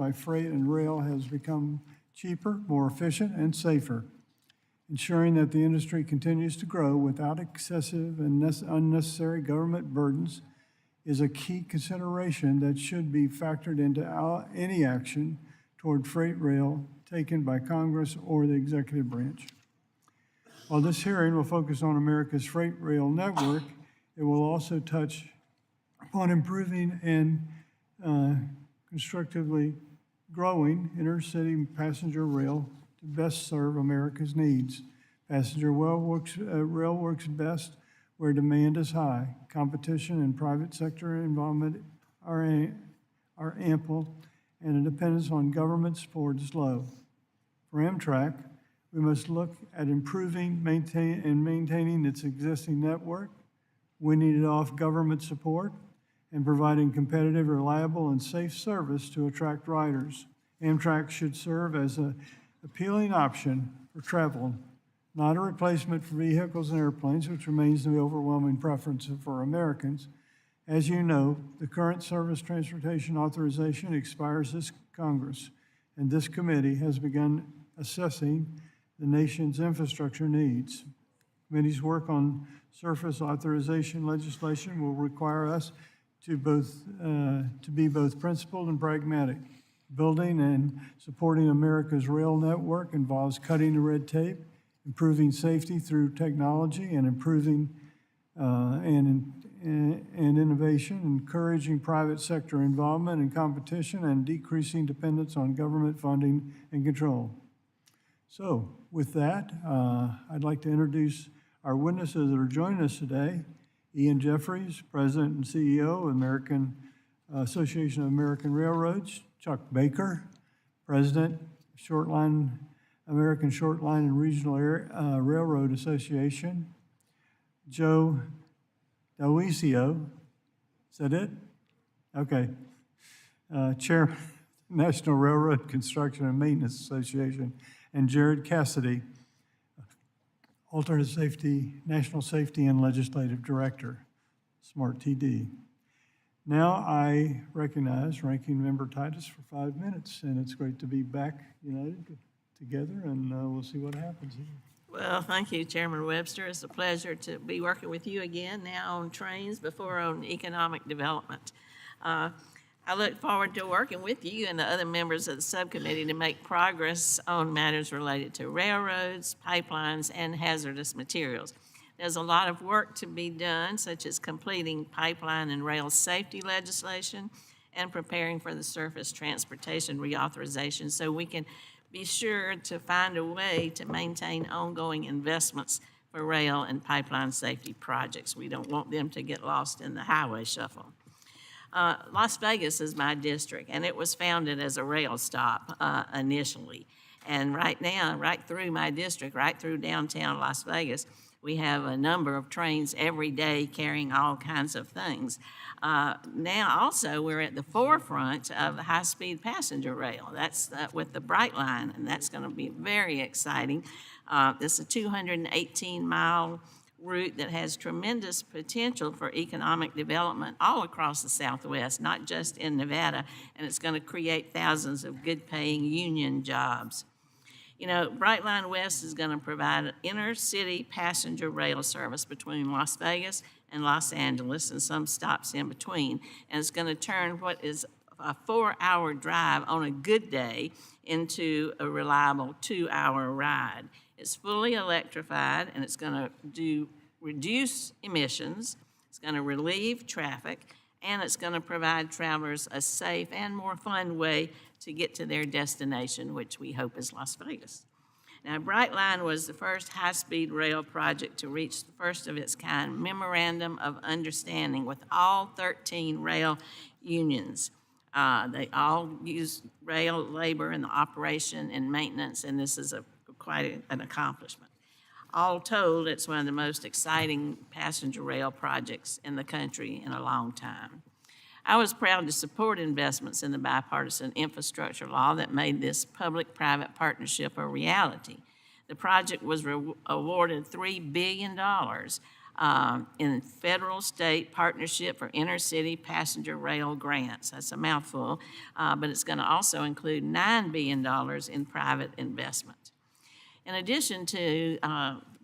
by freight and rail has become cheaper, more efficient, and safer. Ensuring that the industry continues to grow without excessive and unnecessary government burdens is a key consideration that should be factored into any action toward freight rail taken by Congress or the executive branch. While this hearing will focus on America's freight rail network, it will also touch upon improving and constructively growing intercity passenger rail to best serve America's needs. Passenger rail works best where demand is high. Competition and private sector involvement are ample, and the dependence on government support is low. For Amtrak, we must look at improving and maintaining its existing network, winning it off government support, and providing competitive, reliable, and safe service to attract riders. Amtrak should serve as an appealing option for travel, not a replacement for vehicles and airplanes, which remains the overwhelming preference for Americans. As you know, the current service transportation authorization expires this Congress, and this committee has begun assessing the nation's infrastructure needs. The committee's work on surface authorization legislation will require us to be both principled and pragmatic. Building and supporting America's rail network involves cutting the red tape, improving safety through technology, and improving and innovation, encouraging private sector involvement and competition, and decreasing dependence on government funding and control. So with that, I'd like to introduce our witnesses that are joining us today. Ian Jeffries, President and CEO of American Association of American Railroads. Chuck Baker, President, American Shortline and Regional Railroad Association. Joe D'Aloisio, is that it? Okay. Chairman, National Railroad Construction and Maintenance Association. And Jared Cassidy, Alternate Safety, National Safety and Legislative Director, SMART TD. Now I recognize Ranking Member Titus for 5 minutes, and it's great to be back united together, and we'll see what happens here. Well, thank you, Chairman Webster. It's a pleasure to be working with you again, now on trains, before on economic development. I look forward to working with you and the other members of the subcommittee to make progress on matters related to railroads, pipelines, and hazardous materials. There's a lot of work to be done, such as completing pipeline and rail safety legislation and preparing for the surface transportation reauthorization so we can be sure to find a way to maintain ongoing investments for rail and pipeline safety projects. We don't want them to get lost in the highway shuffle. Las Vegas is my district, and it was founded as a rail stop initially. And right now, right through my district, right through downtown Las Vegas, we have a number of trains every day carrying all kinds of things. Now also we're at the forefront of the high-speed passenger rail. That's with the Bright Line, and that's going to be very exciting. It's a 218-mile route that has tremendous potential for economic development all across the Southwest, not just in Nevada, and it's going to create thousands of good-paying union jobs. You know, Bright Line West is going to provide inner-city passenger rail service between Las Vegas and Los Angeles and some stops in between, and it's going to turn what is a 4-hour drive on a good day into a reliable 2-hour ride. It's fully electrified, and it's going to reduce emissions, it's going to relieve traffic, and it's going to provide travelers a safe and more fun way to get to their destination, which we hope is Las Vegas. Now, Bright Line was the first high-speed rail project to reach the first of its kind memorandum of understanding with all 13 rail unions. They all use rail labor in the operation and maintenance, and this is quite an accomplishment. All told, it's one of the most exciting passenger rail projects in the country in a long time. I was proud to support investments in the bipartisan infrastructure law that made this public-private partnership a reality. The project was awarded $3 billion in Federal State Partnership for Intercity Passenger Rail Grants. That's a mouthful, but it's going to also include $9 billion in private investment. In addition to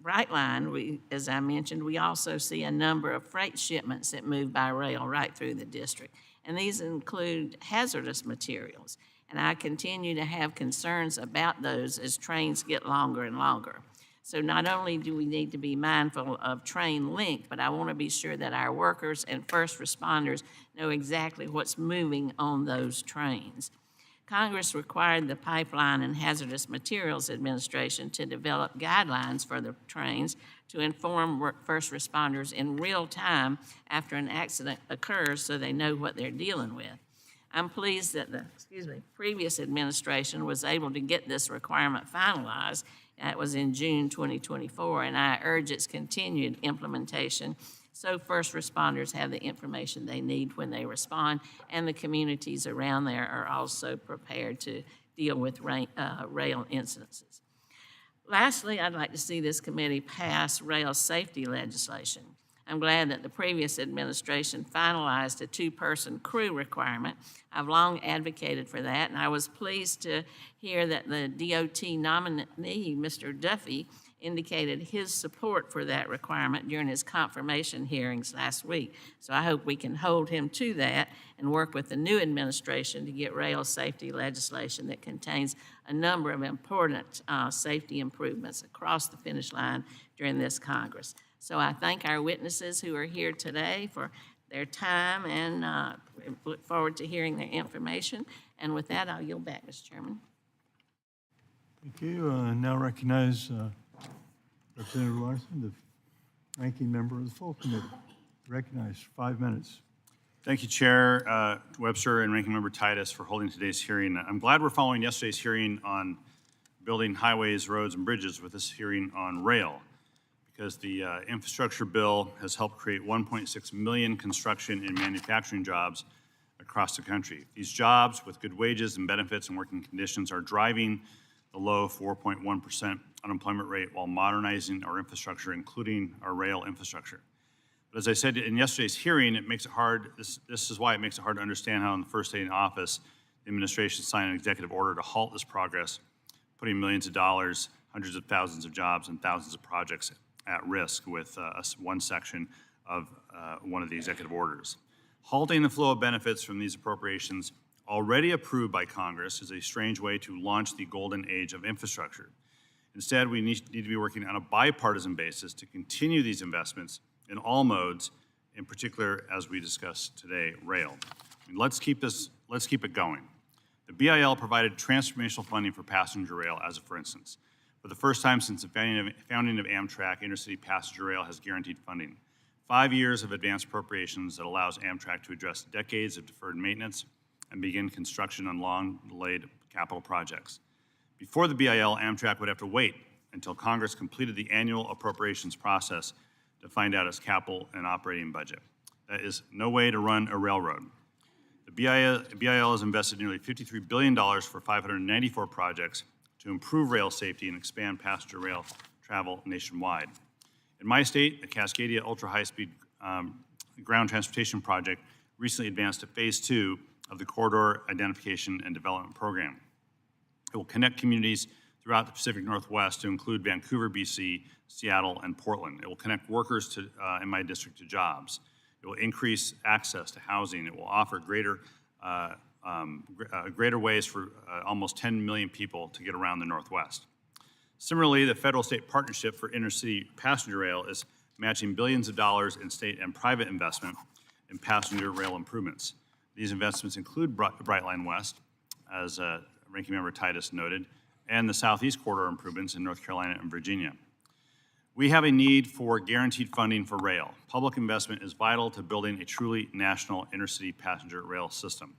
Brightline, as I mentioned, we also see a number of freight shipments that move by rail right through the district, and these include hazardous materials. And I continue to have concerns about those as trains get longer and longer. So not only do we need to be mindful of train length, but I want to be sure that our workers and first responders know exactly what's moving on those trains. Congress required the Pipeline and Hazardous Materials Administration to develop guidelines for the trains to inform first responders in real time after an accident occurs so they know what they're dealing with. I'm pleased that the previous administration was able to get this requirement finalized. That was in June 2024, and I urge its continued implementation so first responders have the information they need when they respond, and the communities around there are also prepared to deal with rail incidences. Lastly, I'd like to see this committee pass rail safety legislation. I'm glad that the previous administration finalized a 2-person crew requirement. I've long advocated for that, and I was pleased to hear that the DOT nominee, Mr. Duffy, indicated his support for that requirement during his confirmation hearings last week. So I hope we can hold him to that and work with the new administration to get rail safety legislation that contains a number of important safety improvements across the finish line during this Congress. So I thank our witnesses who are here today for their time and look forward to hearing their information. And with that, I'll yield back, Mr. Chairman. Thank you. Now recognize Representative Larson, the ranking member of the full committee. Recognized, 5 minutes. Thank you, Chair Webster and Ranking Member Titus, for holding today's hearing. I'm glad we're following yesterday's hearing on building highways, roads, and bridges with this hearing on rail, because the infrastructure bill has helped create 1.6 million construction and manufacturing jobs across the country. These jobs, with good wages and benefits and working conditions, are driving the low 4.1% unemployment rate while modernizing our infrastructure, including our rail infrastructure. But as I said in yesterday's hearing, it makes it hard. This is why it makes it hard to understand how on the first day in office, the administration signed an executive order to halt this progress, putting millions of dollars, hundreds of thousands of jobs, and thousands of projects at risk with one section of one of the executive orders. Halting the flow of benefits from these appropriations already approved by Congress is a strange way to launch the golden age of infrastructure. Instead, we need to be working on a bipartisan basis to continue these investments in all modes, in particular, as we discussed today, rail. Let's keep it going. The BIL provided transformational funding for passenger rail, as for instance. For the first time since the founding of Amtrak, intercity passenger rail has guaranteed funding. 5 years of advanced appropriations that allows Amtrak to address decades of deferred maintenance and begin construction on long-delayed capital projects. Before the BIL, Amtrak would have to wait until Congress completed the annual appropriations process to find out its capital and operating budget. That is no way to run a railroad. The BIL has invested nearly $53 billion for 594 projects to improve rail safety and expand passenger rail travel nationwide. In my state, the Cascadia ultra-high-speed ground transportation project recently advanced to phase 2 of the Corridor Identification and Development Program. It will connect communities throughout the Pacific Northwest to include Vancouver, BC, Seattle, and Portland. It will connect workers in my district to jobs. It will increase access to housing. It will offer greater ways for almost 10 million people to get around the Northwest. Similarly, the Federal-State Partnership for Intercity Passenger Rail is matching billions of dollars in state and private investment in passenger rail improvements. These investments include Brightline West, as Ranking Member Titus noted, and the Southeast Corridor improvements in North Carolina and Virginia. We have a need for guaranteed funding for rail. Public investment is vital to building a truly national intercity passenger rail system.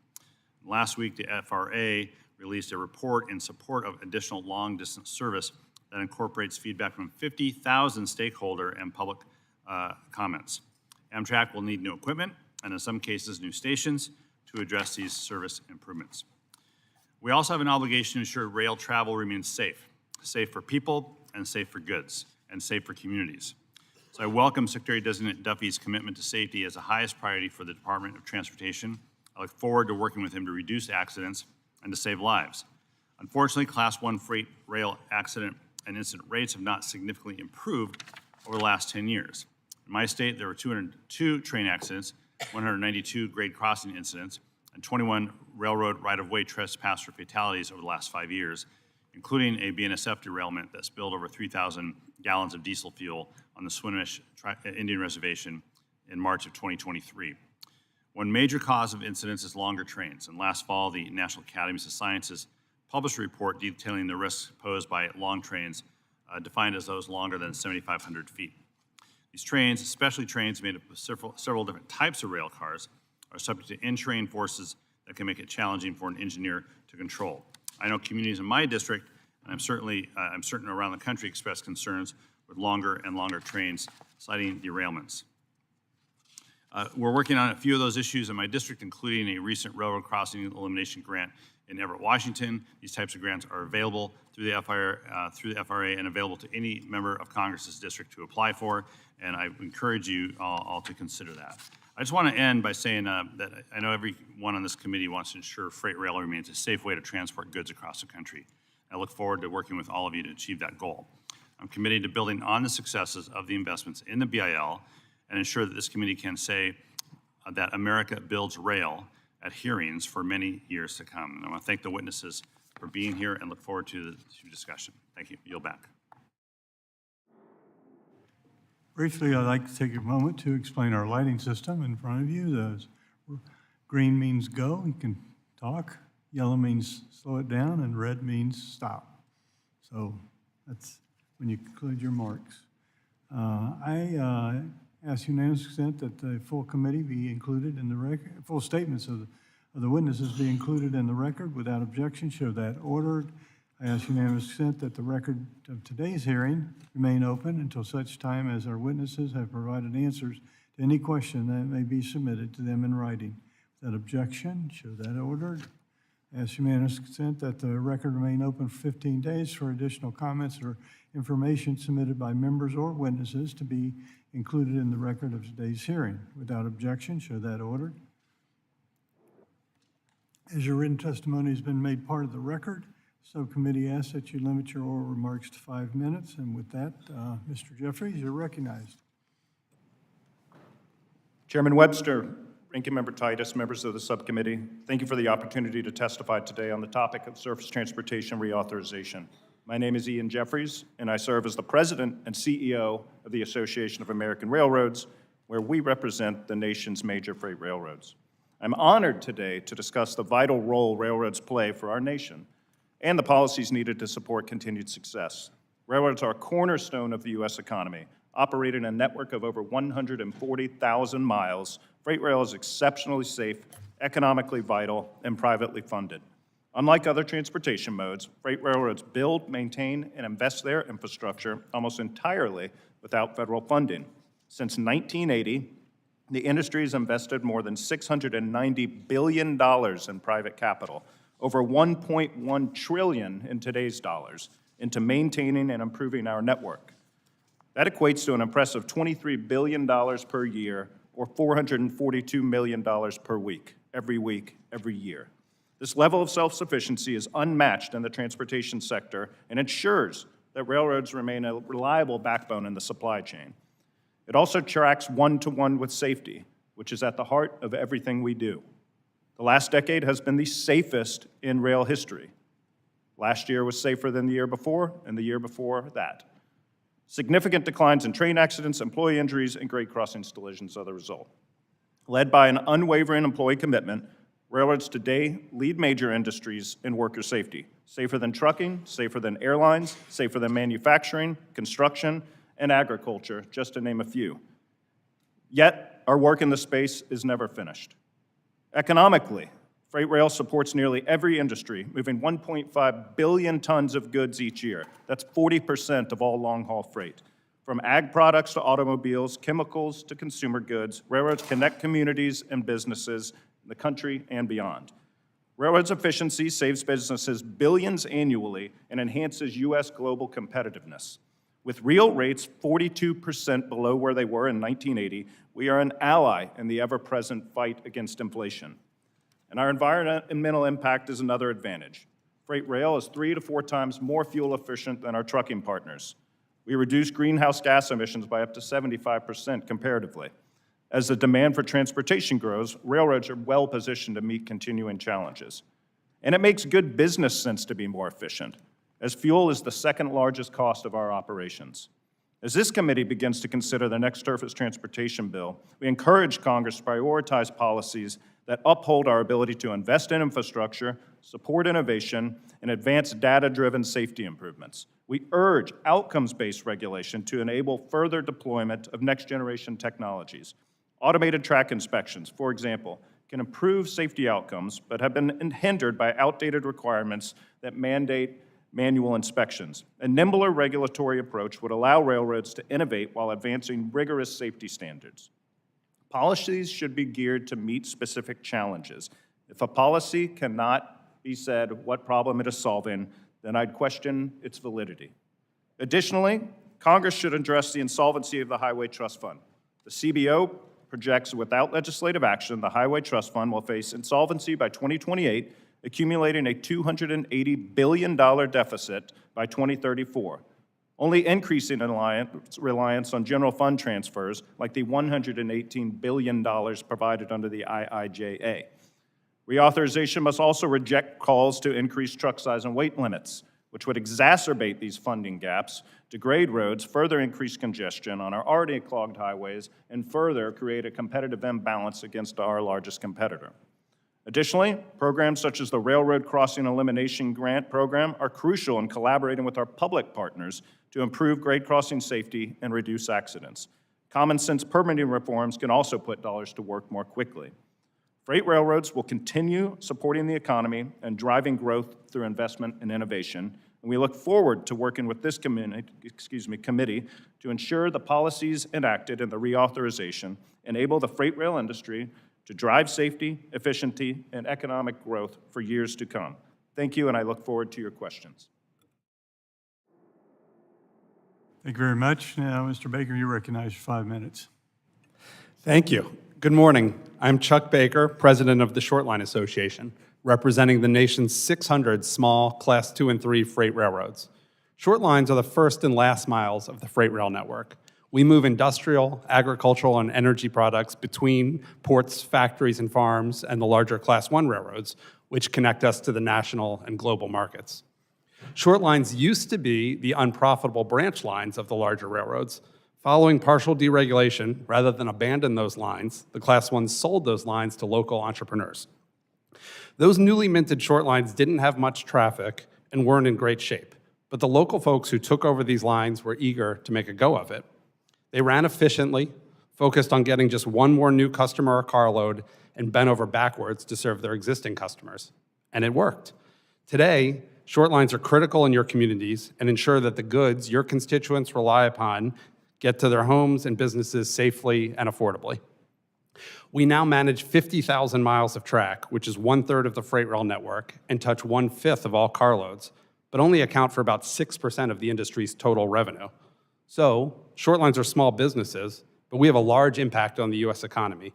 Last week, the FRA released a report in support of additional long-distance service that incorporates feedback from 50,000 stakeholder and public comments. Amtrak will need new equipment and in some cases new stations to address these service improvements. We also have an obligation to ensure rail travel remains safe for people and safe for goods and safe for communities. So I welcome Secretary-Designate Duffy's commitment to safety as the highest priority for the Department of Transportation. I look forward to working with him to reduce accidents and to save lives. Unfortunately, Class 1 freight rail accident and incident rates have not significantly improved over the last 10 years. In my state, there were 202 train accidents, 192 grade crossing incidents, and 21 railroad right-of-way trespasser fatalities over the last 5 years, including a BNSF derailment that spilled over 3,000 gallons of diesel fuel on the Swinomish Indian Reservation in March of 2023. One major cause of incidents is longer trains, and last fall, the National Academies of Sciences published a report detailing the risks posed by long trains, defined as those longer than 7,500 feet. These trains, especially trains made up of several different types of rail cars, are subject to in-train forces that can make it challenging for an engineer to control. I know communities in my district, and I'm certain around the country, express concerns with longer and longer trains, citing derailments. We're working on a few of those issues in my district, including a recent railroad crossing elimination grant in Everett, Washington. These types of grants are available through the FRA and available to any member of Congress's district to apply for, and I encourage you all to consider that. I just want to end by saying that I know everyone on this committee wants to ensure freight rail remains a safe way to transport goods across the country. I look forward to working with all of you to achieve that goal. I'm committed to building on the successes of the investments in the BIL and ensure that this committee can say that America builds rail at hearings for many years to come. And I want to thank the witnesses for being here and look forward to the discussion. Thank you. Yield back. Briefly, I'd like to take a moment to explain our lighting system in front of you. Those green means go, you can talk. Yellow means slow it down, and red means stop. So that's when you conclude your marks. I ask unanimous consent that the full committee be included in the record, full statements of the witnesses be included in the record without objection. Show that ordered. I ask unanimous consent that the record of today's hearing remain open until such time as our witnesses have provided answers to any question that may be submitted to them in writing. Without objection, show that ordered. I ask unanimous consent that the record remain open for 15 days for additional comments or information submitted by members or witnesses to be included in the record of today's hearing. Without objection, show that ordered. As your written testimony has been made part of the record, subcommittee asks that you limit your oral remarks to 5 minutes. And with that, Mr. Jeffries, you're recognized. Chairman Webster, Ranking Member Titus, members of the subcommittee, thank you for the opportunity to testify today on the topic of surface transportation reauthorization. My name is Ian Jeffries, and I serve as the president and CEO of the Association of American Railroads, where we represent the nation's major freight railroads. I'm honored today to discuss the vital role railroads play for our nation and the policies needed to support continued success. Railroads are a cornerstone of the U.S. economy. Operating a network of over 140,000 miles, freight rail is exceptionally safe, economically vital, and privately funded. Unlike other transportation modes, freight railroads build, maintain, and invest their infrastructure almost entirely without federal funding. Since 1980, the industry has invested more than $690 billion in private capital, over $1.1 trillion in today's dollars, into maintaining and improving our network. That equates to an impressive $23 billion per year, or $442 million per week, every year. This level of self-sufficiency is unmatched in the transportation sector and ensures that railroads remain a reliable backbone in the supply chain. It also tracks one-to-one with safety, which is at the heart of everything we do. The last decade has been the safest in rail history. Last year was safer than the year before, and the year before that. Significant declines in train accidents, employee injuries, and grade crossings collisions are the result. Led by an unwavering employee commitment, railroads today lead major industries in worker safety. Safer than trucking, safer than airlines, safer than manufacturing, construction, and agriculture, just to name a few. Yet, our work in this space is never finished. Economically, freight rail supports nearly every industry, moving 1.5 billion tons of goods each year. That's 40% of all long-haul freight. From ag products to automobiles, chemicals to consumer goods, railroads connect communities and businesses in the country and beyond. Railroads' efficiency saves businesses billions annually and enhances U.S. global competitiveness. With real rates 42% below where they were in 1980, we are an ally in the ever-present fight against inflation. And our environmental impact is another advantage. Freight rail is 3 to 4 times more fuel efficient than our trucking partners. We reduce greenhouse gas emissions by up to 75% comparatively. As the demand for transportation grows, railroads are well positioned to meet continuing challenges. And it makes good business sense to be more efficient, as fuel is the second largest cost of our operations. As this committee begins to consider the next surface transportation bill, we encourage Congress to prioritize policies that uphold our ability to invest in infrastructure, support innovation, and advance data-driven safety improvements. We urge outcomes-based regulation to enable further deployment of next-generation technologies. Automated track inspections, for example, can improve safety outcomes, but have been hindered by outdated requirements that mandate manual inspections. A nimbler regulatory approach would allow railroads to innovate while advancing rigorous safety standards. Policies should be geared to meet specific challenges. If a policy cannot be said what problem it is solving, then I'd question its validity. Additionally, Congress should address the insolvency of the Highway Trust Fund. The CBO projects without legislative action, the Highway Trust Fund will face insolvency by 2028, accumulating a $280 billion deficit by 2034, only increasing reliance on general fund transfers like the $118 billion provided under the IIJA. Reauthorization must also reject calls to increase truck size and weight limits, which would exacerbate these funding gaps, degrade roads, further increase congestion on our already clogged highways, and further create a competitive imbalance against our largest competitor. Additionally, programs such as the Railroad Crossing Elimination Grant Program are crucial in collaborating with our public partners to improve grade crossing safety and reduce accidents. Common sense permitting reforms can also put dollars to work more quickly. Freight railroads will continue supporting the economy and driving growth through investment and innovation, and we look forward to working with this committee to ensure the policies enacted in the reauthorization enable the freight rail industry to drive safety, efficiency, and economic growth for years to come. Thank you, and I look forward to your questions. Thank you very much. Now, Mr. Baker, you recognize for 5 minutes. Thank you. Good morning. I'm Chuck Baker, president of the Short Line Association, representing the nation's 600 small Class 2 and 3 freight railroads. Short lines are the first and last miles of the freight rail network. We move industrial, agricultural, and energy products between ports, factories, and farms, and the larger Class 1 railroads, which connect us to the national and global markets. Short lines used to be the unprofitable branch lines of the larger railroads. Following partial deregulation, rather than abandon those lines, the Class 1s sold those lines to local entrepreneurs. Those newly minted short lines didn't have much traffic and weren't in great shape, but the local folks who took over these lines were eager to make a go of it. They ran efficiently, focused on getting just one more new customer or carload, and bent over backwards to serve their existing customers. And it worked. Today, short lines are critical in your communities and ensure that the goods your constituents rely upon get to their homes and businesses safely and affordably. We now manage 50,000 miles of track, which is 1/3 of the freight rail network, and touch 1/5 of all carloads, but only account for about 6% of the industry's total revenue. So, short lines are small businesses, but we have a large impact on the U.S. economy.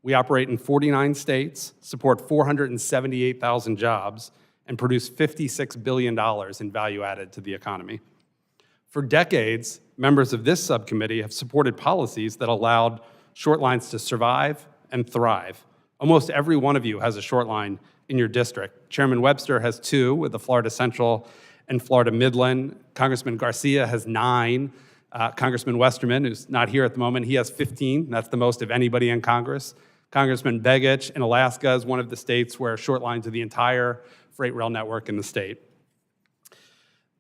We operate in 49 states, support 478,000 jobs, and produce $56 billion in value added to the economy. For decades, members of this subcommittee have supported policies that allowed short lines to survive and thrive. Almost every one of you has a short line in your district. Chairman Webster has 2 with the Florida Central and Florida Midland. Congressman Garcia has 9. Congressman Westerman, who's not here at the moment, he has 15. That's the most of anybody in Congress. Congressman Begich in Alaska is one of the states where short lines are the entire freight rail network in the state.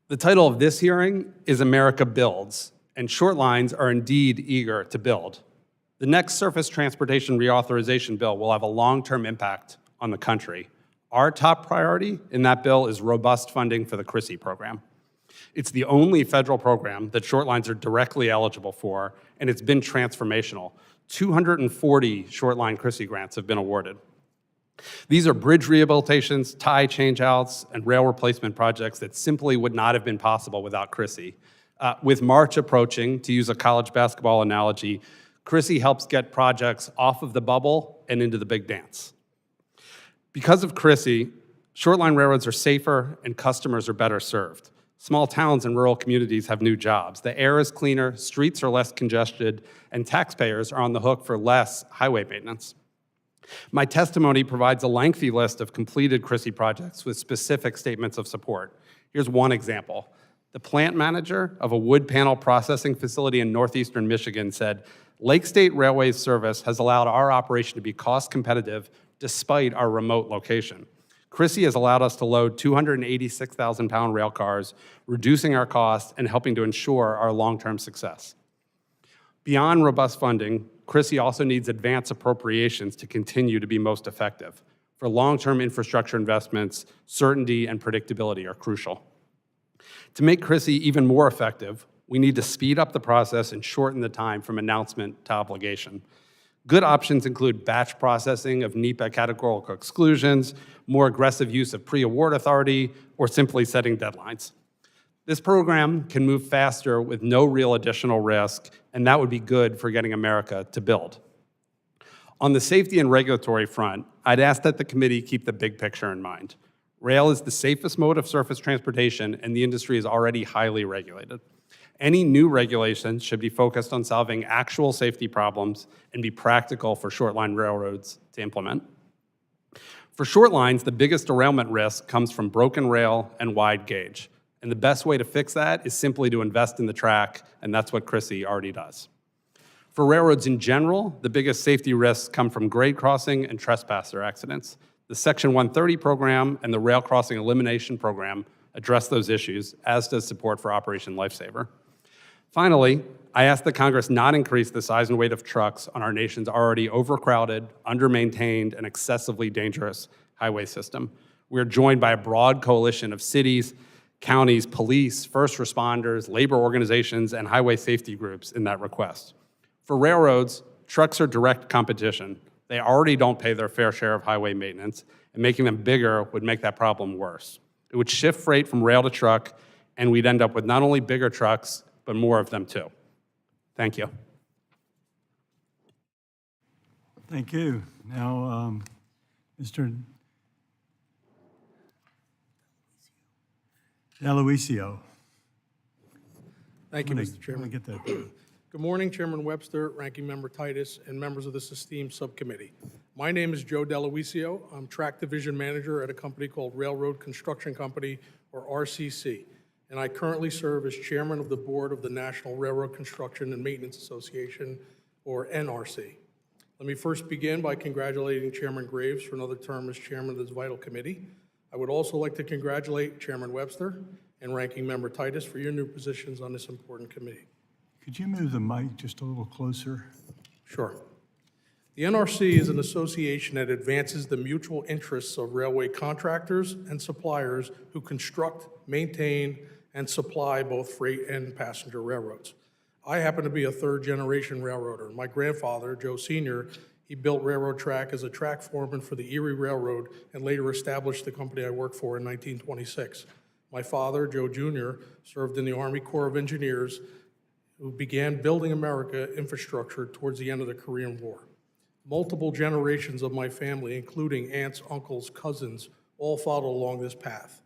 The title of this hearing is America Builds, and short lines are indeed eager to build. The next surface transportation reauthorization bill will have a long-term impact on the country. Our top priority in that bill is robust funding for the CRISI program. It's the only federal program that short lines are directly eligible for, and it's been transformational. 240 short line CRISI grants have been awarded. These are bridge rehabilitations, tie changeouts, and rail replacement projects that simply would not have been possible without CRISI. With March approaching, to use a college basketball analogy, Chrissy helps get projects off of the bubble and into the big dance. Because of Chrissy, short-line railroads are safer and customers are better served. Small towns and rural communities have new jobs. The air is cleaner, streets are less congested, and taxpayers are on the hook for less highway maintenance. My testimony provides a lengthy list of completed Chrissy projects with specific statements of support. Here's one example. The plant manager of a wood panel processing facility in northeastern Michigan said, Lake State Railway's service has allowed our operation to be cost competitive despite our remote location. Chrissy has allowed us to load 286,000-pound rail cars, reducing our costs and helping to ensure our long-term success. Beyond robust funding, Chrissy also needs advance appropriations to continue to be most effective. For long-term infrastructure investments, certainty and predictability are crucial. To make Chrissy even more effective, we need to speed up the process and shorten the time from announcement to obligation. Good options include batch processing of NEPA categorical exclusions, more aggressive use of pre-award authority, or simply setting deadlines. This program can move faster with no real additional risk, and that would be good for getting America to build. On the safety and regulatory front, I'd ask that the committee keep the big picture in mind. Rail is the safest mode of surface transportation, and the industry is already highly regulated. Any new regulations should be focused on solving actual safety problems and be practical for short-line railroads to implement. For short lines, the biggest derailment risk comes from broken rail and wide gauge. And the best way to fix that is simply to invest in the track, and that's what Chrissy already does. For railroads in general, the biggest safety risks come from grade crossing and trespasser accidents. The Section 130 program and the Rail Crossing Elimination Program address those issues, as does support for Operation Lifesaver. Finally, I ask that Congress not increase the size and weight of trucks on our nation's already overcrowded, under-maintained, and excessively dangerous highway system. We are joined by a broad coalition of cities, counties, police, first responders, labor organizations, and highway safety groups in that request. For railroads, trucks are direct competition. They already don't pay their fair share of highway maintenance, and making them bigger would make that problem worse. It would shift freight from rail to truck, and we'd end up with not only bigger trucks, but more of them too. Thank you. Thank you. Now, Mr. Delawisio. Thank you, Mr. Let Chairman. me get that. Good morning, Chairman Webster, Ranking Member Titus, and members of this esteemed subcommittee. My name is Joe Delawisio. I'm Track Division Manager at a company called Railroad Construction Company, or RCC, and I currently serve as Chairman of the Board of the National Railroad Construction and Maintenance Association, or NRC. Let me first begin by congratulating Chairman Graves for another term as Chairman of this vital committee. I would also like to congratulate Chairman Webster and Ranking Member Titus for your new positions on this important committee. Could you move the mic just a little closer? Sure. The NRC is an association that advances the mutual interests of railway contractors and suppliers who construct, maintain, and supply both freight and passenger railroads. I happen to be a third-generation railroader. My grandfather, Joe Sr., he built railroad track as a track foreman for the Erie Railroad and later established the company I work for in 1926. My father, Joe Jr., served in the Army Corps of Engineers, who began building America infrastructure towards the end of the Korean War. Multiple generations of my family, including aunts, uncles, cousins, all followed along this path.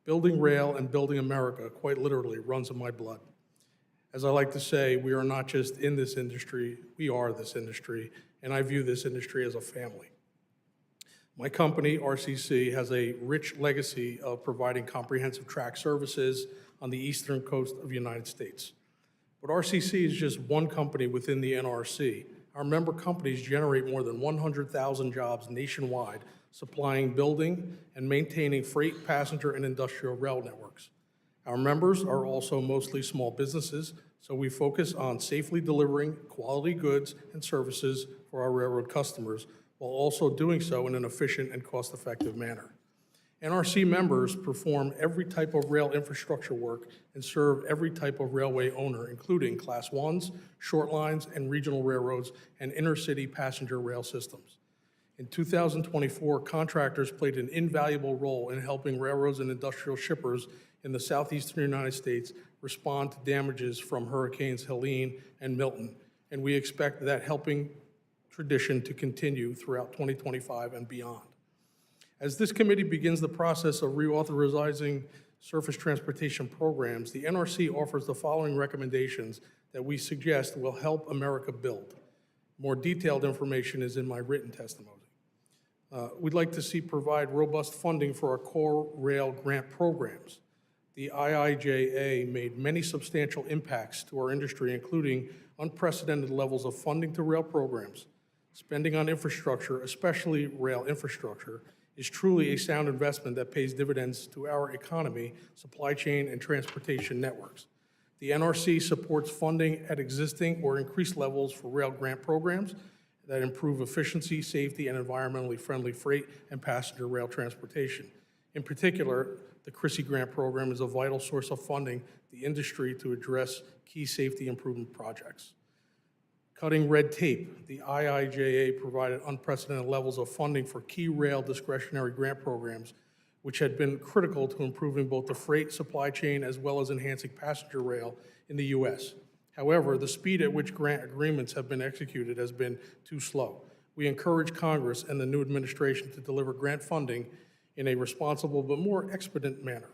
Building rail and building America, quite literally, runs in my blood. As I like to say, we are not just in this industry, we are this industry, and I view this industry as a family. My company, RCC, has a rich legacy of providing comprehensive track services on the eastern coast of the United States. But RCC is just one company within the NRC. Our member companies generate more than 100,000 jobs nationwide, supplying, building, and maintaining freight, passenger, and industrial rail networks. Our members are also mostly small businesses, so we focus on safely delivering quality goods and services for our railroad customers, while also doing so in an efficient and cost-effective manner. NRC members perform every type of rail infrastructure work and serve every type of railway owner, including Class 1s, short lines, and regional railroads, and intercity passenger rail systems. In 2024, contractors played an invaluable role in helping railroads and industrial shippers in the southeastern United States respond to damages from Hurricanes Helene and Milton, and we expect that helping tradition to continue throughout 2025 and beyond. As this committee begins the process of reauthorizing surface transportation programs, the NRC offers the following recommendations that we suggest will help America build. More detailed information is in my written testimony. We'd like to see provide robust funding for our core rail grant programs. The IIJA made many substantial impacts to our industry, including unprecedented levels of funding to rail programs. Spending on infrastructure, especially rail infrastructure, is truly a sound investment that pays dividends to our economy, supply chain, and transportation networks. The NRC supports funding at existing or increased levels for rail grant programs that improve efficiency, safety, and environmentally friendly freight and passenger rail transportation. In particular, the CRISI grant program is a vital source of funding the industry to address key safety improvement projects. Cutting red tape, the IIJA provided unprecedented levels of funding for key rail discretionary grant programs, which had been critical to improving both the freight supply chain as well as enhancing passenger rail in the U.S. However, the speed at which grant agreements have been executed has been too slow. We encourage Congress and the new administration to deliver grant funding in a responsible but more expedient manner.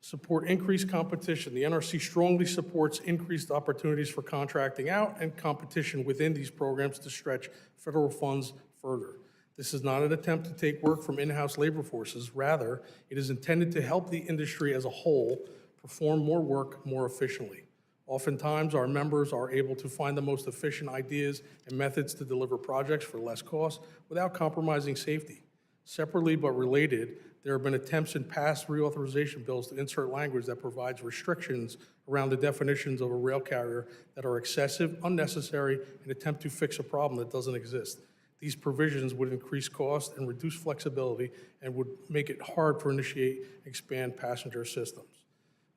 Support increased competition. The NRC strongly supports increased opportunities for contracting out and competition within these programs to stretch federal funds further. This is not an attempt to take work from in-house labor forces. Rather, it is intended to help the industry as a whole perform more work more efficiently. Oftentimes, our members are able to find the most efficient ideas and methods to deliver projects for less cost without compromising safety. Separately but related, there have been attempts in past reauthorization bills to insert language that provides restrictions around the definitions of a rail carrier that are excessive, unnecessary, and attempt to fix a problem that doesn't exist. These provisions would increase cost and reduce flexibility and would make it hard to initiate and expand passenger systems.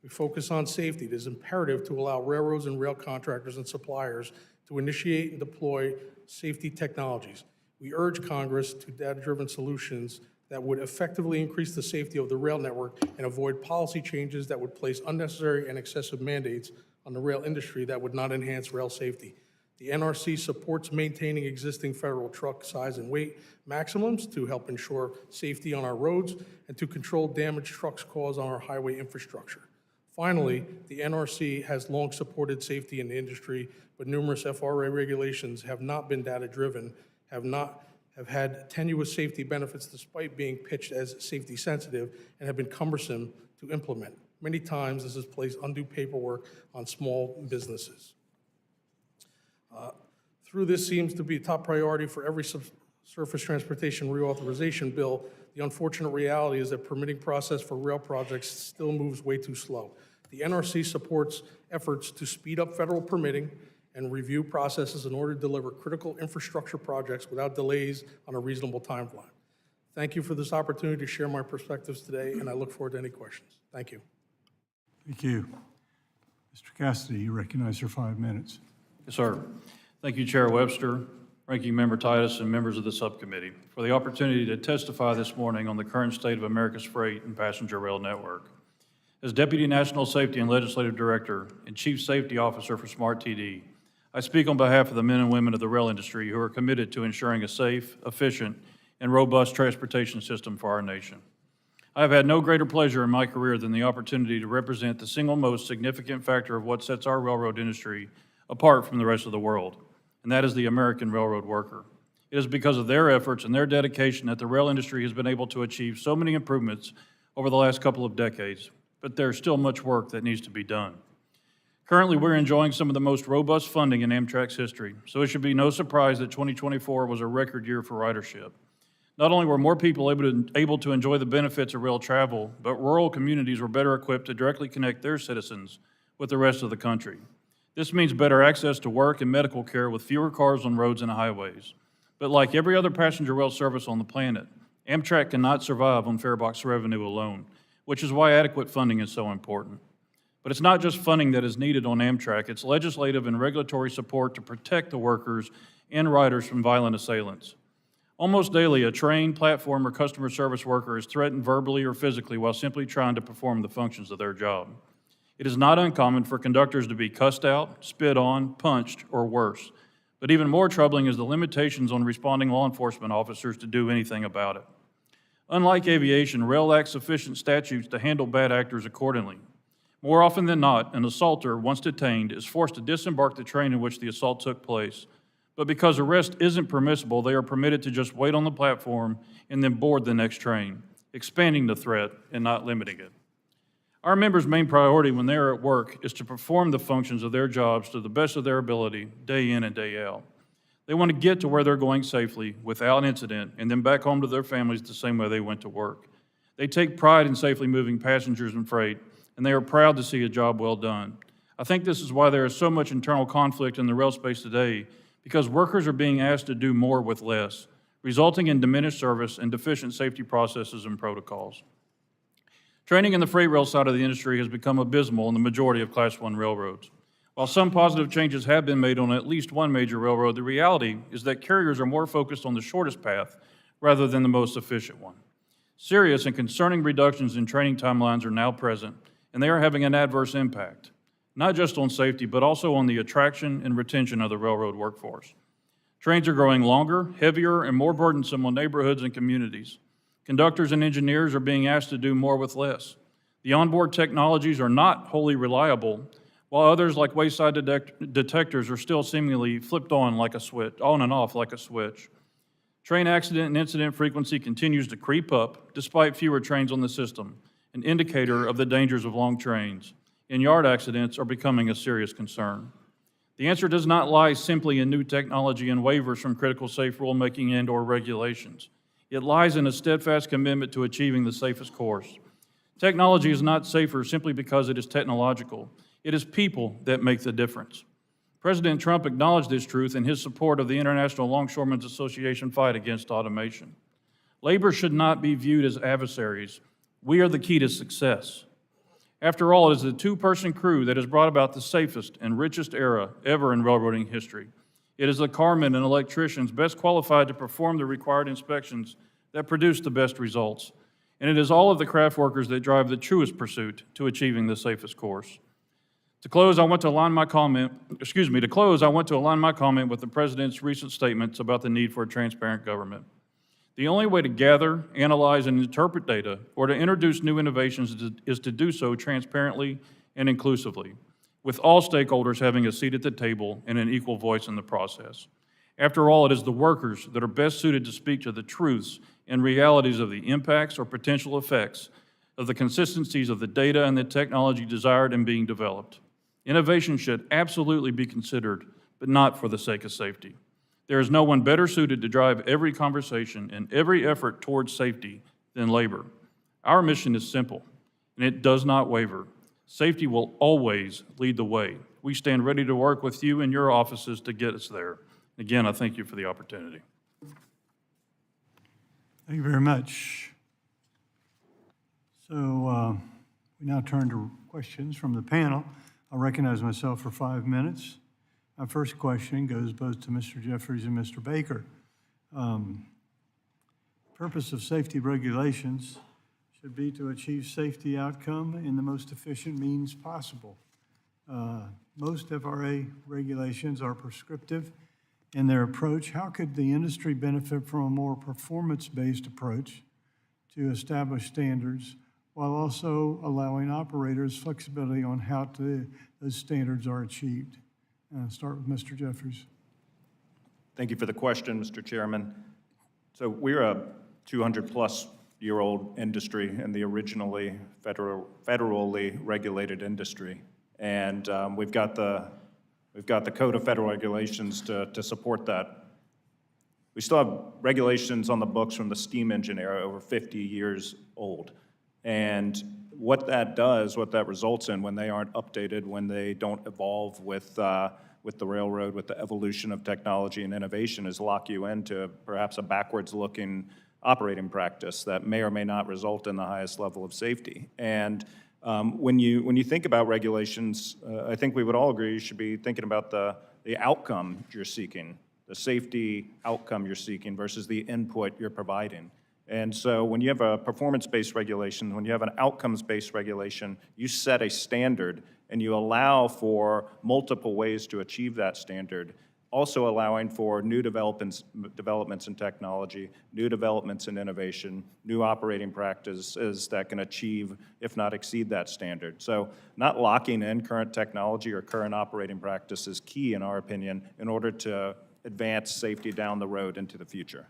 We focus on safety. It is imperative to allow railroads and rail contractors and suppliers to initiate and deploy safety technologies. We urge Congress to data-driven solutions that would effectively increase the safety of the rail network and avoid policy changes that would place unnecessary and excessive mandates on the rail industry that would not enhance rail safety. The NRC supports maintaining existing federal truck size and weight maximums to help ensure safety on our roads and to control damage trucks cause on our highway infrastructure. Finally, the NRC has long supported safety in the industry, but numerous FRA regulations have not been data-driven, have had tenuous safety benefits despite being pitched as safety sensitive, and have been cumbersome to implement. Many times, this has placed undue paperwork on small businesses. Through this seems to be a top priority for every surface transportation reauthorization bill. The unfortunate reality is that permitting process for rail projects still moves way too slow. The NRC supports efforts to speed up federal permitting and review processes in order to deliver critical infrastructure projects without delays on a reasonable timeline. Thank you for this opportunity to share my perspectives today, and I look forward to any questions. Thank you. Thank you. Mr. Cassidy, you recognize your 5 minutes. Yes, sir. Thank you, Chair Webster, Ranking Member Titus, and members of the subcommittee for the opportunity to testify this morning on the current state of America's freight and passenger rail network. As Deputy National Safety and Legislative Director and Chief Safety Officer for SMART TD, I speak on behalf of the men and women of the rail industry who are committed to ensuring a safe, efficient, and robust transportation system for our nation. I have had no greater pleasure in my career than the opportunity to represent the single most significant factor of what sets our railroad industry apart from the rest of the world, and that is the American railroad worker. It is because of their efforts and their dedication that the rail industry has been able to achieve so many improvements over the last couple of decades, but there's still much work that needs to be done. Currently, we're enjoying some of the most robust funding in Amtrak's history, so it should be no surprise that 2024 was a record year for ridership. Not only were more people able to enjoy the benefits of rail travel, but rural communities were better equipped to directly connect their citizens with the rest of the country. This means better access to work and medical care with fewer cars on roads and highways. But like every other passenger rail service on the planet, Amtrak cannot survive on farebox revenue alone, which is why adequate funding is so important. But it's not just funding that is needed on Amtrak, it's legislative and regulatory support to protect the workers and riders from violent assailants. Almost daily, a train, platform, or customer service worker is threatened verbally or physically while simply trying to perform the functions of their job. It is not uncommon for conductors to be cussed out, spit on, punched, or worse. But even more troubling is the limitations on responding law enforcement officers to do anything about it. Unlike aviation, rail lacks sufficient statutes to handle bad actors accordingly. More often than not, an assaulter, once detained, is forced to disembark the train in which the assault took place. But because arrest isn't permissible, they are permitted to just wait on the platform and then board the next train, expanding the threat and not limiting it. Our members' main priority when they are at work is to perform the functions of their jobs to the best of their ability, day in and day out. They want to get to where they're going safely, without incident, and then back home to their families the same way they went to work. They take pride in safely moving passengers and freight, and they are proud to see a job well done. I think this is why there is so much internal conflict in the rail space today, because workers are being asked to do more with less, resulting in diminished service and deficient safety processes and protocols. Training in the freight rail side of the industry has become abysmal in the majority of Class I railroads. While some positive changes have been made on at least one major railroad, the reality is that carriers are more focused on the shortest path rather than the most efficient one. Serious and concerning reductions in training timelines are now present, and they are having an adverse impact, not just on safety, but also on the attraction and retention of the railroad workforce. Trains are growing longer, heavier, and more burdensome on neighborhoods and communities. Conductors and engineers are being asked to do more with less. The onboard technologies are not wholly reliable, while others like wayside detectors are still seemingly flipped on like a switch, on and off like a switch. Train accident and incident frequency continues to creep up despite fewer trains on the system, an indicator of the dangers of long trains, and yard accidents are becoming a serious concern. The answer does not lie simply in new technology and waivers from critical safe rulemaking and/or regulations. It lies in a steadfast commitment to achieving the safest course. Technology is not safer simply because it is technological. It is people that make the difference. President Trump acknowledged this truth in his support of the International Longshoremen's Association fight against automation. Labor should not be viewed as adversaries. We are the key to success. After all, it is the two-person crew that has brought about the safest and richest era ever in railroading history. It is the carmen and electricians best qualified to perform the required inspections that produce the best results. And it is all of the craft workers that drive the truest pursuit to achieving the safest course. To close, I want to align my comment with the President's recent statements about the need for a transparent government. The only way to gather, analyze, and interpret data or to introduce new innovations is to do so transparently and inclusively, with all stakeholders having a seat at the table and an equal voice in the process. After all, it is the workers that are best suited to speak to the truths and realities of the impacts or potential effects of the consistencies of the data and the technology desired and being developed. Innovation should absolutely be considered, but not for the sake of safety. There is no one better suited to drive every conversation and every effort towards safety than labor. Our mission is simple, and it does not waver. Safety will always lead the way. We stand ready to work with you and your offices to get us there. Again, I thank you for the opportunity. Thank you very much. So we now turn to questions from the panel. I'll recognize myself for 5 minutes. My first question goes both to Mr. Jeffries and Mr. Baker. Purpose of safety regulations should be to achieve safety outcome in the most efficient means possible. Most FRA regulations are prescriptive in their approach. How could the industry benefit from a more performance-based approach to establish standards while also allowing operators flexibility on how those standards are achieved? Start with Mr. Jeffries. Thank you for the question, Mr. Chairman. So we're a 200-plus-year-old industry in the originally federally regulated industry, and we've got the Code of Federal Regulations to support that. We still have regulations on the books from the steam engine era, over 50 years old, and what that results in when they aren't updated, when they don't evolve with the railroad, with the evolution of technology and innovation, is lock you into perhaps a backwards-looking operating practice that may or may not result in the highest level of safety. And when you think about regulations, I think we would all agree you should be thinking about the outcome you're seeking. the safety outcome you're seeking versus the input you're providing. And so when you have a performance-based regulation, when you have an outcomes-based regulation, you set a standard and you allow for multiple ways to achieve that standard, also allowing for new developments in technology, new developments in innovation, new operating practices that can achieve, if not exceed, that standard. So not locking in current technology or current operating practice is key, in our opinion, in order to advance safety down the road into the future.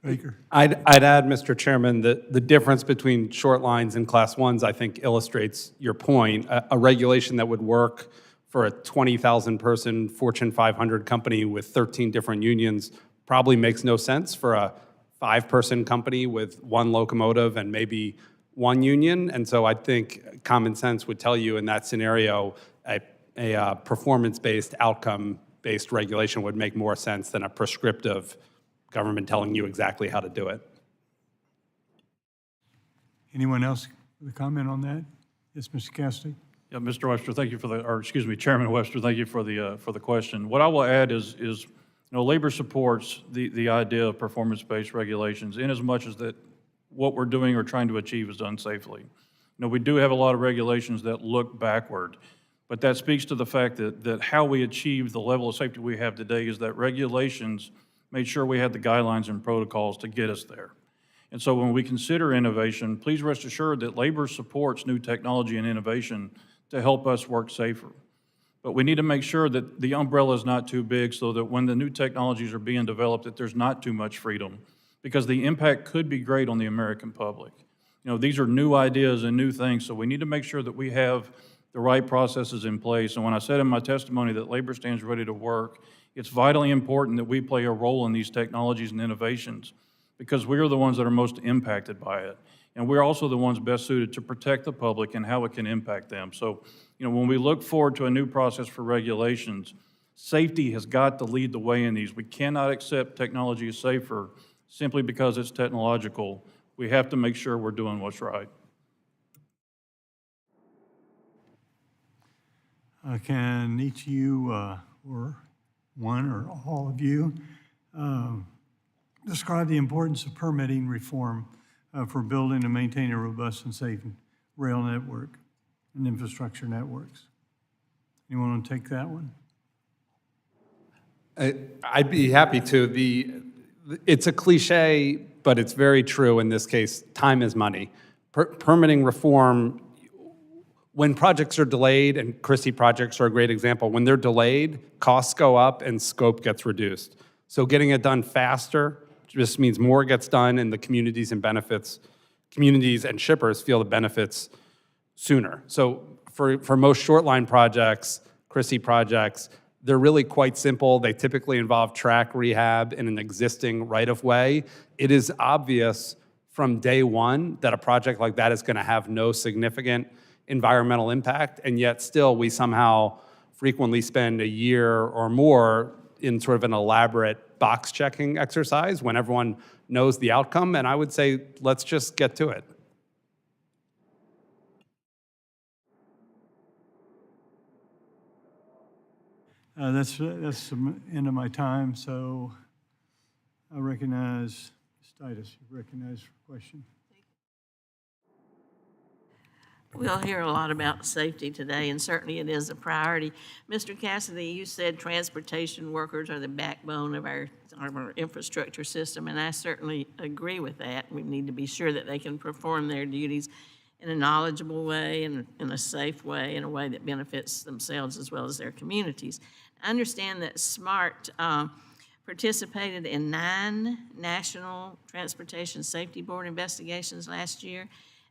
Baker. I'd add, Mr. Chairman, that the difference between short lines and Class 1s, I think, illustrates your point. A regulation that would work for a 20,000-person Fortune 500 company with 13 different unions probably makes no sense for a 5-person company with 1 locomotive and maybe 1 union. And so I think common sense would tell you in that scenario, a performance-based, outcome-based regulation would make more sense than a prescriptive government telling you exactly how to do it. Anyone else with a comment on that? Yes, Mr. Cassidy. Yeah, Mr. Webster, thank you for Chairman Webster, thank you for the question. What I will add is labor supports the idea of performance-based regulations in as much as that what we're doing or trying to achieve is done safely. We do have a lot of regulations that look backward, but that speaks to the fact that how we achieve the level of safety we have today is that regulations made sure we had the guidelines and protocols to get us there. And so when we consider innovation, please rest assured that labor supports new technology and innovation to help us work safer. But we need to make sure that the umbrella is not too big so that when the new technologies are being developed, that there's not too much freedom, because the impact could be great on the American public. These are new ideas and new things, so we need to make sure that we have the right processes in place. And when I said in my testimony that labor stands ready to work, it's vitally important that we play a role in these technologies and innovations, because we are the ones that are most impacted by it. And we're also the ones best suited to protect the public and how it can impact them. So, when we look forward to a new process for regulations, safety has got to lead the way in these. We cannot accept technology is safer simply because it's technological. We have to make sure we're doing what's right. Can each of you, or one or all of you, describe the importance of permitting reform for building and maintaining a robust and safe rail network and infrastructure networks? Anyone want to take that one? I'd be happy to. It's a cliche, but it's very true in this case. Time is money. Permitting reform, when projects are delayed, and Christie projects are a great example, when they're delayed, costs go up and scope gets reduced. So getting it done faster just means more gets done, and the communities and shippers feel the benefits sooner. So for most short line projects, Christie projects, they're really quite simple. They typically involve track rehab in an existing right-of-way. It is obvious from day one that a project like that is going to have no significant environmental impact, and yet still we somehow frequently spend a year or more in sort of an elaborate box-checking exercise when everyone knows the outcome, and I would say let's just get to it. That's the end of my time, so I recognize Ms. Titus. You recognize for question. We'll hear a lot about safety today, and certainly it is a priority. Mr. Cassidy, you said transportation workers are the backbone of our infrastructure system, and I certainly agree with that. We need to be sure that they can perform their duties in a knowledgeable way and in a safe way, in a way that benefits themselves as well as their communities. I understand that SMART participated in 9 National Transportation Safety Board investigations last year.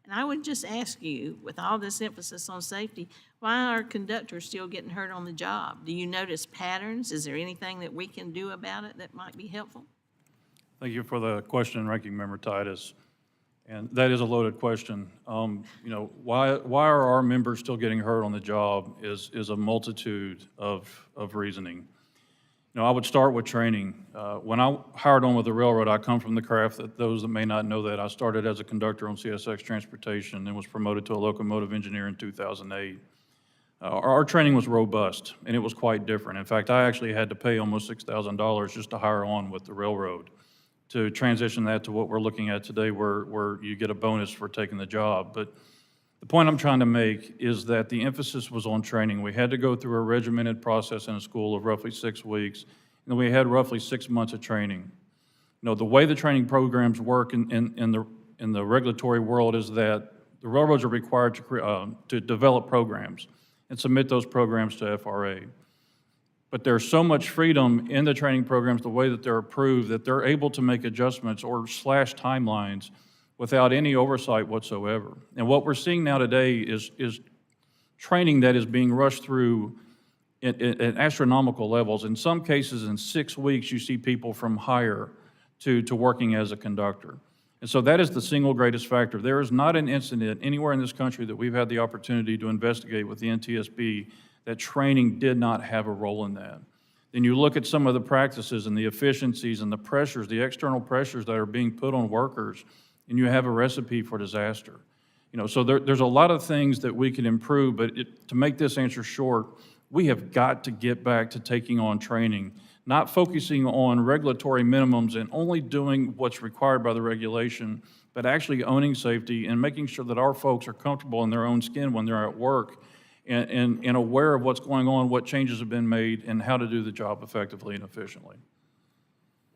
And I would just ask you, with all this emphasis on safety, why are conductors still getting hurt on the job? Do you notice patterns? Is there anything that we can do about it that might be helpful? Thank you for the question, Ranking Member Titus. And that is a loaded question. Why are our members still getting hurt on the job is a multitude of reasoning. I would start with training. When I hired on with the railroad, I come from the craft that those that may not know that I started as a conductor on CSX Transportation and was promoted to a locomotive engineer in 2008. Our training was robust, and it was quite different. In fact, I actually had to pay almost $6,000 just to hire on with the railroad to transition that to what we're looking at today, where you get a bonus for taking the job. But the point I'm trying to make is that the emphasis was on training. We had to go through a regimented process in a school of roughly 6 weeks, and we had roughly 6 months of training. You know, the way the training programs work in the regulatory world is that the railroads are required to develop programs and submit those programs to FRA. But there's so much freedom in the training programs, the way that they're approved, that they're able to make adjustments or slash timelines without any oversight whatsoever. And what we're seeing now today is training that is being rushed through at astronomical levels. In some cases, in 6 weeks, you see people from hire to working as a conductor. And so that is the single greatest factor. There is not an incident anywhere in this country that we've had the opportunity to investigate with the NTSB that training did not have a role in that. Then you look at some of the practices and the efficiencies and the pressures, the external pressures that are being put on workers, and you have a recipe for disaster. You know, so there's a lot of things that we can improve, but to make this answer short, we have got to get back to taking on training, not focusing on regulatory minimums and only doing what's required by the regulation, but actually owning safety and making sure that our folks are comfortable in their own skin when they're at work and aware of what's going on, what changes have been made, and how to do the job effectively and efficiently.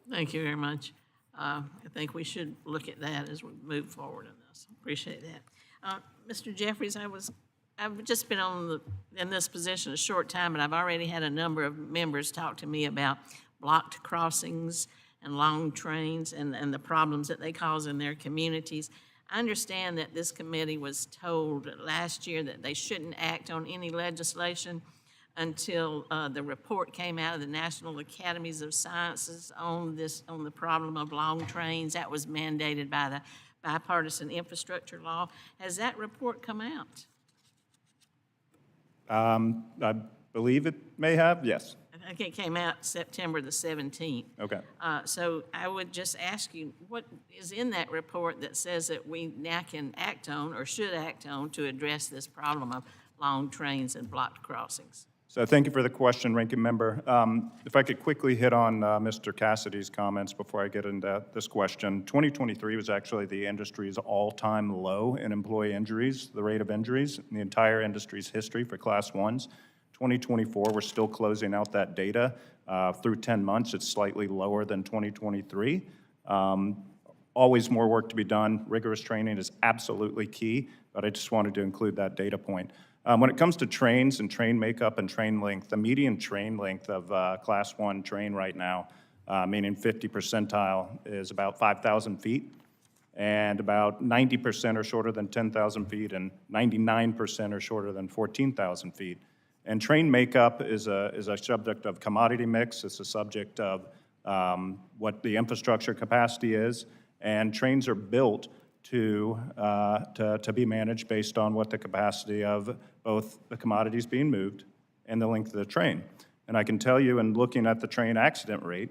Thank you very much. I think we should look at that as we move forward in this. Appreciate that. Mr. Jeffries, I've just been in this position a short time, and I've already had a number of members talk to me about blocked crossings and long trains and the problems that they cause in their communities. I understand that this committee was told last year that they shouldn't act on any legislation until the report came out of the National Academies of Sciences on the problem of long trains. That was mandated by the bipartisan infrastructure law. Has that report come out? I believe it may have, yes. I think it came out September the 17th. Okay. So I would just ask you, what is in that report that says that we now can act on or should act on to address this problem of long trains and blocked crossings? So thank you for the question, Ranking Member. If I could quickly hit on Mr. Cassidy's comments before I get into this question. 2023 was actually the industry's all-time low in employee injuries, the rate of injuries in the entire industry's history for Class 1s. 2024, we're still closing out that data. Through 10 months, it's slightly lower than 2023. Always more work to be done. Rigorous training is absolutely key, but I just wanted to include that data point. When it comes to trains and train makeup and train length, the median train length of Class 1 train right now, meaning 50 percentile, is about 5,000 feet, and about 90% are shorter than 10,000 feet, and 99% are shorter than 14,000 feet. And train makeup is a subject of commodity mix. It's a subject of what the infrastructure capacity is, and trains are built to be managed based on what the capacity of both the commodities being moved and the length of the train. And I can tell you, in looking at the train accident rate,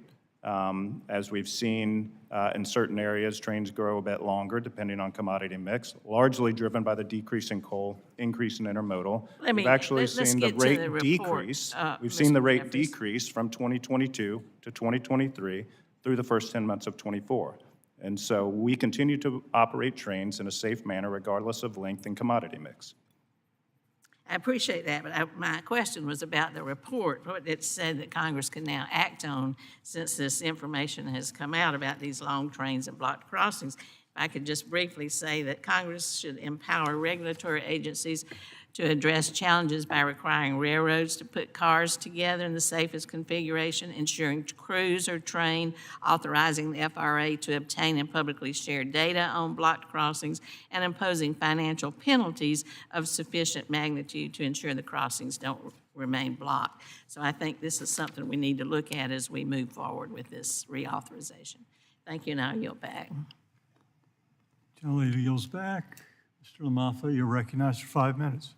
as we've seen in certain areas, trains grow a bit longer depending on commodity mix, largely driven by the decrease in coal, increase in intermodal. We've actually seen the rate decrease. We've seen the rate decrease from 2022 to 2023 through the first 10 months of 24. And so we continue to operate trains in a safe manner regardless of length and commodity mix. I appreciate that, but my question was about the report, what it said that Congress can now act on since this information has come out about these long trains and blocked crossings. If I could just briefly say that Congress should empower regulatory agencies to address challenges by requiring railroads to put cars together in the safest configuration, ensuring crews are trained, authorizing the FRA to obtain and publicly share data on blocked crossings, and imposing financial penalties of sufficient magnitude to ensure the crossings don't remain blocked. So I think this is something we need to look at as we move forward with this reauthorization. Thank you, and I'll yield back. Gentlelady yields back. Mr. LaMaffa, you're recognized for 5 minutes.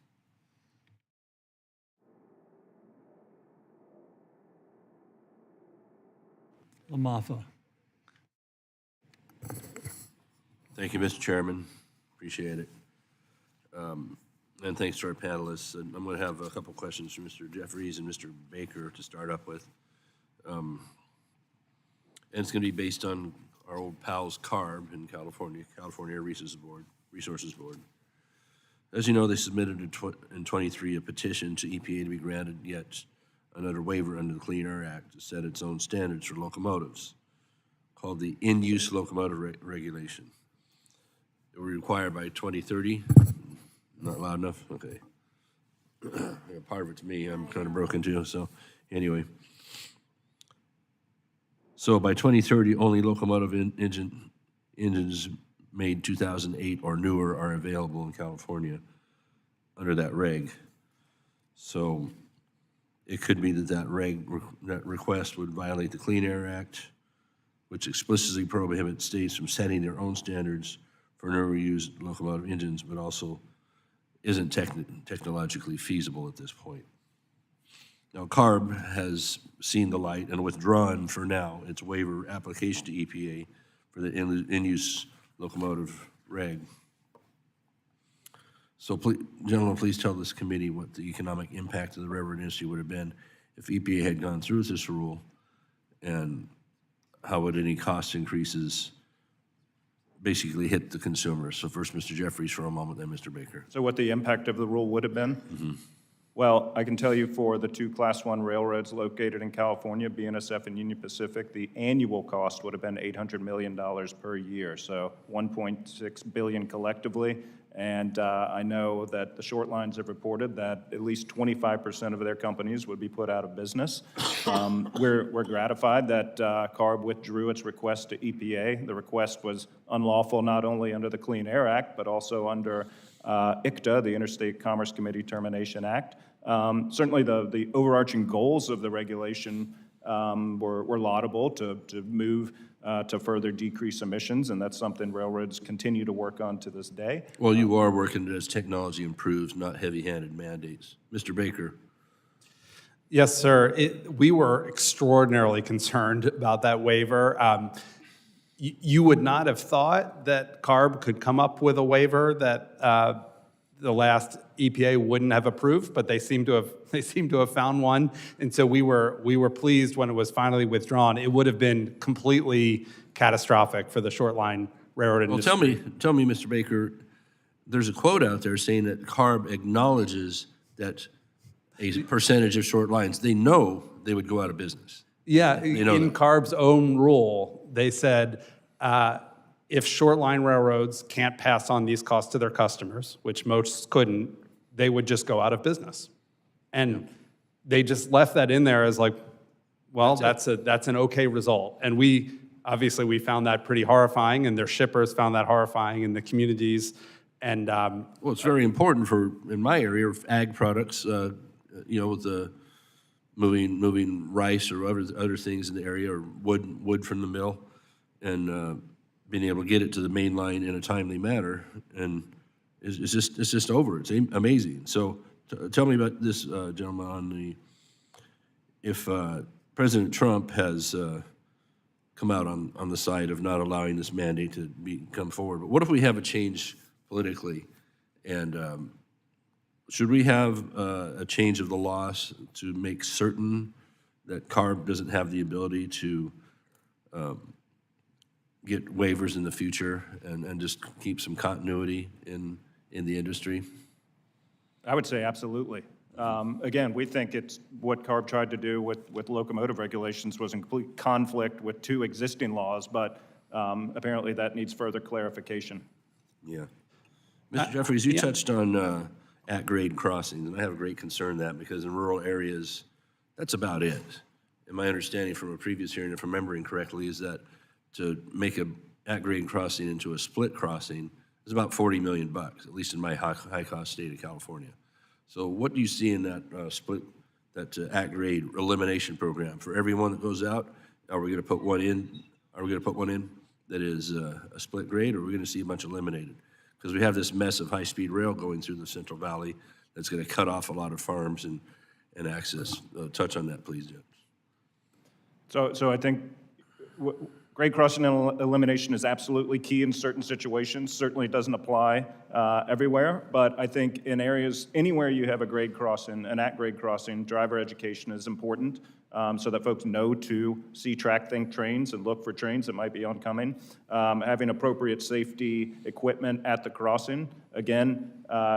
LaMaffa. Thank you, Mr. Chairman. Appreciate it. And thanks to our panelists. And I'm going to have a couple questions for Mr. Jeffries and Mr. Baker to start up with. And it's going to be based on our old pals CARB in California, California Air Resources Board. As you know, they submitted in 23 a petition to EPA to be granted yet another waiver under the Clean Air Act to set its own standards for locomotives, called the In-Use Locomotive Regulation. It will be required by 2030. Not loud enough? Okay. Part of it's me. I'm kind of broken too, so anyway. So by 2030, only locomotive engines made 2008 or newer are available in California under that reg. So it could be that that request would violate the Clean Air Act, which explicitly prohibits states from setting their own standards for never used locomotive engines, but also isn't technologically feasible at this point. Now, CARB has seen the light and withdrawn for now its waiver application to EPA for the in-use locomotive reg. So, gentlemen, please tell this committee what the economic impact of the railroad industry would have been if EPA had gone through with this rule, and how would any cost increases basically hit the consumer? So first, Mr. Jeffries for a moment, then Mr. Baker. So what the impact of the rule would have been? Mm-hmm. Well, I can tell you for the two Class 1 railroads located in California, BNSF and Union Pacific, the annual cost would have been $800 million per year, so $1.6 billion collectively. And I know that the short lines have reported that at least 25% of their companies would be put out of business. We're gratified that CARB withdrew its request to EPA. The request was unlawful not only under the Clean Air Act, but also under ICTA, the Interstate Commerce Committee Termination Act. Certainly the overarching goals of the regulation were laudable to move to further decrease emissions, and that's something railroads continue to work on to this day. Well, you are working as technology improves, not heavy-handed mandates. Mr. Baker. Yes, sir. We were extraordinarily concerned about that waiver. You would not have thought that CARB could come up with a waiver that the last EPA wouldn't have approved, but they seem to have found one, and so we were pleased when it was finally withdrawn. It would have been completely catastrophic for the short line railroad industry. Well, tell me, Mr. Baker, there's a quote out there saying that CARB acknowledges that a percentage of short lines, they know they would go out of business. Yeah, in CARB's own rule, they said if short line railroads can't pass on these costs to their customers, which most couldn't, they would just go out of business. And they just left that in there as like, well, that's an okay result. And we found that pretty horrifying, and their shippers found that horrifying in the communities. And well, it's very important in my area, ag products, with the moving rice or other things in the area, or wood from the mill, and being able to get it to the main line in a timely manner, and it's just over. It's amazing. So tell me about this, gentleman, on if President Trump has come out on the side of not allowing this mandate to come forward, but what if we have a change politically, and should we have a change of the laws to make certain that CARB doesn't have the ability to get waivers in the future and just keep some continuity in the industry? I would say absolutely. Again, we think it's what CARB tried to do with locomotive regulations was in complete conflict with two existing laws, but apparently that needs further clarification. Yeah. Mr. Jeffries, you touched on at-grade crossings, and I have a great concern that because in rural areas, that's about it. And my understanding from a previous hearing, if I'm remembering correctly, is that to make a at-grade crossing into a split crossing is about $40 million, at least in my high-cost state of California. So what do you see in that at-grade elimination program? For everyone that goes out, are we going to put one in? Are we going to put one in that is a split grade, or are we going to see a bunch eliminated? Because we have this mess of high-speed rail going through the Central Valley that's going to cut off a lot of farms and access. Touch on that, please, Jim. So I think Grade crossing elimination is absolutely key in certain situations. Certainly doesn't apply everywhere, but I think in areas, anywhere you have a grade crossing, an at-grade crossing, driver education is important so that folks know to see, track, think trains and look for trains that might be oncoming. Having appropriate safety equipment at the crossing, again,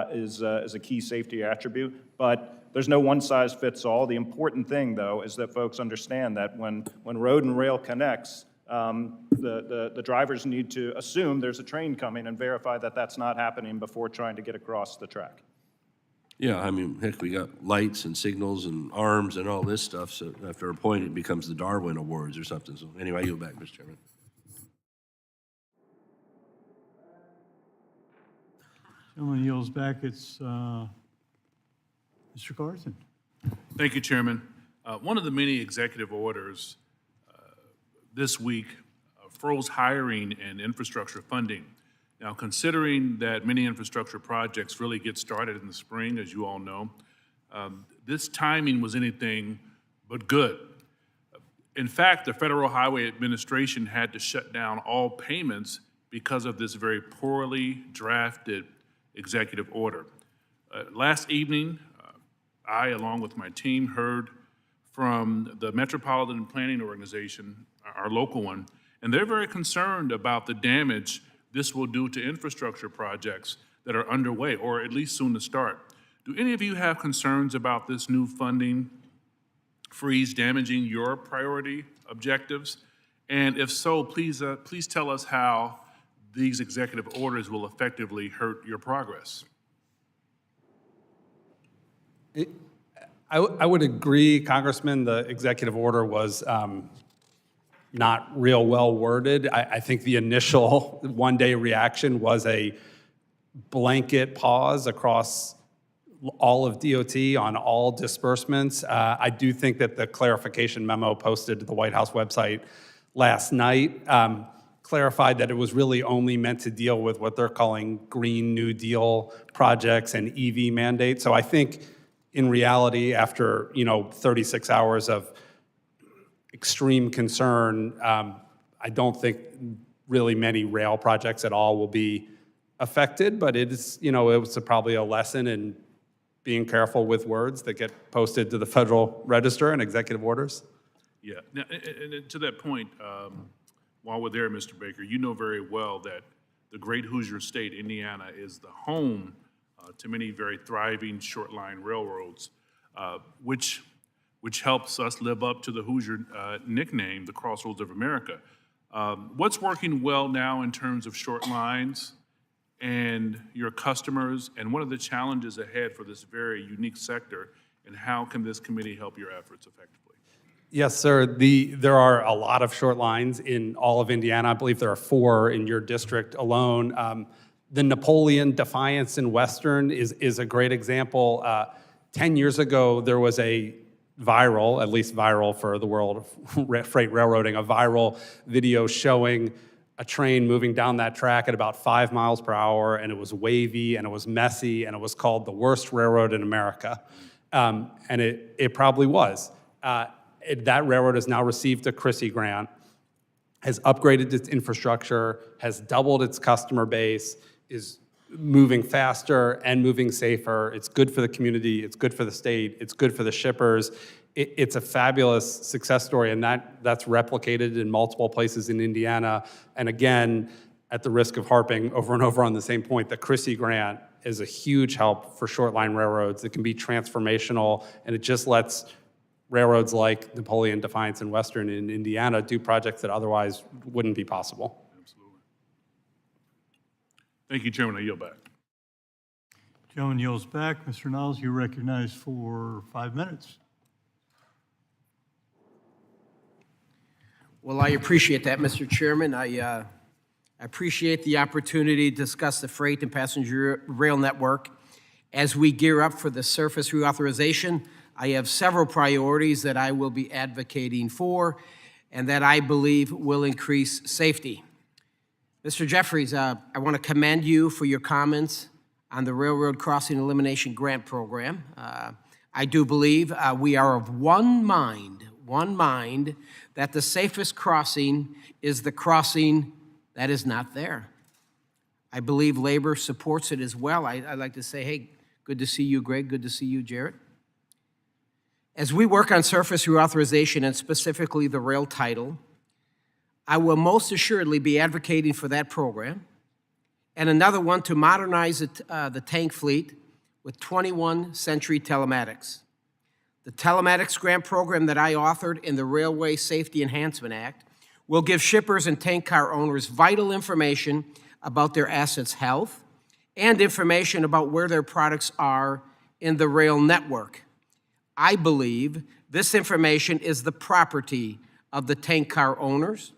is a key safety attribute, but there's no one-size-fits-all. The important thing, though, is that folks understand that when road and rail connects, the drivers need to assume there's a train coming and verify that that's not happening before trying to get across the track. Yeah, I mean, heck, we got lights and signals and arms and all this stuff, so after a point, it becomes the Darwin Awards or something. So anyway, I yield back, Mr. Chairman. Gentleman yields back. It's Mr. Carson. Thank you, Chairman. One of the many executive orders this week froze hiring and infrastructure funding. Now, considering that many infrastructure projects really get started in the spring, as you all know, this timing was anything but good. In fact, the Federal Highway Administration had to shut down all payments because of this very poorly drafted executive order. Last evening, I, along with my team, heard from the Metropolitan Planning Organization, our local one, and they're very concerned about the damage this will do to infrastructure projects that are underway, or at least soon to start. Do any of you have concerns about this new funding freeze damaging your priority objectives? And if so, please tell us how these executive orders will effectively hurt your progress. I would agree, Congressman, the executive order was not real well worded. I think the initial one-day reaction was a blanket pause across all of DOT on all disbursements. I do think that the clarification memo posted to the White House website last night clarified that it was really only meant to deal with what they're calling Green New Deal projects and EV mandates. So I think in reality, after 36 hours of extreme concern, I don't think really many rail projects at all will be affected, but it is, it was probably a lesson in being careful with words that get posted to the Federal Register and executive orders. Yeah, now, and to that point, while we're there, Mr. Baker, you know very well that the great Hoosier state, Indiana, is the home to many very thriving short line railroads, which helps us live up to the Hoosier nickname, the Crossroads of America. What's working well now in terms of short lines and your customers, and what are the challenges ahead for this very unique sector, and how can this committee help your efforts effectively? Yes, sir. There are a lot of short lines in all of Indiana. I believe there are 4 in your district alone. The Napoleon, Defiance, and Western is a great example. 10 years ago, there was a viral, at least viral for the world of freight railroading, a viral video showing a train moving down that track at about 5 miles per hour, and it was wavy, and it was messy, and it was called the worst railroad in America. And it probably was. That railroad has now received a Chrissy grant, has upgraded its infrastructure, has doubled its customer base, is moving faster and moving safer. It's good for the community, it's good for the state, it's good for the shippers. It's a fabulous success story, and that's replicated in multiple places in Indiana. And again, at the risk of harping over and over on the same point, the Chrissy grant is a huge help for short line railroads. It can be transformational, and it just lets railroads like Napoleon, Defiance, and Western in Indiana do projects that otherwise wouldn't be possible. Absolutely. Thank you, Chairman. I yield back. Gentleman yields back. Mr. Niles, you're recognized for 5 minutes. Well, I appreciate that, Mr. Chairman. I appreciate the opportunity to discuss the freight and passenger rail network. As we gear up for the surface reauthorization, I have several priorities that I will be advocating for and that I believe will increase safety. Mr. Jeffries, I want to commend you for your comments on the Railroad Crossing Elimination Grant Program. I do believe we are of one mind one mind, that the safest crossing is the crossing that is not there. I believe labor supports it as well. I'd like to say, hey, good to see you, Greg. Good to see you, Jarrett. As we work on surface reauthorization and specifically the rail title, I will most assuredly be advocating for that program and another one to modernize the tank fleet with 21st century telematics. The telematics grant program that I authored in the Railway Safety Enhancement Act will give shippers and tank car owners vital information about their assets' health and information about where their products are in the rail network. I believe this information is the property of the tank car owners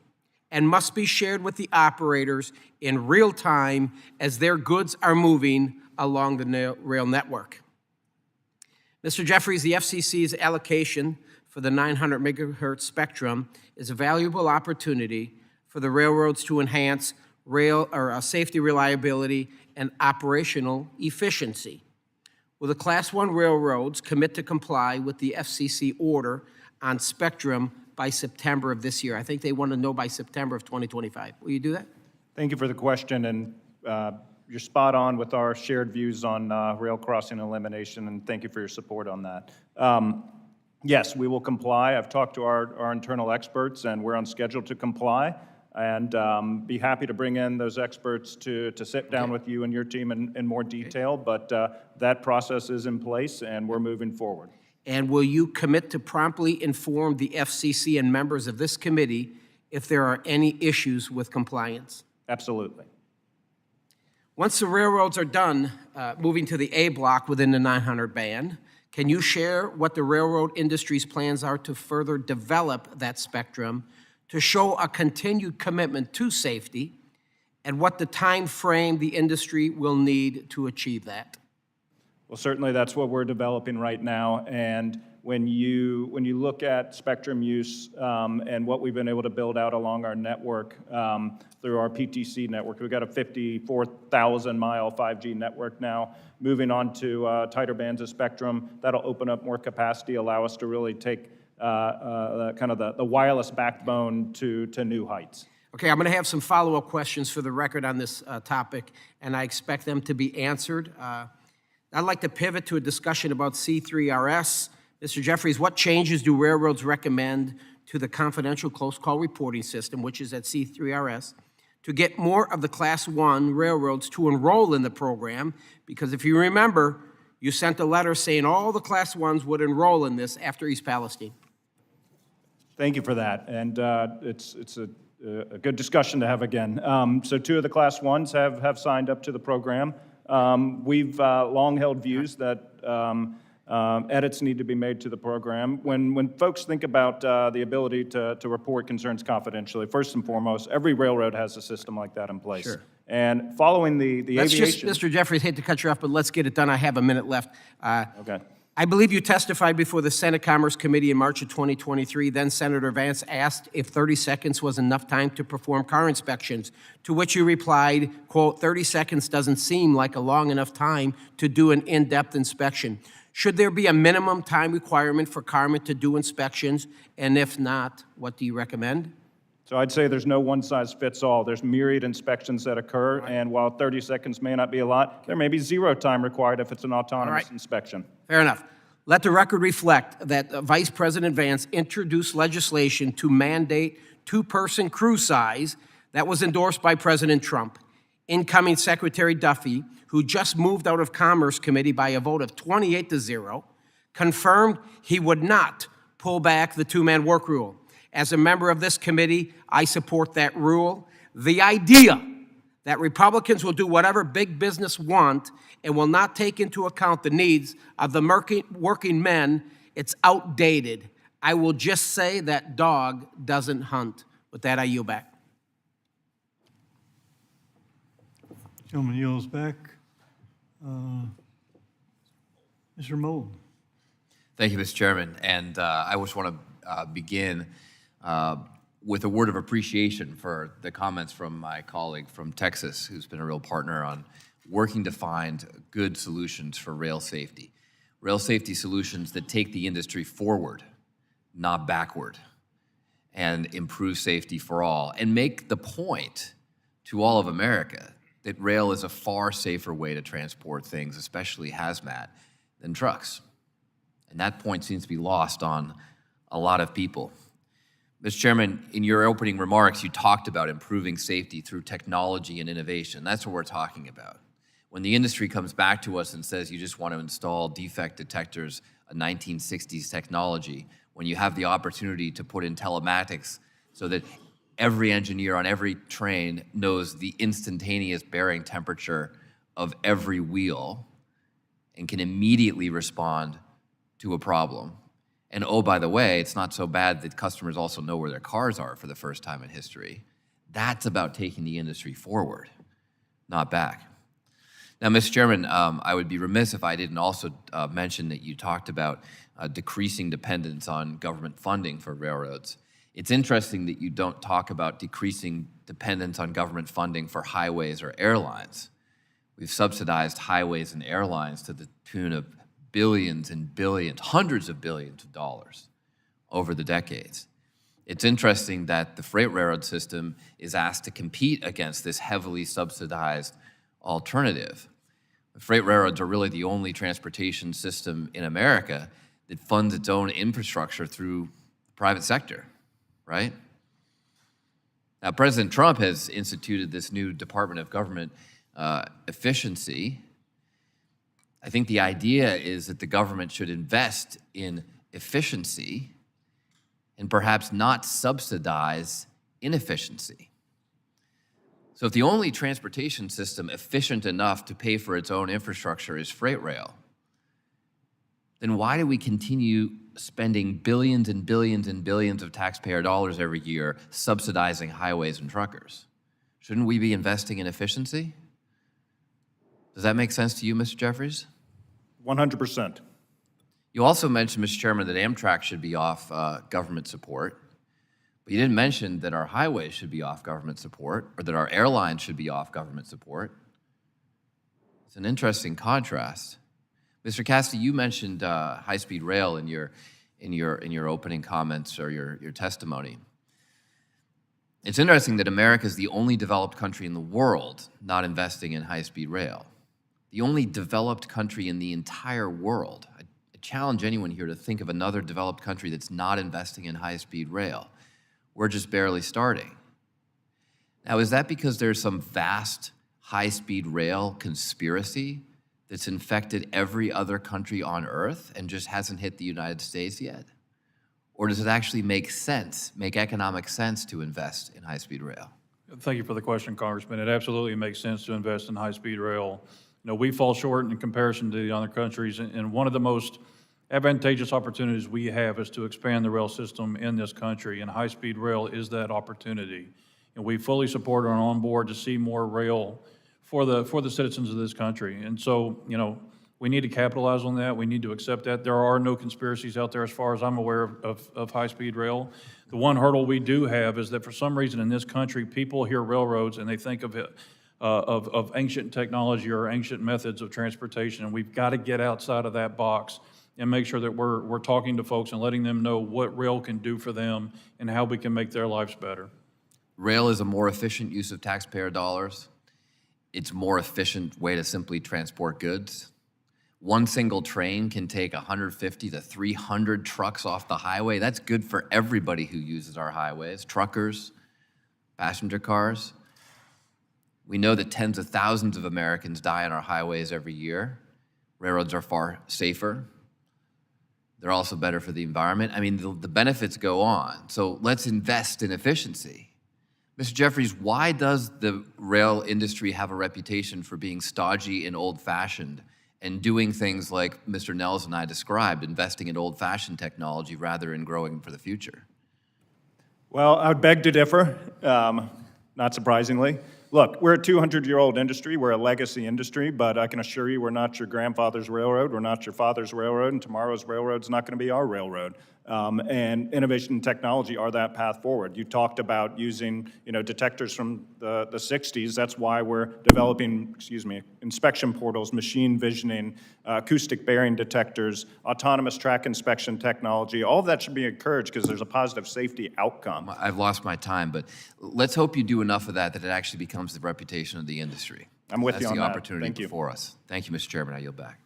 and must be shared with the operators in real time as their goods are moving along the rail network. Mr. Jeffries, the FCC's allocation for the 900 megahertz spectrum is a valuable opportunity for the railroads to enhance safety, reliability, and operational efficiency. Will the Class 1 railroads commit to comply with the FCC order on spectrum by September of this year? I think they want to know by September of 2025. Will you do that? Thank you for the question, and you're spot on with our shared views on rail crossing elimination, and thank you for your support on that. Yes, we will comply. I've talked to our internal experts, and we're on schedule to comply, and be happy to bring in those experts to sit down with you and your team in more detail, but that process is in place, and we're moving forward. And will you commit to promptly inform the FCC and members of this committee if there are any issues with compliance? Absolutely. Once the railroads are done moving to the A block within the 900 band, can you share what the railroad industry's plans are to further develop that spectrum to show a continued commitment to safety and what the time frame the industry will need to achieve that? Well, certainly that's what we're developing right now, and when you look at spectrum use and what we've been able to build out along our network through our PTC network, we've got a 54,000-mile 5G network now, moving on to tighter bands of spectrum. That'll open up more capacity, allow us to really take the wireless backbone to new heights. Okay, I'm going to have some follow-up questions for the record on this topic, and I expect them to be answered. I'd like to pivot to a discussion about C3RS. Mr. Jeffries, what changes do railroads recommend to the confidential close call reporting system, which is at C3RS, to get more of the Class 1 railroads to enroll in the program? Because if you remember, you sent a letter saying all the Class 1s would enroll in this after East Palestine. Thank you for that, and it's a good discussion to have again. So 2 of the Class 1s have signed up to the program. We've long held views that edits need to be made to the program. When folks think about the ability to report concerns confidentially, first and foremost, every railroad has a system like that in place. Sure. And following the aviation... Mr. Jeffries, hate to cut you off, but let's get it done. I have a minute left. Okay. I believe you testified before the Senate Commerce Committee in March of 2023. Then Senator Vance asked if 30 seconds was enough time to perform car inspections, to which you replied, quote, 30 seconds doesn't seem like a long enough time to do an in-depth inspection. Should there be a minimum time requirement for carmen to do inspections? And if not, what do you recommend? So I'd say there's no one-size-fits-all. There's myriad inspections that occur, and while 30 seconds may not be a lot, there may be 0 time required if it's an autonomous inspection. Fair enough. Let the record reflect that Vice President Vance introduced legislation to mandate 2-person crew size that was endorsed by President Trump. Incoming Secretary Duffy, who just moved out of Commerce Committee by a vote of 28-0, confirmed he would not pull back the 2-man work rule. As a member of this committee, I support that rule. The idea that Republicans will do whatever big business want and will not take into account the needs of the working men, it's outdated. I will just say that dog doesn't hunt. With that, I yield back. Gentleman yields back. Mr. Mold. Thank you, Mr. Chairman. And I just want to begin with a word of appreciation for the comments from my colleague from Texas, who's been a real partner on working to find good solutions for rail safety solutions that take the industry forward, not backward, and improve safety for all, and make the point to all of America that rail is a far safer way to transport things, especially hazmat, than trucks. And that point seems to be lost on a lot of people. Mr. Chairman, in your opening remarks, you talked about improving safety through technology and innovation. That's what we're talking about. When the industry comes back to us and says you just want to install defect detectors, a 1960s technology, when you have the opportunity to put in telematics so that every engineer on every train knows the instantaneous bearing temperature of every wheel and can immediately respond to a problem. And oh, by the way, it's not so bad that customers also know where their cars are for the first time in history. That's about taking the industry forward, not back. Now, Mr. Chairman, I would be remiss if I didn't also mention that you talked about decreasing dependence on government funding for railroads. It's interesting that you don't talk about decreasing dependence on government funding for highways or airlines. We've subsidized highways and airlines to the tune of billions and billions, hundreds of billions of dollars over the decades. It's interesting that the freight railroad system is asked to compete against this heavily subsidized alternative. The freight railroads are really the only transportation system in America that funds its own infrastructure through the private sector, right? Now, President Trump has instituted this new Department of Government Efficiency. I think the idea is that the government should invest in efficiency and perhaps not subsidize inefficiency. So if the only transportation system efficient enough to pay for its own infrastructure is freight rail, then why do we continue spending billions and billions and billions of taxpayer dollars every year subsidizing highways and truckers? Shouldn't we be investing in efficiency? Does that make sense to you, Mr. Jeffries? 100%. You also mentioned, Mr. Chairman, that Amtrak should be off government support, but you didn't mention that our highways should be off government support or that our airlines should be off government support. It's an interesting contrast. Mr. Cassidy, you mentioned high-speed rail in your opening comments or your testimony. It's interesting that America is the only developed country in the world not investing in high-speed rail. The only developed country in the entire world. I challenge anyone here to think of another developed country that's not investing in high-speed rail. We're just barely starting. Now, is that because there's some vast high-speed rail conspiracy that's infected every other country on Earth and just hasn't hit the United States yet? Or does it actually make sense, make economic sense to invest in high-speed rail? Thank you for the question, Congressman. It absolutely makes sense to invest in high-speed rail. You know, we fall short in comparison to the other countries, and one of the most advantageous opportunities we have is to expand the rail system in this country, and high-speed rail is that opportunity. And we fully support and are on board to see more rail for the citizens of this country. And so, you know, we need to capitalize on that. We need to accept that. There are no conspiracies out there as far as I'm aware of high-speed rail. The one hurdle we do have is that for some reason in this country, people hear railroads and they think of it of ancient technology or ancient methods of transportation, and we've got to get outside of that box and make sure that we're talking to folks and letting them know what rail can do for them and how we can make their lives better. Rail is a more efficient use of taxpayer dollars. It's a more efficient way to simply transport goods. One single train can take 150 to 300 trucks off the highway. That's good for everybody who uses our highways, truckers, passenger cars. We know that tens of thousands of Americans die on our highways every year. Railroads are far safer. They're also better for the environment. I mean, the benefits go on. So let's invest in efficiency. Mr. Jeffries, why does the rail industry have a reputation for being stodgy and old-fashioned and doing things like Mr. Nels and I described, investing in old-fashioned technology rather than growing for the future? Well, I would beg to differ, not surprisingly. Look, we're a 200-year-old industry. We're a legacy industry, but I can assure you we're not your grandfather's railroad. We're not your father's railroad, and tomorrow's railroad's not going to be our railroad. And innovation and technology are that path forward. You talked about using, detectors from the 60s. That's why we're developing, inspection portals, machine visioning, acoustic bearing detectors, autonomous track inspection technology. All of that should be encouraged because there's a positive safety outcome. I've lost my time, but let's hope you do enough of that that it actually becomes the reputation of the industry. I'm with you on That's that. the opportunity Thank you. before us. Thank you, Mr. Chairman. I yield back.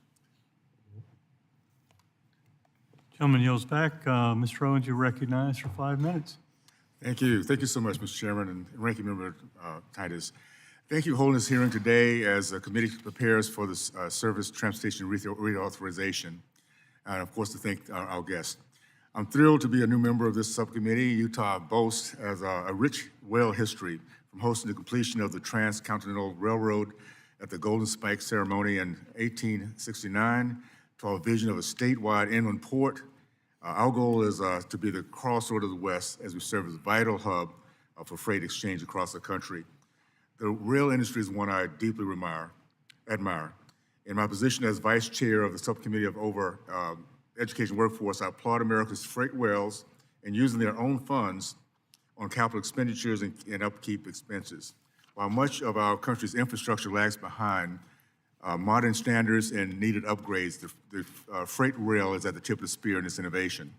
Gentleman yields back. Mr. Owens, you're recognized for 5 minutes. Thank you. Thank you so much, Mr. Chairman and Ranking Member Titus. Thank you for holding this hearing today as the committee prepares for the Surface Transportation Reauthorization, and of course to thank our guests. I'm thrilled to be a new member of this subcommittee. Utah boasts as a rich rail history, from hosting the completion of the Transcontinental Railroad at the Golden Spike Ceremony in 1869 to our vision of a statewide inland port. Our goal is to be the crossroad of the West as we serve as a vital hub for freight exchange across the country. The rail industry is one I deeply admire. In my position as vice chair of the subcommittee of education workforce, I applaud America's freight rails in using their own funds on capital expenditures and upkeep expenses. While much of our country's infrastructure lags behind modern standards and needed upgrades, the freight rail is at the tip of the spear in this innovation.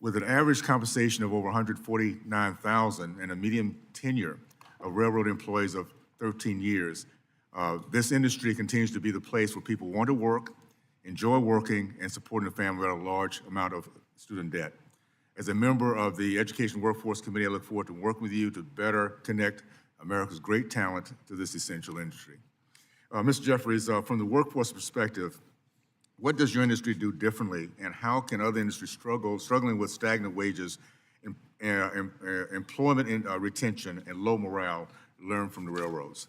With an average compensation of over $149,000 and a median tenure of railroad employees of 13 years, this industry continues to be the place where people want to work, enjoy working, and supporting a family without a large amount of student debt. As a member of the Education Workforce Committee, I look forward to working with you to better connect America's great talent to this essential industry. Mr. Jeffries, from the workforce perspective, what does your industry do differently, and how can other industries struggling with stagnant wages, employment and retention, and low morale learn from the railroads?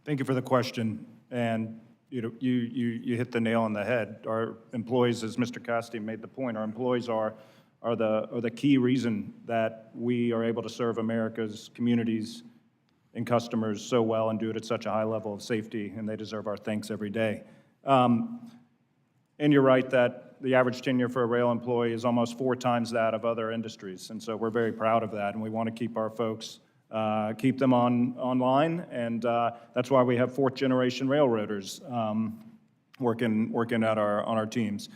Thank you for the question. And you hit the nail on the head. Our employees, as Mr. Costi made the point, our employees are the key reason that we are able to serve America's communities and customers so well and do it at such a high level of safety, and they deserve our thanks every day. And you're right that the average tenure for a rail employee is almost 4 times that of other industries, and so we're very proud of that, and we want to keep our folks, keep them online, and that's why we have 4th-generation railroaders working on our teams.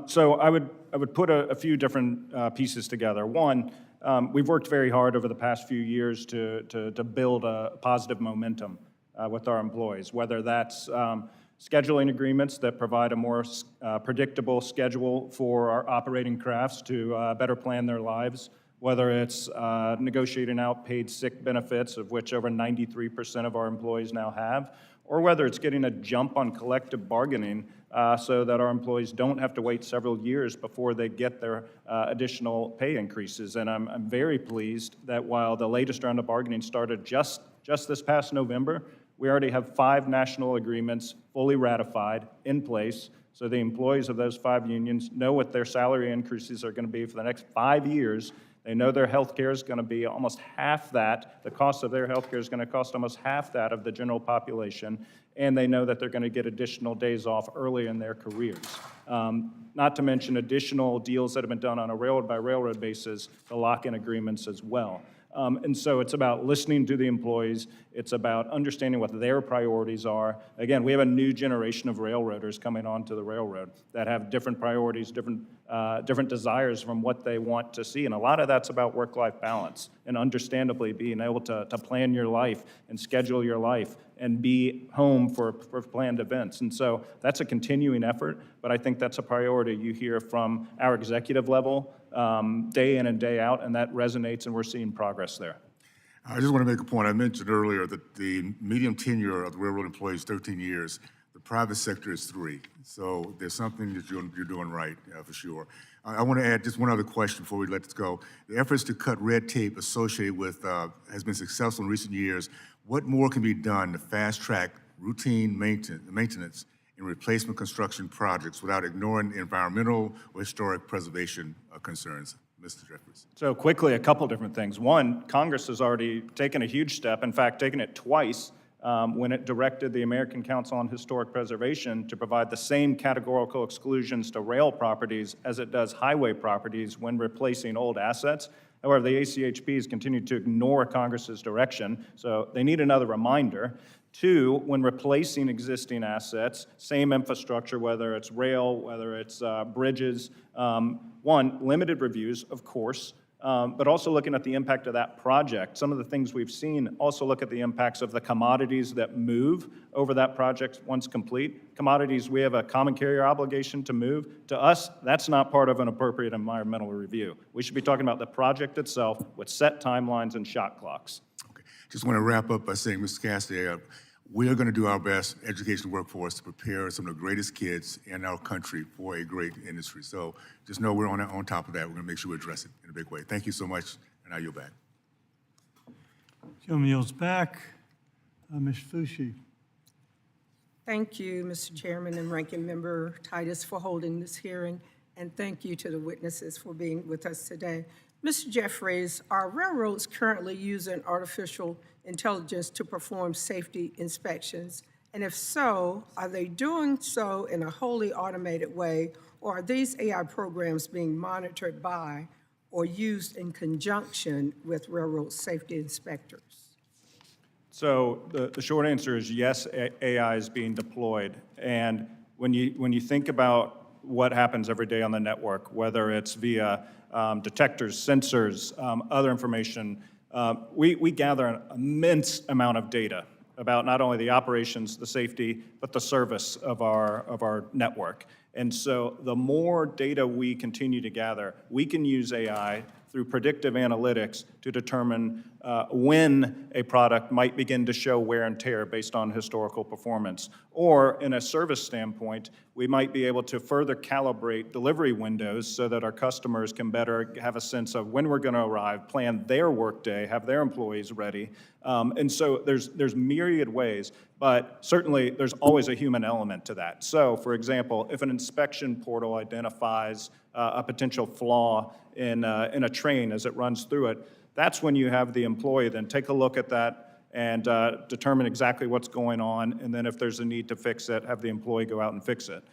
So I would put a few different pieces together. One, we've worked very hard over the past few years to build a positive momentum with our employees, whether that's scheduling agreements that provide a more predictable schedule for our operating crafts to better plan their lives, whether it's negotiating out paid sick benefits, of which over 93% of our employees now have, or whether it's getting a jump on collective bargaining so that our employees don't have to wait several years before they get their additional pay increases. And I'm very pleased that while the latest round of bargaining started just this past November, we already have 5 national agreements fully ratified in place, so the employees of those 5 unions know what their salary increases are going to be for the next 5 years. They know their health care is going to be almost half that. The cost of their health care is going to cost almost half that of the general population, and they know that they're going to get additional days off early in their careers. Not to mention additional deals that have been done on a railroad-by-railroad basis, the lock-in agreements as well. And so it's about listening to the employees. It's about understanding what their priorities are. Again, we have a new generation of railroaders coming onto the railroad that have different priorities, different desires from what they want to see. And a lot of that's about work-life balance and understandably being able to plan your life and schedule your life and be home for planned events. And so that's a continuing effort, but I think that's a priority you hear from our executive level day in and day out, and that resonates, and we're seeing progress there. I just want to make a point. I mentioned earlier that the median tenure of the railroad employees is 13 years. The private sector is 3. So there's something that you're doing right, for sure. I want to add just one other question before we let this go. The efforts to cut red tape associated with has been successful in recent years. What more can be done to fast-track routine maintenance and replacement construction projects without ignoring environmental or historic preservation concerns? Mr. Jeffries. So quickly, a couple different things. One, Congress has already taken a huge step, in fact, taken it twice, when it directed the American Council on Historic Preservation to provide the same categorical exclusions to rail properties as it does highway properties when replacing old assets. However, the ACHP has continued to ignore Congress's direction, so they need another reminder. Two, when replacing existing assets, same infrastructure, whether it's rail, whether it's bridges. One, limited reviews, of course, but also looking at the impact of that project. Some of the things we've seen also look at the impacts of the commodities that move over that project once complete. Commodities, we have a common carrier obligation to move. To us, that's not part of an appropriate environmental review. We should be talking about the project itself with set timelines and shot clocks. Okay. Just want to wrap up by saying, Mr. Cassidy, we're going to do our best education workforce to prepare some of the greatest kids in our country for a great industry. So just know we're on top of that. We're going to make sure we address it in a big way. Thank you so much, and I yield back. Gentleman yields back. Ms. Fushi. Thank you, Mr. Chairman and Ranking Member Titus, for holding this hearing, and thank you to the witnesses for being with us today. Mr. Jeffries, are railroads currently using artificial intelligence to perform safety inspections? And if so, are they doing so in a wholly automated way, or are these AI programs being monitored by or used in conjunction with railroad safety inspectors? So the short answer is yes, AI is being deployed. And when you think about what happens every day on the network, whether it's via detectors, sensors, other information, we gather an immense amount of data about not only the operations, the safety, but the service of our network. And so the more data we continue to gather, we can use AI through predictive analytics to determine when a product might begin to show wear and tear based on historical performance. Or in a service standpoint, we might be able to further calibrate delivery windows so that our customers can better have a sense of when we're going to arrive, plan their workday, have their employees ready. And so there's myriad ways, but certainly there's always a human element to that. So, for example, if an inspection portal identifies a potential flaw in a train as it runs through it, that's when you have the employee then take a look at that and determine exactly what's going on, and then if there's a need to fix it, have the employee go out and fix it.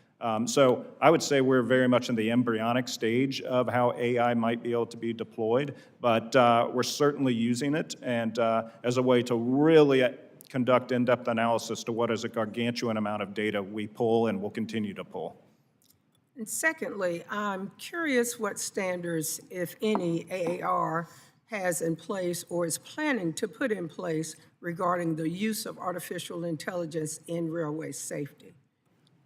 So I would say we're very much in the embryonic stage of how AI might be able to be deployed, but we're certainly using it and as a way to really conduct in-depth analysis to what is a gargantuan amount of data we pull and will continue to pull. And secondly, I'm curious what standards, if any, AAR has in place or is planning to put in place regarding the use of artificial intelligence in railway safety,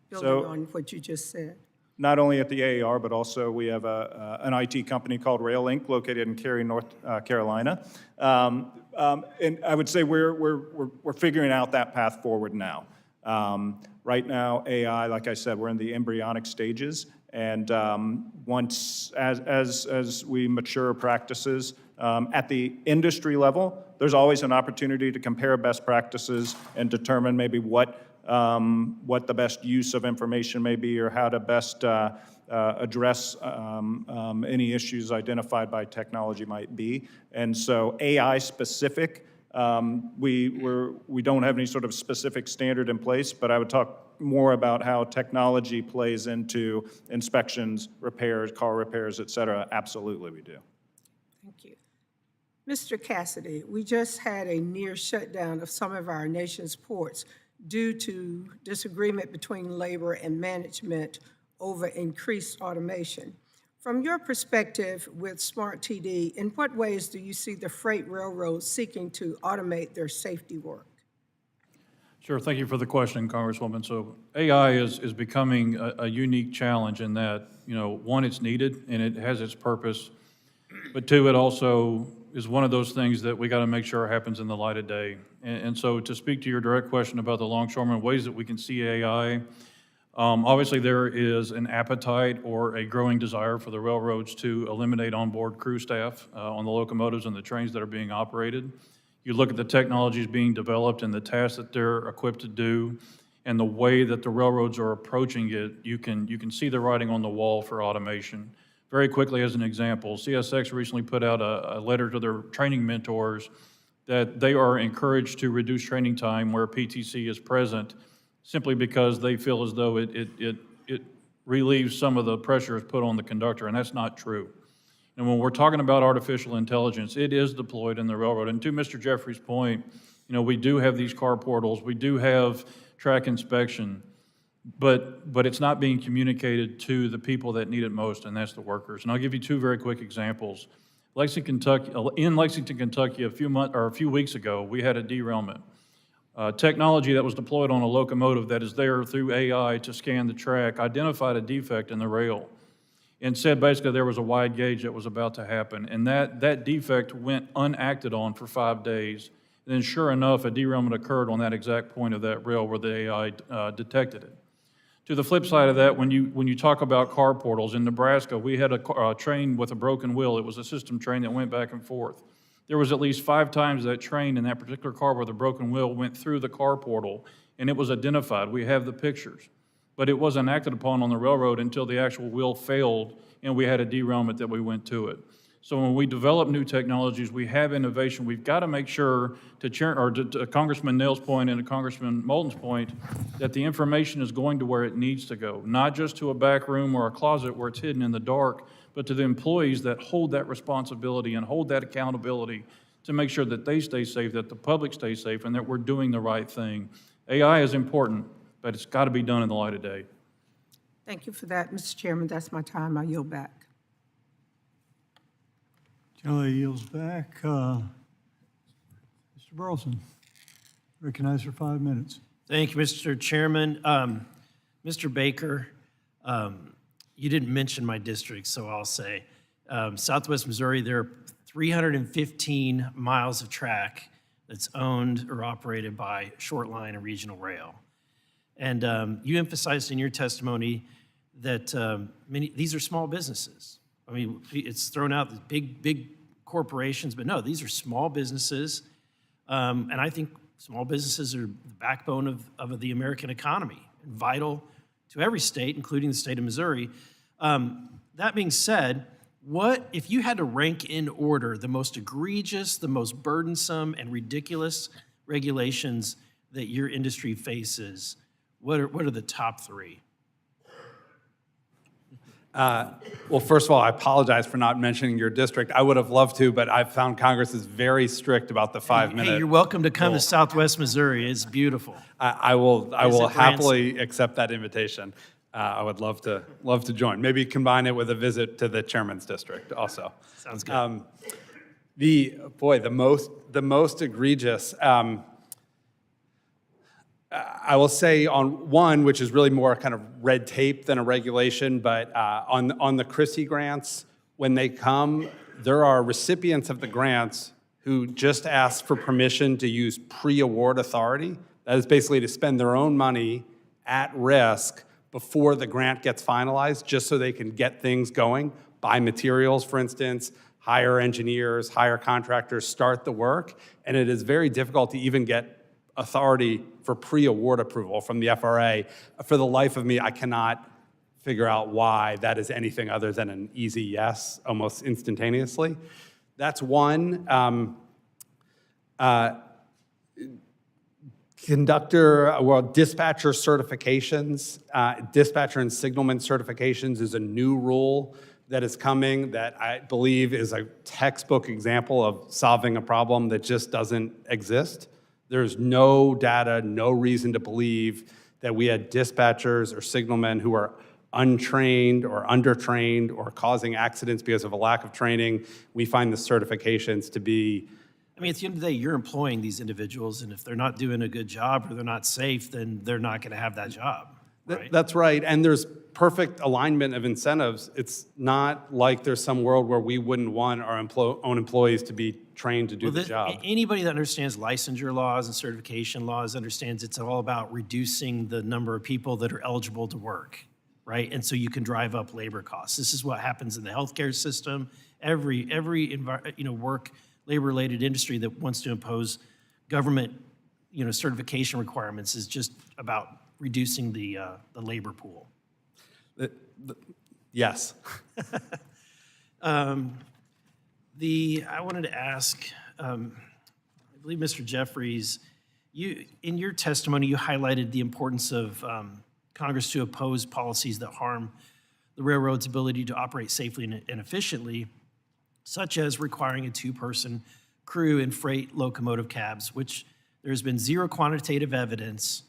building on what you just said. Not only at the AAR, but also we have an IT company called Rail Inc. located in Cary, North Carolina. And I would say we're figuring out that path forward now. Right now, AI, like I said, we're in the embryonic stages, and once, as we mature practices at the industry level, there's always an opportunity to compare best practices and determine maybe what the best use of information may be or how to best address any issues identified by technology might be. And so AI specific, we don't have any sort of specific standard in place, but I would talk more about how technology plays into inspections, repairs, car repairs, et cetera. Absolutely, we do. Thank you. Mr. Cassidy, we just had a near shutdown of some of our nation's ports due to disagreement between labor and management over increased automation. From your perspective with SMART-TD, in what ways do you see the freight railroads seeking to automate their safety work? Sure, thank you for the question, Congresswoman. So AI is becoming a unique challenge in that, one, it's needed and it has its purpose, but two, it also is one of those things that we got to make sure happens in the light of day. And so to speak to your direct question about the longshoremen, ways that we can see AI, obviously there is an appetite or a growing desire for the railroads to eliminate onboard crew staff on the locomotives and the trains that are being operated. You look at the technologies being developed and the tasks that they're equipped to do and the way that the railroads are approaching it, you can see the writing on the wall for automation. Very quickly, as an example, CSX recently put out a letter to their training mentors that they are encouraged to reduce training time where PTC is present simply because they feel as though it relieves some of the pressure put on the conductor, and that's not true. And when we're talking about artificial intelligence, it is deployed in the railroad. And to Mr. Jeffries' point, You know, we do have these car portals, we do have track inspection, but it's not being communicated to the people that need it most, and that's the workers. And I'll give you two very quick examples. In Lexington, Kentucky, a few weeks ago, we had a derailment. Technology that was deployed on a locomotive that is there through AI to scan the track identified a defect in the rail and said basically there was a wide gauge that was about to happen. And that defect went unacted on for 5 days. And then sure enough, a derailment occurred on that exact point of that rail where the AI detected it. To the flip side of that, when you talk about car portals, in Nebraska, we had a train with a broken wheel. It was a system train that went back and forth. There was at least 5 times that train in that particular car where the broken wheel went through the car portal, and it was identified. We have the pictures. But it wasn't acted upon on the railroad until the actual wheel failed, and we had a derailment that we went to it. So when we develop new technologies, we have innovation. We've got to make sure, to Congressman Nail's point and to Congressman Moulton's point, that the information is going to where it needs to go, not just to a back room or a closet where it's hidden in the dark, but to the employees that hold that responsibility and hold that accountability to make sure that they stay safe, that the public stays safe, and that we're doing the right thing. AI is important, but it's got to be done in the light of day. Thank you for that, Mr. Chairman. That's my time. I yield back. Kelly yields back. Mr. Burleson, recognized for 5 minutes. Thank you, Mr. Chairman. Mr. Baker, you didn't mention my district, so I'll say, Southwest Missouri, there are 315 miles of track that's owned or operated by short line and regional rail. And you emphasized in your testimony that these are small businesses. I mean, it's thrown out as big corporations, but no, these are small businesses. And I think small businesses are the backbone of the American economy, and vital to every state, including the state of Missouri. That being said, what if you had to rank in order the most egregious, the most burdensome, and ridiculous regulations that your industry faces? What are the top 3? Well, first of all, I apologize for not mentioning your district. I would have loved to, but I've found Congress is very strict about the 5-minute. Hey, you're welcome to come to Southwest Missouri. It's beautiful. I will happily accept that invitation. I would love to join. Maybe combine it with a visit to the chairman's district also. Sounds good. The most egregious. I will say on one, which is really more kind of red tape than a regulation, but on the Christie grants, when they come, there are recipients of the grants who just ask for permission to use pre-award authority. That is basically to spend their own money at risk before the grant gets finalized, just so they can get things going, buy materials, for instance, hire engineers, hire contractors, start the work. And it is very difficult to even get authority for pre-award approval from the FRA. For the life of me, I cannot figure out why that is anything other than an easy yes, almost instantaneously. That's one. Dispatcher certifications, dispatcher and signalman certifications is a new rule that is coming that I believe is a textbook example of solving a problem that just doesn't exist. There's no data, no reason to believe that we had dispatchers or signalmen who are untrained or undertrained or causing accidents because of a lack of training. We find the certifications to be... I mean, at the end of the day, you're employing these individuals, and if they're not doing a good job or they're not safe, then they're not going to have that job, right? That's right, and there's perfect alignment of incentives. It's not like there's some world where we wouldn't want our own employees to be trained to do the job. Anybody that understands licensure laws and certification laws understands it's all about reducing the number of people that are eligible to work, right? And so you can drive up labor costs. This is what happens in the healthcare system. Every work labor-related industry that wants to impose government, certification requirements is just about reducing the labor pool. Yes. I wanted to ask, I believe Mr. Jeffries, in your testimony, you highlighted the importance of Congress to oppose policies that harm the railroad's ability to operate safely and efficiently, such as requiring a 2-person crew in freight locomotive cabs, which there's been zero quantitative evidence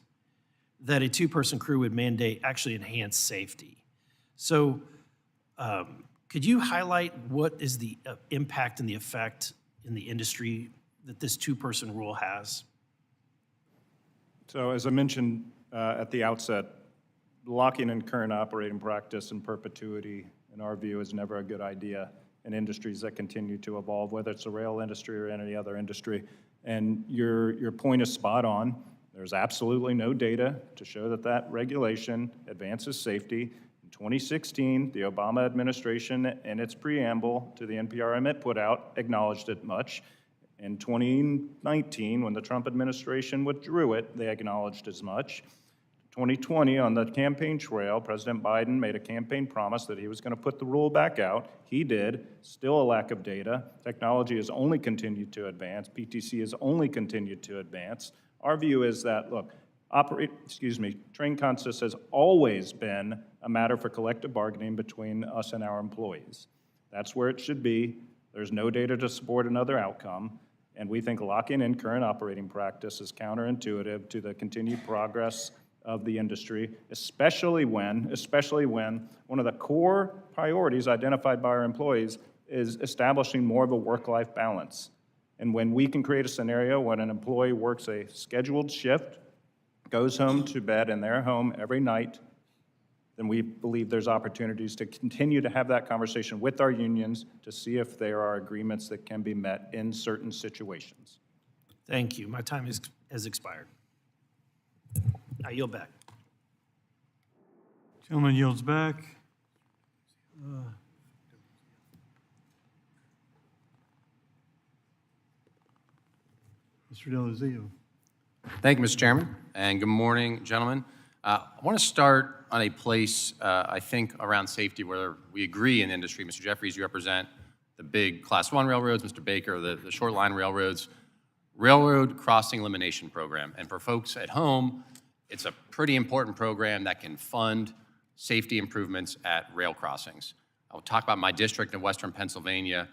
that a two-person crew would mandate actually enhance safety. So could you highlight what is the impact and the effect in the industry that this two-person rule has? So as I mentioned at the outset, locking in current operating practice in perpetuity, in our view, is never a good idea in industries that continue to evolve, whether it's the rail industry or any other industry. And your point is spot on. There's absolutely no data to show that that regulation advances safety. In 2016, the Obama administration, in its preamble to the NPRM it put out, acknowledged it much. In 2019, when the Trump administration withdrew it, they acknowledged as much. 2020, on the campaign trail, President Biden made a campaign promise that he was going to put the rule back out. He did. Still a lack of data. Technology has only continued to advance. PTC has only continued to advance. Our view is that, look, train consist has always been a matter for collective bargaining between us and our employees. That's where it should be. There's no data to support another outcome. And we think locking in current operating practice is counterintuitive to the continued progress of the industry, especially when one of the core priorities identified by our employees is establishing more of a work-life balance. And when we can create a scenario when an employee works a scheduled shift, goes home to bed in their home every night, then we believe there's opportunities to continue to have that conversation with our unions to see if there are agreements that can be met in certain situations. Thank you. My time has expired. I yield back. Gentleman yields back. Mr. Delazio. Thank you, Mr. Chairman, and good morning, gentlemen. I want to start on a place, I think, around safety where we agree in industry. Mr. Jeffries, you represent the big Class 1 railroads, Mr. Baker, the short line railroads, Railroad Crossing Elimination Program. And for folks at home, it's a pretty important program that can fund safety improvements at rail crossings. I'll talk about my district in Western Pennsylvania.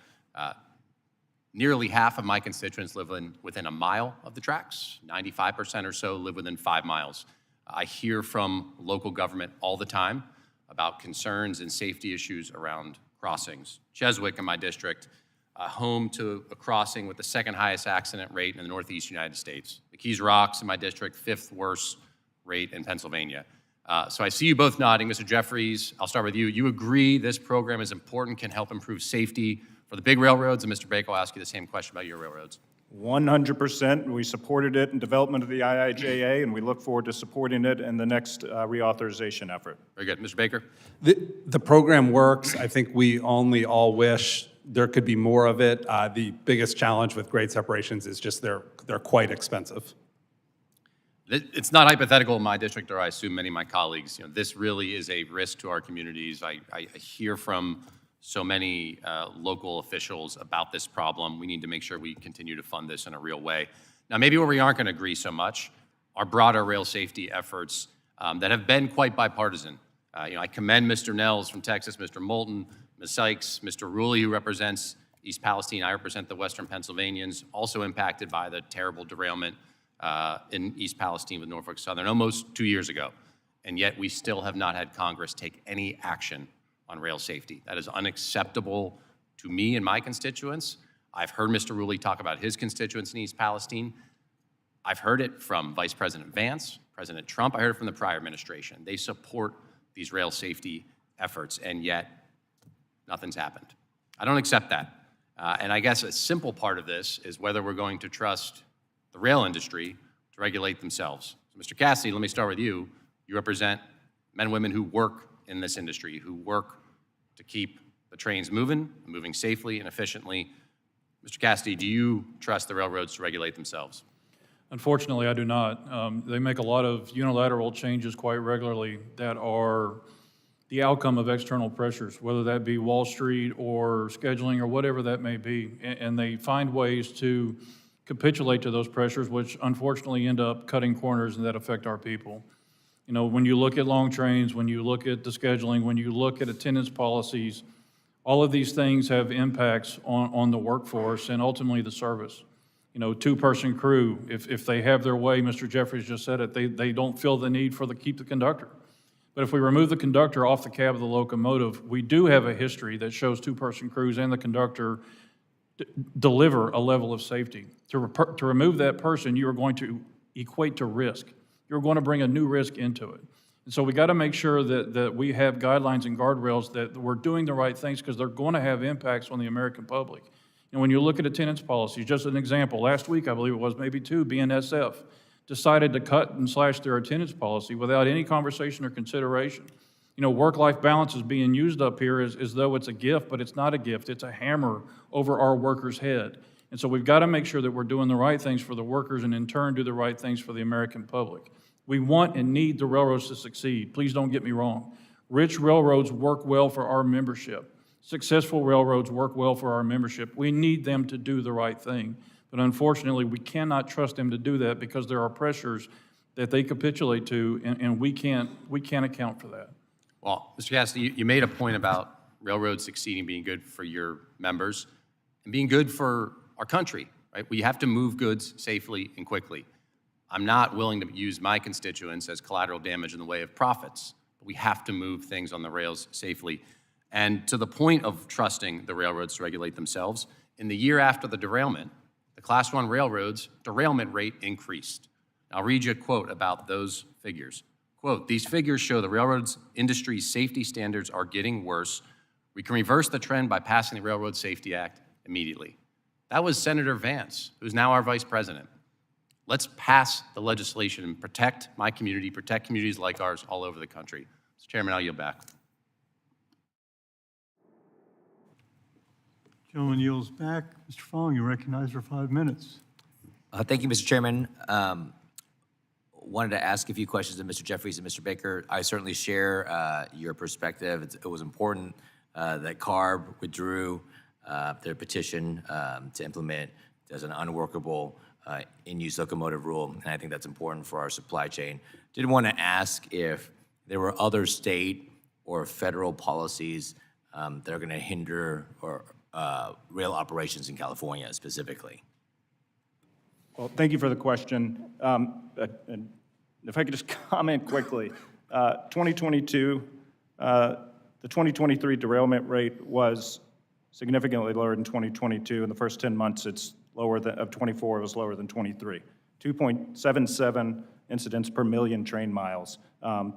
Nearly half of my constituents live within a mile of the tracks. 95% or so live within 5 miles. I hear from local government all the time about concerns and safety issues around crossings. Cheswick in my district, home to a crossing with the second highest accident rate in the Northeast United States. The Keys Rocks in my district, 5th worst rate in Pennsylvania. So I see you both nodding. Mr. Jeffries, I'll start with you. You agree this program is important, can help improve safety for the big railroads, and Mr. Baker, I'll ask you the same question about your railroads. 100%. We supported it in development of the IIJA, and we look forward to supporting it in the next reauthorization effort. Very good. Mr. Baker? The program works. I think we only all wish there could be more of it. The biggest challenge with grade separations is just they're quite expensive. It's not hypothetical in my district, or I assume many of my colleagues. This really is a risk to our communities. I hear from so many local officials about this problem. We need to make sure we continue to fund this in a real way. Now, maybe where we aren't going to agree so much are broader rail safety efforts that have been quite bipartisan. I commend Mr. Nels from Texas, Mr. Moulton, Ms. Sykes, Mr. Rulli, who represents East Palestine. I represent the Western Pennsylvanians, also impacted by the terrible derailment in East Palestine with Norfolk Southern almost 2 years ago. And yet we still have not had Congress take any action on rail safety. That is unacceptable to me and my constituents. I've heard Mr. Rulli talk about his constituents in East Palestine. I've heard it from Vice President Vance, President Trump. I heard it from the prior administration. They support these rail safety efforts, and yet nothing's happened. I don't accept that. And I guess a simple part of this is whether we're going to trust the rail industry to regulate themselves. So Mr. Cassidy, let me start with you. You represent men and women who work in this industry, who work to keep the trains moving safely and efficiently. Mr. Cassidy, do you trust the railroads to regulate themselves? Unfortunately, I do not. They make a lot of unilateral changes quite regularly that are the outcome of external pressures, whether that be Wall Street or scheduling or whatever that may be. And they find ways to capitulate to those pressures, which unfortunately end up cutting corners and that affect our people. When you look at long trains, when you look at the scheduling, when you look at attendance policies, all of these things have impacts on the workforce and ultimately the service. two-person crew, if they have their way, Mr. Jeffries just said it, they don't feel the need for keep the conductor. But if we remove the conductor off the cab of the locomotive, we do have a history that shows two-person crews and the conductor deliver a level of safety. To remove that person, you are going to equate to risk. You're going to bring a new risk into it. And so we got to make sure that we have guidelines and guardrails that we're doing the right things, because they're going to have impacts on the American public. And when you look at attendance policies, just an example, last week, I believe it was, maybe two, BNSF decided to cut and slash their attendance policy without any conversation or consideration. Work-life balance is being used up here as though it's a gift, but it's not a gift. It's a hammer over our workers' head. And so we've got to make sure that we're doing the right things for the workers and in turn do the right things for the American public. We want and need the railroads to succeed. Please don't get me wrong. Rich railroads work well for our membership. Successful railroads work well for our membership. We need them to do the right thing. But unfortunately, we cannot trust them to do that because there are pressures that they capitulate to, and we can't account for that. Well, Mr. Cassidy, you made a point about railroads succeeding being good for your members and being good for our country, right? We have to move goods safely and quickly. I'm not willing to use my constituents as collateral damage in the way of profits. But we have to move things on the rails safely. And to the point of trusting the railroads to regulate themselves, in the year after the derailment, the Class 1 railroads' derailment rate increased. I'll read you a quote about those figures. Quote, "These figures show the railroads industry's safety standards are getting worse. We can reverse the trend by passing the Railroad Safety Act immediately." That was Senator Vance, who's now our vice president. Let's pass the legislation and protect my community, protect communities like ours all over the country. Mr. Chairman, I'll yield back. Gentleman yields back. Mr. Fong, you're recognized for 5 minutes. Thank you, Mr. Chairman. Wanted to ask a few questions of Mr. Jeffries and Mr. Baker. I certainly share your perspective. It was important that CARB withdrew their petition to implement as an unworkable in-use locomotive rule, and I think that's important for our supply chain. Did want to ask if there were other state or federal policies that are going to hinder or rail operations in California specifically. Well, thank you for the question. And if I could just comment quickly, 2022, the 2023 derailment rate was significantly lower than 2022. In the first 10 months, it's lower than, of 24, it was lower than 23. 2.77 incidents per million train miles.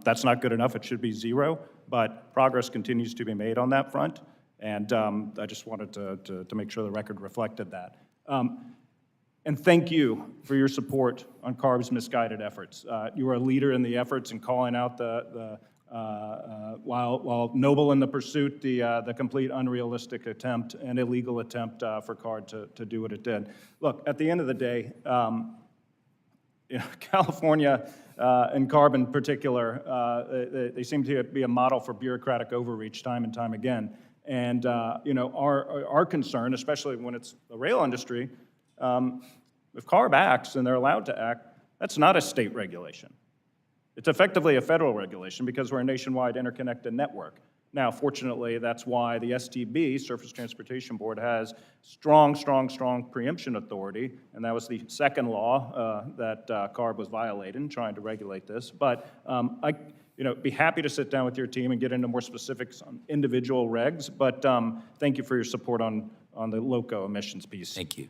That's not good enough. It should be 0, but progress continues to be made on that front. And I just wanted to make sure the record reflected that. And thank you for your support on CARB's misguided efforts. You are a leader in the efforts in calling out while noble in the pursuit, the complete unrealistic attempt and illegal attempt for CARB to do what it did. Look, at the end of the day, California and CARB in particular, they seem to be a model for bureaucratic overreach time and time again. And our concern, especially when it's the rail industry, if CARB acts and they're allowed to act, that's not a state regulation. It's effectively a federal regulation because we're a nationwide interconnected network. Now, fortunately, that's why the STB, Surface Transportation Board, has strong preemption authority, and that was the second law that CARB was violating, trying to regulate this. But I'd be happy to sit down with your team and get into more specifics on individual regs, but thank you for your support on the loco emissions piece. Thank you.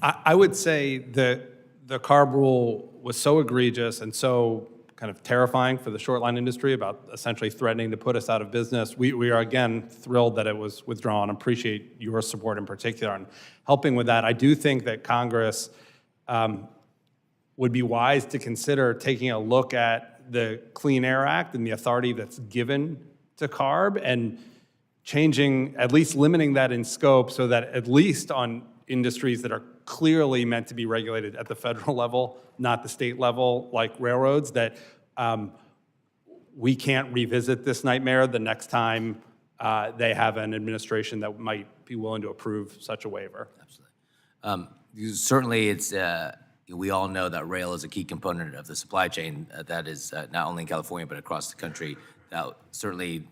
I would say that the CARB rule was so egregious and so kind of terrifying for the short line industry about essentially threatening to put us out of business. We are, again, thrilled that it was withdrawn. Appreciate your support in particular on helping with that. I do think that Congress would be wise to consider taking a look at the Clean Air Act and the authority that's given to CARB and changing, at least limiting that in scope so that at least on industries that are clearly meant to be regulated at the federal level, not the state level, like railroads, that we can't revisit this nightmare the next time they have an administration that might be willing to approve such a waiver. Absolutely. Certainly, it's we all know that rail is a key component of the supply chain that is not only in California but across the country. Now, certainly,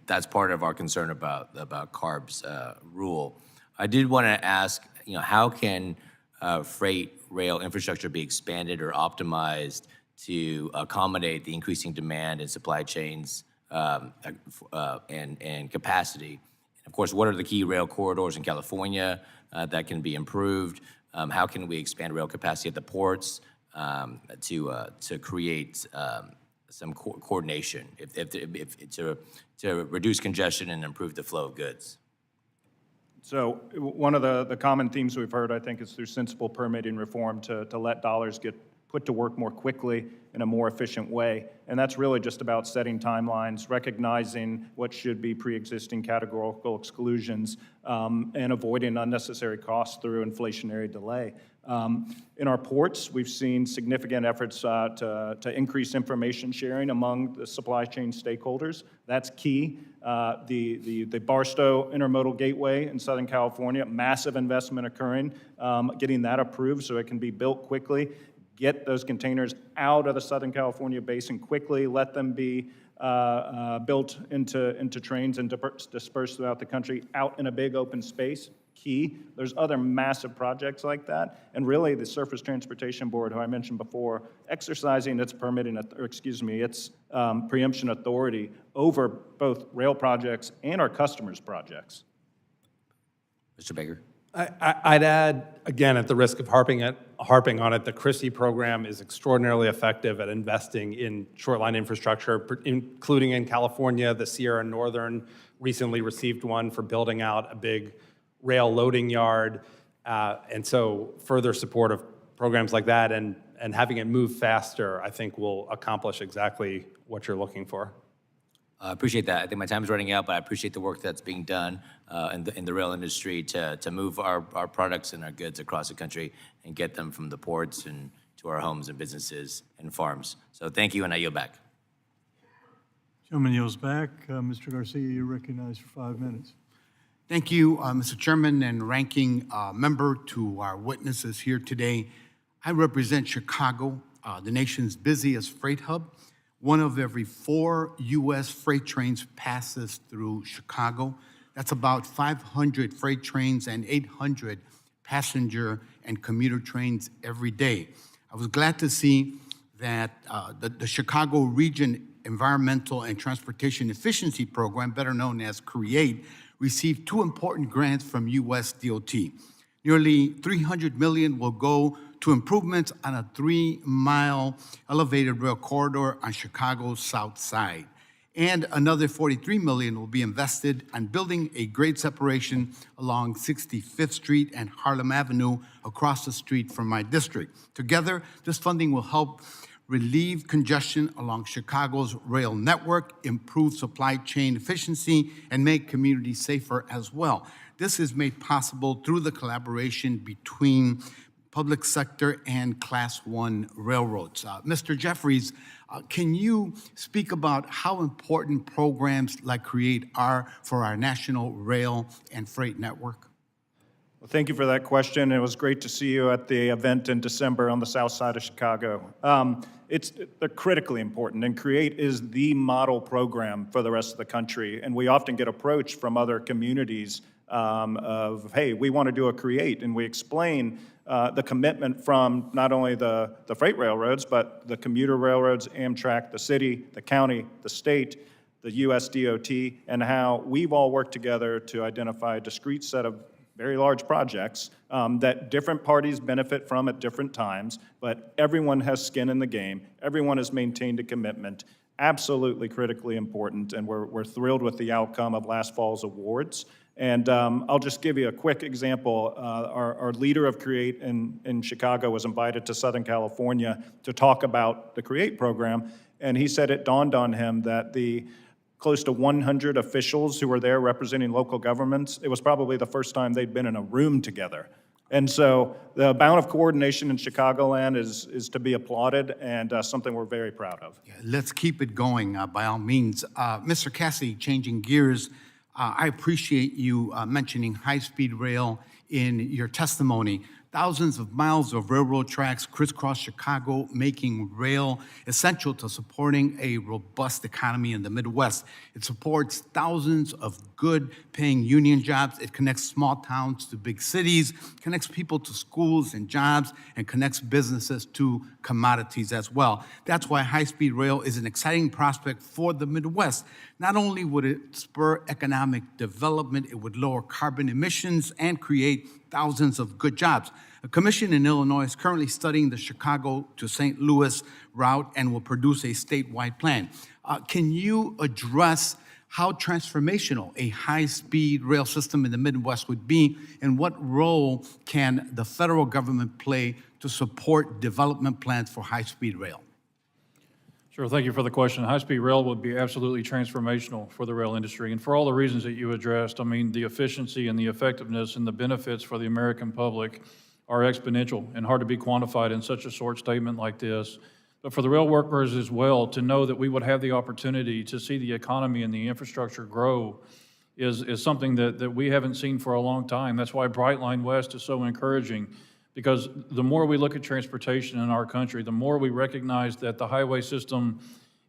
that's part of our concern about CARB's rule. I did want to ask, how can freight rail infrastructure be expanded or optimized to accommodate the increasing demand in supply chains and capacity? And of course, what are the key rail corridors in California that can be improved? How can we expand rail capacity at the ports to create some coordination to reduce congestion and improve the flow of goods? So one of the common themes we've heard, I think, is through sensible permitting reform to let dollars get put to work more quickly in a more efficient way. And that's really just about setting timelines, recognizing what should be pre-existing categorical exclusions, and avoiding unnecessary costs through inflationary delay. In our ports, we've seen significant efforts to increase information sharing among the supply chain stakeholders. That's key. The Barstow Intermodal Gateway in Southern California, massive investment occurring, getting that approved so it can be built quickly, get those containers out of the Southern California basin quickly, let them be built into trains and dispersed throughout the country out in a big open space. Key. There's other massive projects like that, and really the Surface Transportation Board, who I mentioned before, exercising its its preemption authority over both rail projects and our customers' projects. Mr. Baker. I'd add, again, at the risk of harping on it, the CRISI program is extraordinarily effective at investing in short-line infrastructure, including in California. The Sierra Northern recently received one for building out a big rail loading yard. And so further support of programs like that and having it move faster, I think will accomplish exactly what you're looking for. I appreciate that. I think my time is running out, but I appreciate the work that's being done in the rail industry to move our products and our goods across the country and get them from the ports and to our homes and businesses and farms. So thank you, and I yield back. Gentleman yields back. Mr. Garcia, you're recognized for 5 minutes. Thank you, Mr. Chairman and Ranking Member, to our witnesses here today. I represent Chicago, the nation's busiest freight hub. One of every 4 U.S. freight trains passes through Chicago. That's about 500 freight trains and 800 passenger and commuter trains every day. I was glad to see that the Chicago Region Environmental and Transportation Efficiency Program, better known as CREATE, received 2 important grants from U.S. DOT. Nearly $300 million will go to improvements on a 3-mile elevated rail corridor on Chicago's south side. And another $43 million will be invested on building a grade separation along 65th Street and Harlem Avenue across the street from my district. Together, this funding will help relieve congestion along Chicago's rail network, improve supply chain efficiency, and make communities safer as well. This is made possible through the collaboration between public sector and Class 1 railroads. Mr. Jeffries, can you speak about how important programs like CREATE are for our national rail and freight network? Well, thank you for that question. It was great to see you at the event in December on the south side of Chicago. They're critically important, and CREATE is the model program for the rest of the country. And we often get approached from other communities of, hey, we want to do a CREATE, and we explain the commitment from not only the freight railroads, but the commuter railroads, Amtrak, the city, the county, the state, the US DOT, and how we've all worked together to identify a discrete set of very large projects that different parties benefit from at different times, but everyone has skin in the game. Everyone has maintained a commitment. Absolutely critically important, and we're thrilled with the outcome of last fall's awards. And I'll just give you a quick example. Our leader of CREATE in Chicago was invited to Southern California to talk about the CREATE program, and he said it dawned on him that the close to 100 officials who were there representing local governments, it was probably the first time they'd been in a room together. And so the amount of coordination in Chicagoland is to be applauded and something we're very proud of. Yeah, let's keep it going by all means. Mr. Cassidy, changing gears, I appreciate you mentioning high-speed rail in your testimony. Thousands of miles of railroad tracks crisscross Chicago, making rail essential to supporting a robust economy in the Midwest. It supports thousands of good-paying union jobs. It connects small towns to big cities, connects people to schools and jobs, and connects businesses to commodities as well. That's why high-speed rail is an exciting prospect for the Midwest. Not only would it spur economic development, it would lower carbon emissions and create thousands of good jobs. A commission in Illinois is currently studying the Chicago to St. Louis route and will produce a statewide plan. Can you address how transformational a high-speed rail system in the Midwest would be, and what role can the federal government play to support development plans for high-speed rail? Sure, thank you for the question. High-speed rail would be absolutely transformational for the rail industry, and for all the reasons that you addressed. I mean, the efficiency and the effectiveness and the benefits for the American public are exponential and hard to be quantified in such a short statement like this. But for the rail workers as well, to know that we would have the opportunity to see the economy and the infrastructure grow is something that we haven't seen for a long time. That's why Brightline West is so encouraging, because the more we look at transportation in our country, the more we recognize that the highway system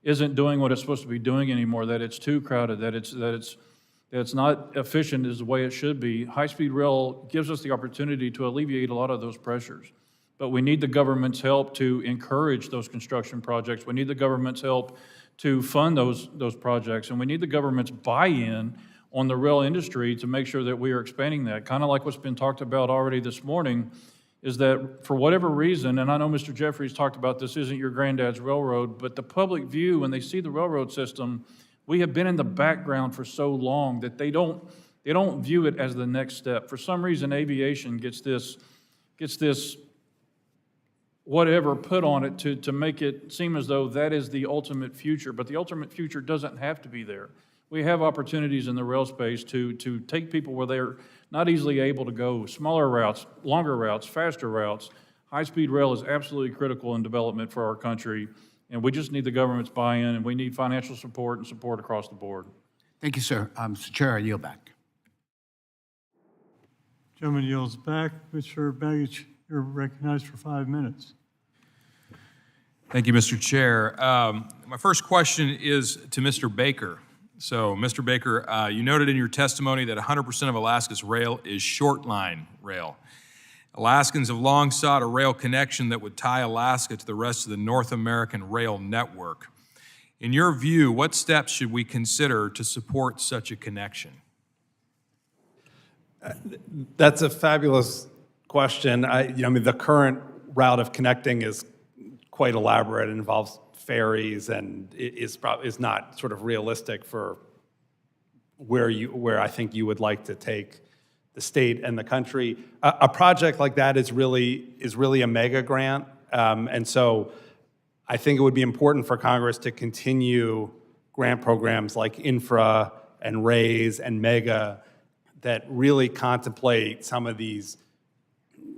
isn't doing what it's supposed to be doing anymore, that it's too crowded, that it's not efficient as the way it should be. High-speed rail gives us the opportunity to alleviate a lot of those pressures. But we need the government's help to encourage those construction projects. We need the government's help to fund those projects. And we need the government's buy-in on the rail industry to make sure that we are expanding that. Kind of like what's been talked about already this morning, is that for whatever reason, and I know Mr. Jeffries talked about this isn't your granddad's railroad, but the public view, when they see the railroad system, we have been in the background for so long that they don't view it as the next step. For some reason, aviation gets this whatever put on it to make it seem as though that is the ultimate future, but the ultimate future doesn't have to be there. We have opportunities in the rail space to take people where they're not easily able to go, smaller routes, longer routes, faster routes. High-speed rail is absolutely critical in development for our country, and we just need the government's buy-in, and we need financial support and support across the board. Thank you, sir. Mr. Chair, I yield back. Gentleman yields back. Mr. Baggage, you're recognized for 5 minutes. Thank you, Mr. Chair. My first question is to Mr. Baker. So, Mr. Baker, you noted in your testimony that 100% of Alaska's rail is short-line rail. Alaskans have long sought a rail connection that would tie Alaska to the rest of the North American rail network. In your view, what steps should we consider to support such a connection? That's a fabulous question. The current route of connecting is quite elaborate. It involves ferries and is not sort of realistic for where I think you would like to take the state and the country. A project like that is really a mega grant, and so I think it would be important for Congress to continue grant programs like Infra and RAISE and MEGA that really contemplate some of these,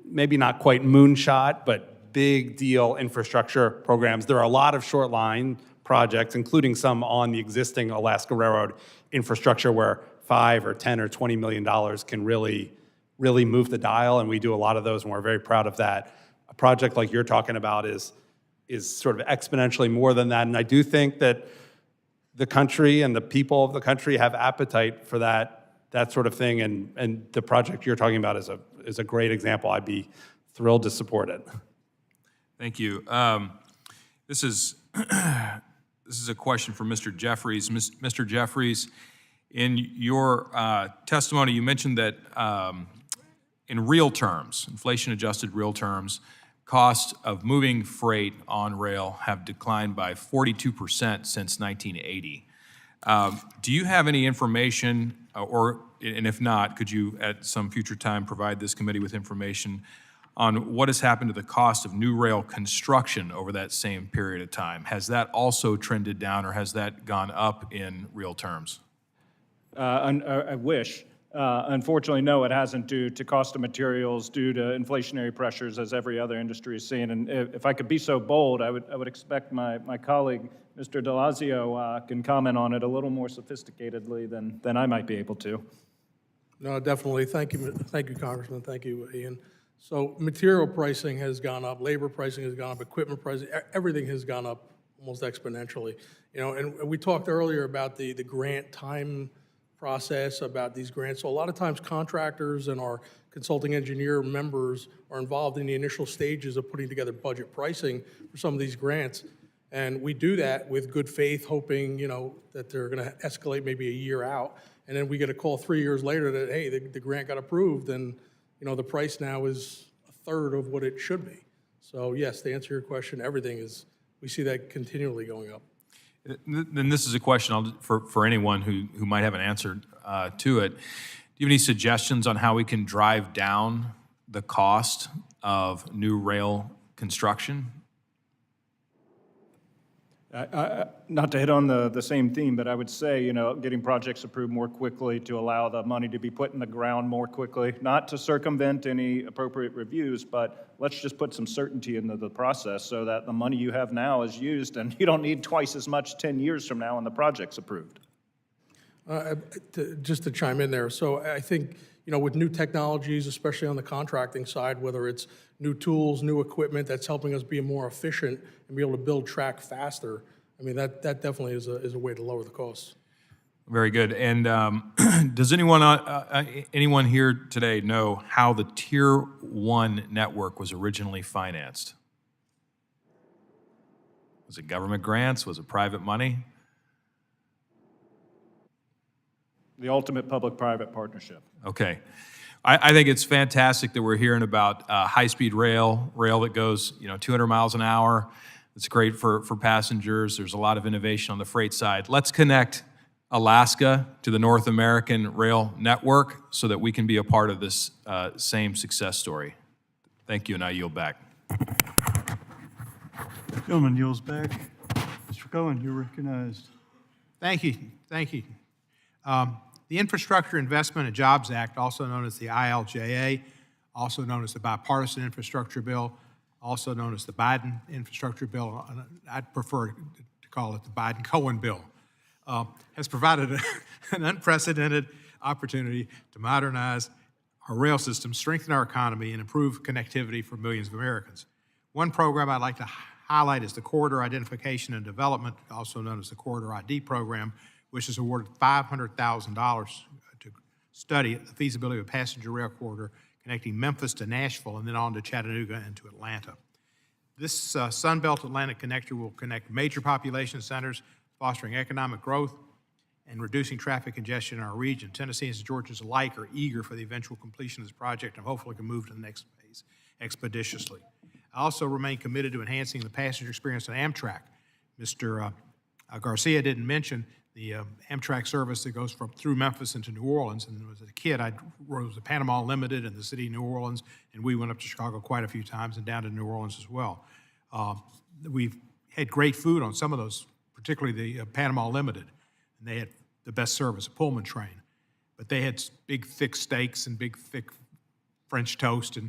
maybe not quite moonshot, but big deal infrastructure programs. There are a lot of short line projects, including some on the existing Alaska Railroad infrastructure where $5 or $10 or $20 million can really move the dial, and we do a lot of those, and we're very proud of that. A project like you're talking about is sort of exponentially more than that, and I do think that the country and the people of the country have appetite for that sort of thing, and the project you're talking about is a great example. I'd be thrilled to support it. Thank you. This is a question for Mr. Jeffries. Mr. Jeffries, in your testimony, you mentioned that in real terms, inflation-adjusted real terms, costs of moving freight on rail have declined by 42% since 1980. Do you have any information, and if not, could you at some future time provide this committee with information on what has happened to the cost of new rail construction over that same period of time? Has that also trended down, or has that gone up in real terms? I wish. Unfortunately, no, it hasn't, due to cost of materials, due to inflationary pressures, as every other industry is seeing. And if I could be so bold, I would expect my colleague, Mr. DeLazio, can comment on it a little more sophisticatedly than I might be able to. No, definitely. Thank you, Congressman. Thank you, Ian. So material pricing has gone up, labor pricing has gone up, equipment pricing, everything has gone up almost exponentially. And we talked earlier about the grant time process, about these grants. So a lot of times contractors and our consulting engineer members are involved in the initial stages of putting together budget pricing for some of these grants. And we do that with good faith, hoping, that they're gonna escalate maybe a year out. And then we get a call 3 years later that, hey, the grant got approved, and, the price now is a third of what it should be. So yes, to answer your question, we see that continually going up. Then this is a question for anyone who might have an answer to it. Do you have any suggestions on how we can drive down the cost of new rail construction? Not to hit on the same theme, but I would say, getting projects approved more quickly to allow the money to be put in the ground more quickly, not to circumvent any appropriate reviews, but let's just put some certainty into the process so that the money you have now is used and you don't need twice as much 10 years from now when the project's approved. Just to chime in there, so I think, with new technologies, especially on the contracting side, whether it's new tools, new equipment that's helping us be more efficient and be able to build track faster, I mean, that definitely is a way to lower the costs. Very good. And does anyone here today know how the Tier 1 network was originally financed? Was it government grants? Was it private money? The ultimate public-private partnership. Okay. I think it's fantastic that we're hearing about high-speed rail that goes 200 miles an hour. It's great for passengers. There's a lot of innovation on the freight side. Let's connect Alaska to the North American rail network so that we can be a part of this same success story. Thank you, and I yield back. Gentleman yields back. Mr. Cohen, you're recognized. Thank you. The Infrastructure Investment and Jobs Act, also known as the ILJA, also known as the Bipartisan Infrastructure Bill, also known as the Biden Infrastructure Bill, I'd prefer to call it the Biden-Cohen Bill, has provided an unprecedented opportunity to modernize our rail system, strengthen our economy, and improve connectivity for millions of Americans. One program I'd like to highlight is the Corridor Identification and Development, also known as the Corridor ID Program, which has awarded $500,000 to study the feasibility of a passenger rail corridor connecting Memphis to Nashville and then on to Chattanooga and to Atlanta. This Sunbelt Atlantic Connector will connect major population centers, fostering economic growth and reducing traffic congestion in our region. Tennesseans and Georgians alike are eager for the eventual completion of this project and hopefully can move to the next phase expeditiously. I also remain committed to enhancing the passenger experience on Amtrak. Mr. Garcia didn't mention the Amtrak service that goes through Memphis into New Orleans. And as a kid, I rode the Panama Limited in the city of New Orleans, and we went up to Chicago quite a few times and down to New Orleans as well. We've had great food on some of those, particularly the Panama Limited, and they had the best service, a Pullman train. But they had big, thick steaks and big, thick French toast, and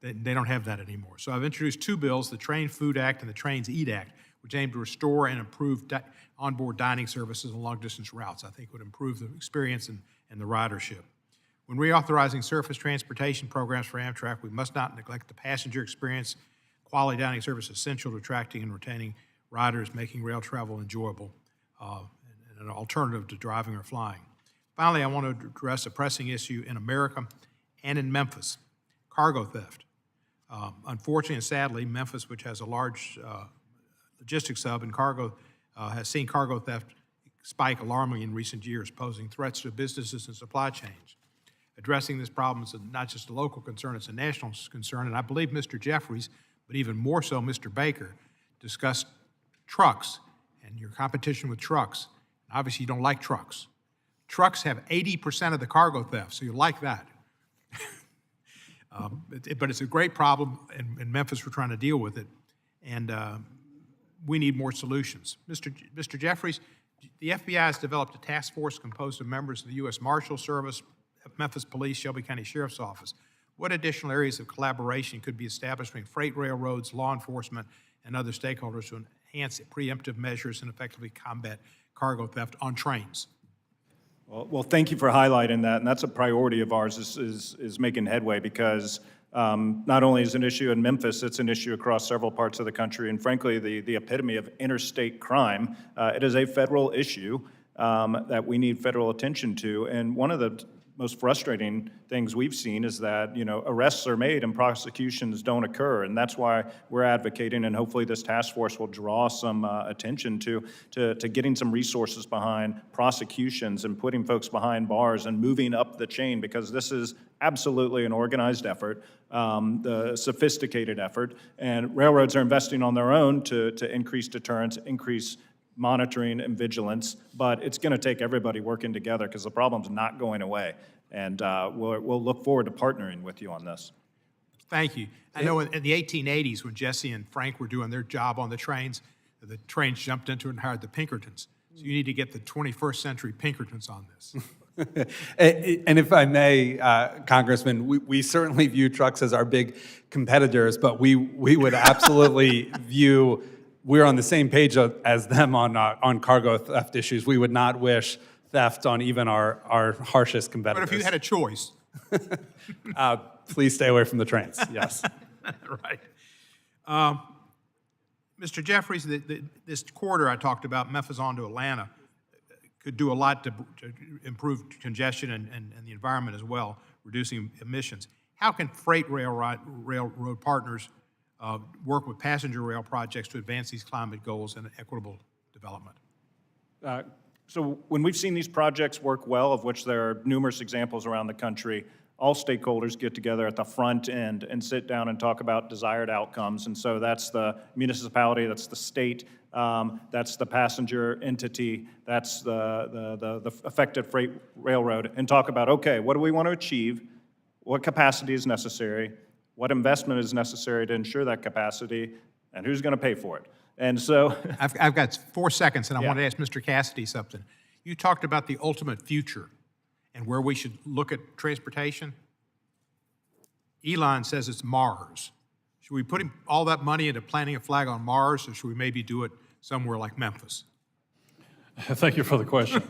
they don't have that anymore. So I've introduced two bills, the Train Food Act and the Trains Eat Act, which aim to restore and improve onboard dining services on long-distance routes. I think would improve the experience and the ridership. When reauthorizing surface transportation programs for Amtrak, we must not neglect the passenger experience. Quality dining service is essential to attracting and retaining riders, making rail travel enjoyable and an alternative to driving or flying. Finally, I want to address a pressing issue in America and in Memphis, cargo theft. Unfortunately and sadly, Memphis, which has a large logistics hub and cargo, has seen cargo theft spike alarmingly in recent years, posing threats to businesses and supply chains. Addressing this problem is not just a local concern, it's a national concern, and I believe Mr. Jeffries, but even more so Mr. Baker, discussed trucks and your competition with trucks. Obviously, you don't like trucks. Trucks have 80% of the cargo theft, so you like that. But it's a great problem, and in Memphis we're trying to deal with it, and we need more solutions. Mr. Jeffries, the FBI has developed a task force composed of members of the U.S. Marshal Service, Memphis Police, Shelby County Sheriff's Office. What additional areas of collaboration could be established between freight railroads, law enforcement, and other stakeholders to enhance preemptive measures and effectively combat cargo theft on trains? Well, thank you for highlighting that, and that's a priority of ours is making headway because Not only is it an issue in Memphis, it's an issue across several parts of the country, and frankly, the epitome of interstate crime. It is a federal issue that we need federal attention to, and one of the most frustrating things we've seen is that, arrests are made and prosecutions don't occur, and that's why we're advocating, and hopefully this task force will draw some attention to getting some resources behind prosecutions and putting folks behind bars and moving up the chain, because this is absolutely an organized effort, the sophisticated effort, and railroads are investing on their own to increase deterrence, increase monitoring and vigilance, but it's going to take everybody working together because the problem's not going away. And we'll look forward to partnering with you on this. Thank you. I know in the 1880s, when Jesse and Frank were doing their job on the trains jumped into it and hired the Pinkertons. So you need to get the 21st century Pinkertons on this. And if I may, Congressman, we certainly view trucks as our big competitors, but we would absolutely view we're on the same page as them on cargo theft issues. We would not wish theft on even our harshest competitors. But if you had a choice. Please stay away from the trains, yes. Right. Mr. Jeffries, this corridor I talked about, Memphis on to Atlanta, could do a lot to improve congestion and the environment as well, reducing emissions. How can freight railroad partners work with passenger rail projects to advance these climate goals and equitable development? So when we've seen these projects work well, of which there are numerous examples around the country, all stakeholders get together at the front end and sit down and talk about desired outcomes. And so that's the municipality, that's the state, that's the passenger entity, that's the affected freight railroad, and talk about, okay, what do we want to achieve? What capacity is necessary? What investment is necessary to ensure that capacity, and who's going to pay for it? And so I've got 4 seconds, and I want to ask Mr. Cassidy something. You talked about the ultimate future and where we should look at transportation. Elon says it's Mars. Should we put all that money into planting a flag on Mars, or should we maybe do it somewhere like Memphis? Thank you for the question.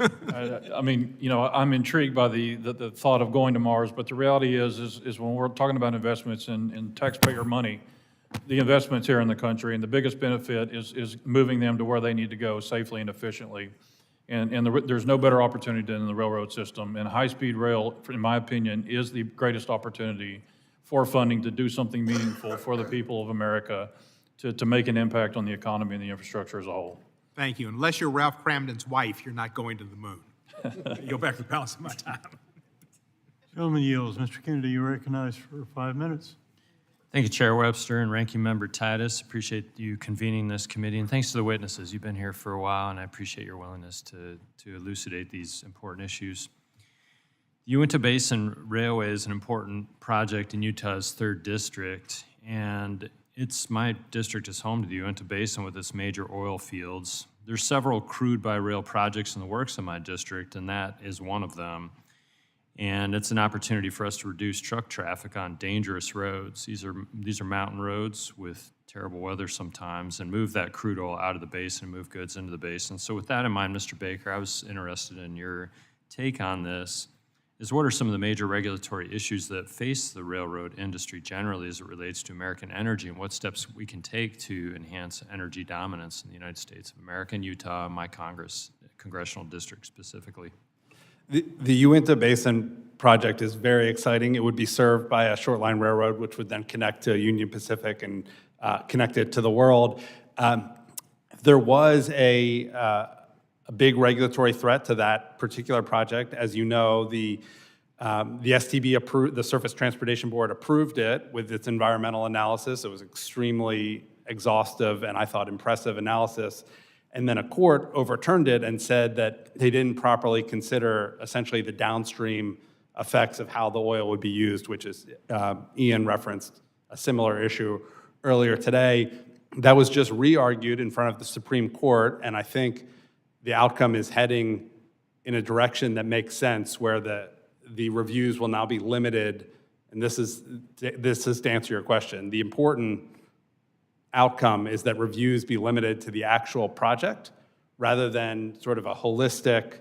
I mean, I'm intrigued by the thought of going to Mars, but the reality is when we're talking about investments in taxpayer money, the investments here in the country, and the biggest benefit is moving them to where they need to go safely and efficiently. And there's no better opportunity than in the railroad system. And high-speed rail, in my opinion, is the greatest opportunity for funding to do something meaningful for the people of America to make an impact on the economy and the infrastructure as a whole. Thank you. Unless you're Ralph Cramden's wife, you're not going to the moon. You go back to the balance of my time. Gentleman yields. Mr. Kennedy, you're recognized for 5 minutes. Thank you, Chair Webster and Ranking Member Titus. Appreciate you convening this committee, and thanks to the witnesses. You've been here for a while, and I appreciate your willingness to elucidate these important issues. The Uinta Basin Railway is an important project in Utah's 3rd district, and my district is home to the Uinta Basin with its major oil fields. There's several crude by rail projects in the works in my district, and that is one of them. And it's an opportunity for us to reduce truck traffic on dangerous roads. These are mountain roads with terrible weather sometimes, and move that crude oil out of the basin and move goods into the basin. So with that in mind, Mr. Baker, I was interested in your take on this. What are some of the major regulatory issues that face the railroad industry generally as it relates to American energy, and what steps we can take to enhance energy dominance in the United States of America and Utah, my congressional district specifically? The Uinta Basin project is very exciting. It would be served by a short line railroad, which would then connect to Union Pacific and connect it to the world. There was a big regulatory threat to that particular project. As you know, the STB approved, the Surface Transportation Board approved it with its environmental analysis. It was extremely exhaustive and I thought impressive analysis. And then a court overturned it and said that they didn't properly consider essentially the downstream effects of how the oil would be used, which is, Ian referenced a similar issue earlier today. That was just re-argued in front of the Supreme Court, and I think the outcome is heading in a direction that makes sense, where the reviews will now be limited, and this is to answer your question. The important outcome is that reviews be limited to the actual project rather than sort of a holistic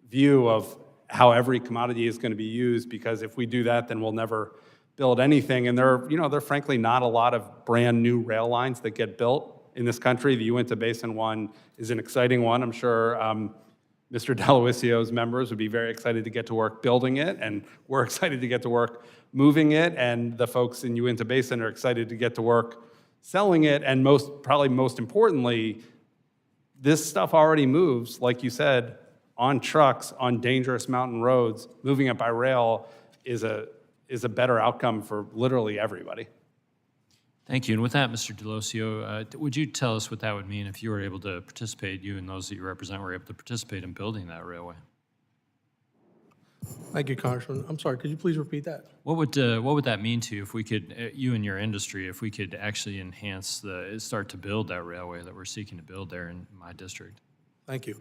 view of how every commodity is going to be used, because if we do that, then we'll never build anything. And there are frankly not a lot of brand new rail lines that get built in this country. The Uinta Basin one is an exciting one. I'm sure Mr. Delawisio's members would be very excited to get to work building it, and we're excited to get to work moving it, and the folks in Uinta Basin are excited to get to work selling it, and probably most importantly, this stuff already moves, like you said, on trucks, on dangerous mountain roads. Moving it by rail is a better outcome for literally everybody. Thank you. And with that, Mr. Delosio, would you tell us what that would mean if you were able to participate, you and those that you represent were able to participate in building that railway? Thank you, Congressman. I'm sorry, could you please repeat that? What would that mean to you if we could, you and your industry, if we could actually start to build that railway that we're seeking to build there in my district? Thank you.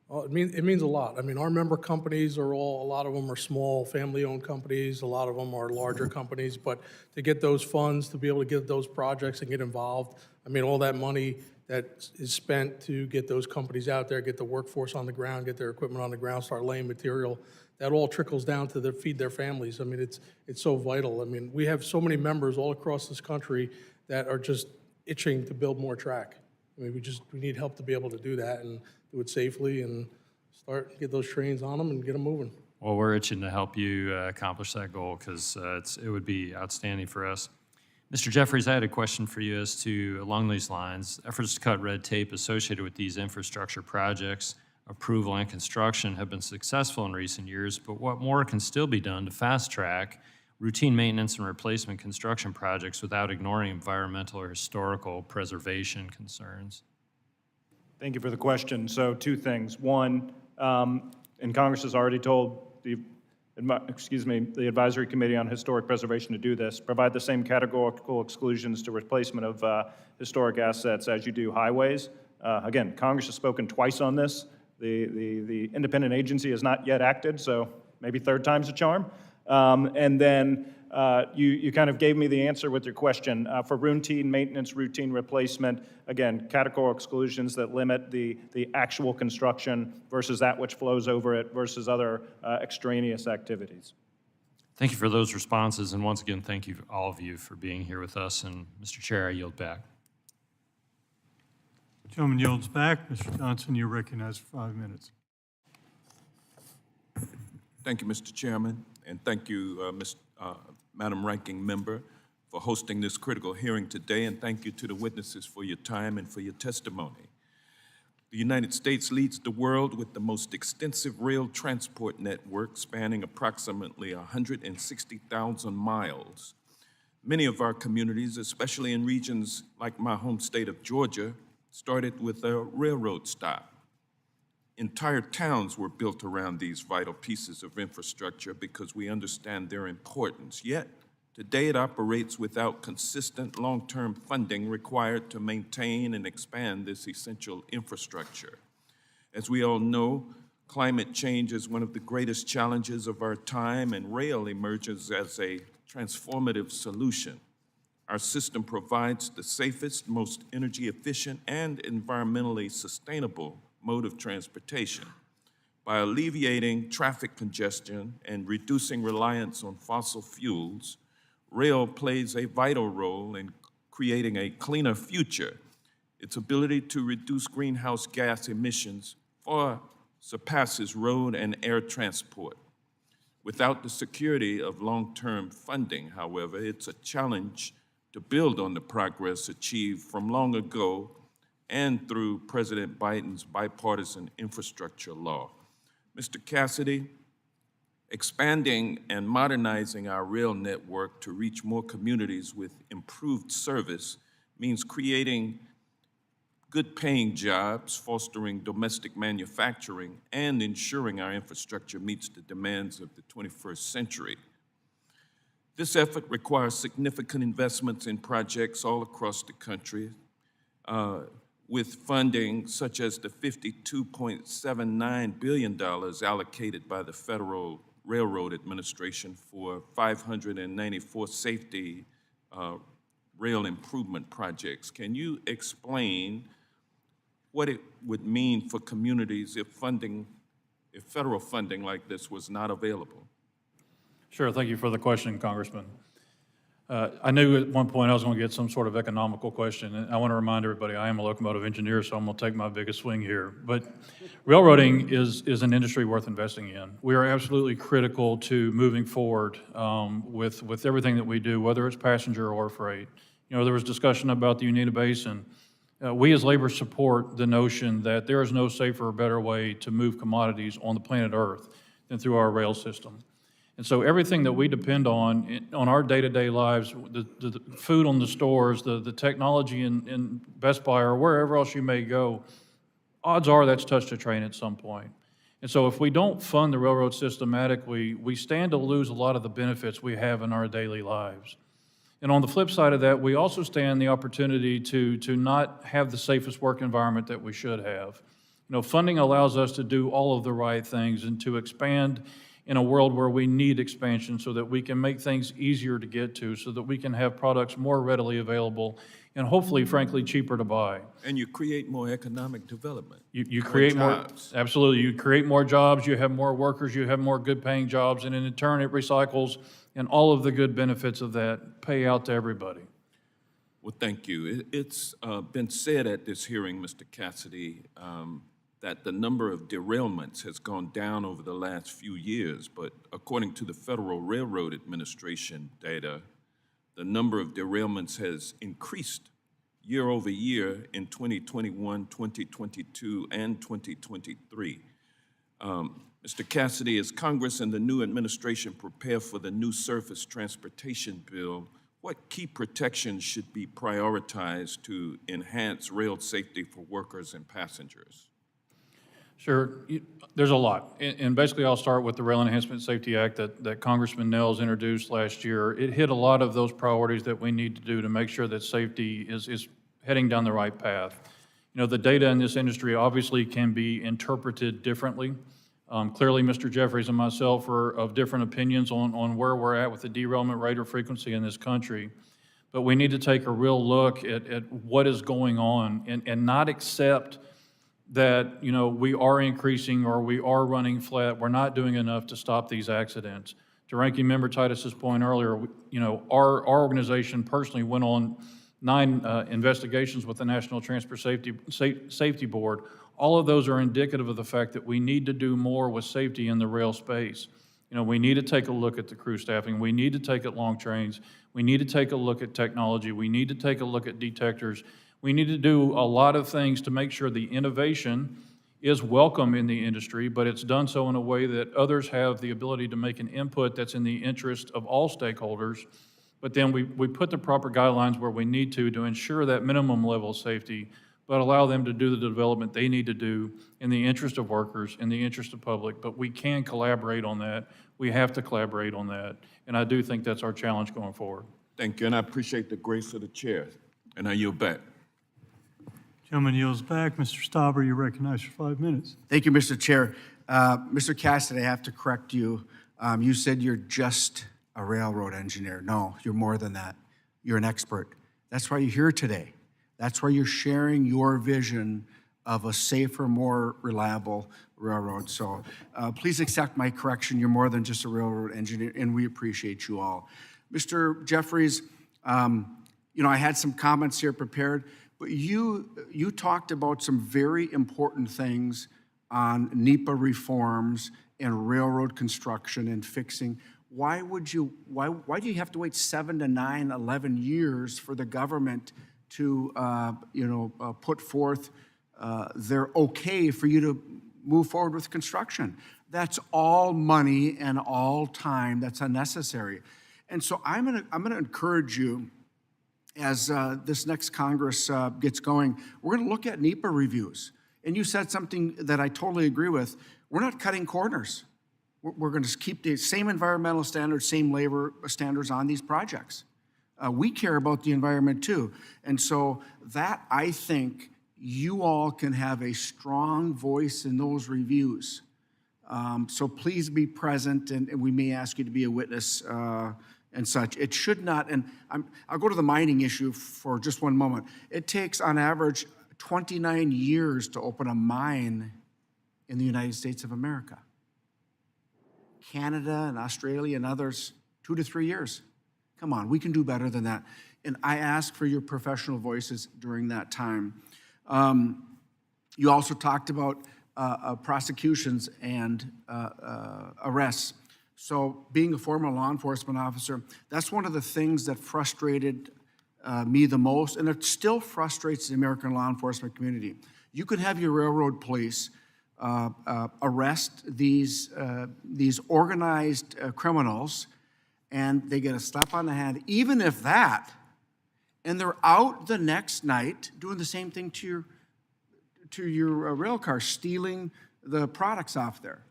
Well, it means a lot. I mean, our member companies are a lot of them are small, family-owned companies. A lot of them are larger companies. But to get those funds, to be able to get those projects and get involved, I mean, all that money that is spent to get those companies out there, get the workforce on the ground, get their equipment on the ground, start laying material, that all trickles down to feed their families. I mean, it's so vital. I mean, we have so many members all across this country that are just itching to build more track. I mean, we need help to be able to do that and do it safely and get those trains on them and get them moving. Well, we're itching to help you accomplish that goal because it would be outstanding for us. Mr. Jeffries, I had a question for you along these lines. Efforts to cut red tape associated with these infrastructure projects, approval and construction have been successful in recent years, but what more can still be done to fast track routine maintenance and replacement construction projects without ignoring environmental or historical preservation concerns? Thank you for the question. So 2 things. One, and Congress has already told the Advisory Committee on Historic Preservation to do this, provide the same categorical exclusions to replacement of historic assets as you do highways. Again, Congress has spoken twice on this. The independent agency has not yet acted, so maybe 3rd time's a charm. And then you kind of gave me the answer with your question. For routine maintenance, routine replacement, again, categorical exclusions that limit the actual construction versus that which flows over it versus other extraneous activities. Thank you for those responses, and once again, thank you, all of you, for being here with us. And Mr. Chair, I yield back. Gentleman yields back. Mr. Johnson, you're recognized for 5 minutes. Thank you, Mr. Chairman, and thank you, Madam Ranking Member, for hosting this critical hearing today, and thank you to the witnesses for your time and for your testimony. The United States leads the world with the most extensive rail transport network spanning approximately 160,000 miles. Many of our communities, especially in regions like my home state of Georgia, started with a railroad stop. Entire towns were built around these vital pieces of infrastructure because we understand their importance. Yet, today it operates without consistent long-term funding required to maintain and expand this essential infrastructure. As we all know, climate change is one of the greatest challenges of our time, and rail emerges as a transformative solution. Our system provides the safest, most energy efficient, and environmentally sustainable mode of transportation. By alleviating traffic congestion and reducing reliance on fossil fuels, rail plays a vital role in creating a cleaner future. Its ability to reduce greenhouse gas emissions far surpasses road and air transport. Without the security of long-term funding, however, it's a challenge to build on the progress achieved from long ago and through President Biden's bipartisan infrastructure law. Mr. Cassidy, expanding and modernizing our rail network to reach more communities with improved service means creating good-paying jobs, fostering domestic manufacturing, and ensuring our infrastructure meets the demands of the 21st century. This effort requires significant investments in projects all across the country, with funding such as the $52.79 billion allocated by the Federal Railroad Administration for 594 safety rail improvement projects. Can you explain what it would mean for communities if federal funding like this was not available? Sure, thank you for the question, Congressman. I knew at one point I was going to get some sort of economical question, and I want to remind everybody I am a locomotive engineer, so I'm going to take my biggest swing here. But railroading is an industry worth investing in. We are absolutely critical to moving forward with everything that we do, whether it's passenger or freight. You know, there was discussion about the Uinta Basin. We as labor support the notion that there is no safer or better way to move commodities on the planet Earth than through our rail system. And so everything that we depend on our day-to-day lives, the food on the stores, the technology in Best Buy or wherever else you may go, odds are that's touched a train at some point. And so if we don't fund the railroad systematically, we stand to lose a lot of the benefits we have in our daily lives. And on the flip side of that, we also stand the opportunity to not have the safest work environment that we should have. You know, funding allows us to do all of the right things and to expand in a world where we need expansion so that we can make things easier to get to, so that we can have products more readily available and hopefully, frankly, cheaper to buy. And you create more economic development. You create more jobs. absolutely. You create more jobs, you have more workers, you have more good paying jobs, and in turn it recycles, and all of the good benefits of that pay out to everybody. Well, thank you. It's been said at this hearing, Mr. Cassidy, that the number of derailments has gone down over the last few years, but according to the Federal Railroad Administration data, the number of derailments has increased year over year in 2021, 2022, and 2023. Mr. Cassidy, as Congress and the new administration prepare for the new surface transportation bill, what key protections should be prioritized to enhance rail safety for workers and passengers? Sure. There's a lot. And basically, I'll start with the Rail Enhancement Safety Act that Congressman Nels introduced last year. It hit a lot of those priorities that we need to do to make sure that safety is heading down the right path. You know, the data in this industry obviously can be interpreted differently. Clearly, Mr. Jeffries and myself are of different opinions on where we're at with the derailment rate or frequency in this country. But we need to take a real look at what is going on and not accept that, you know, we are increasing or we are running flat. We're not doing enough to stop these accidents. To Ranking Member Titus's point earlier, you know, our organization personally went on 9 investigations with the National Transport Safety Board. All of those are indicative of the fact that we need to do more with safety in the rail space. You know, we need to take a look at the crew staffing. We need to take at long trains. We need to take a look at technology. We need to take a look at detectors. We need to do a lot of things to make sure the innovation is welcome in the industry, but it's done so in a way that others have the ability to make an input that's in the interest of all stakeholders. But then we put the proper guidelines where we need to ensure that minimum level of safety, but allow them to do the development they need to do in the interest of workers, in the interest of public. But we can collaborate on that. We have to collaborate on that. And I do think that's our challenge going forward. Thank you, and I appreciate the grace of the chair. And I yield back. Gentleman yields back. Mr. Stauber, you're recognized for 5 minutes. Thank you, Mr. Chair. Mr. Cassidy, I have to correct you. You said you're just a railroad engineer. No, you're more than that. You're an expert. That's why you're here today. That's why you're sharing your vision of a safer, more reliable railroad. So please accept my correction. You're more than just a railroad engineer, and we appreciate you all. Mr. Jeffries, you know, I had some comments here prepared, but you talked about some very important things on NEPA reforms and railroad construction and fixing. Why do you have to wait 7 to 9, 11 years for the government to put forth their okay for you to move forward with construction? That's all money and all time that's unnecessary. And so I'm gonna encourage you, as this next Congress gets going, we're gonna look at NEPA reviews. And you said something that I totally agree with. We're not cutting corners. We're gonna keep the same environmental standards, same labor standards on these projects. We care about the environment too. And so that, I think, you all can have a strong voice in those reviews. So please be present, and we may ask you to be a witness and such. It should not, and I'll go to the mining issue for just one moment. It takes, on average, 29 years to open a mine in the United States of America. Canada and Australia and others, 2 to 3 years. Come on, we can do better than that. And I ask for your professional voices during that time. You also talked about prosecutions and arrests. So being a former law enforcement officer, that's one of the things that frustrated me the most, and it still frustrates the American law enforcement community. You could have your railroad police arrest these organized criminals, and they get a slap on the hand, even if that, and they're out the next night doing the same thing to your rail car, stealing the products off there.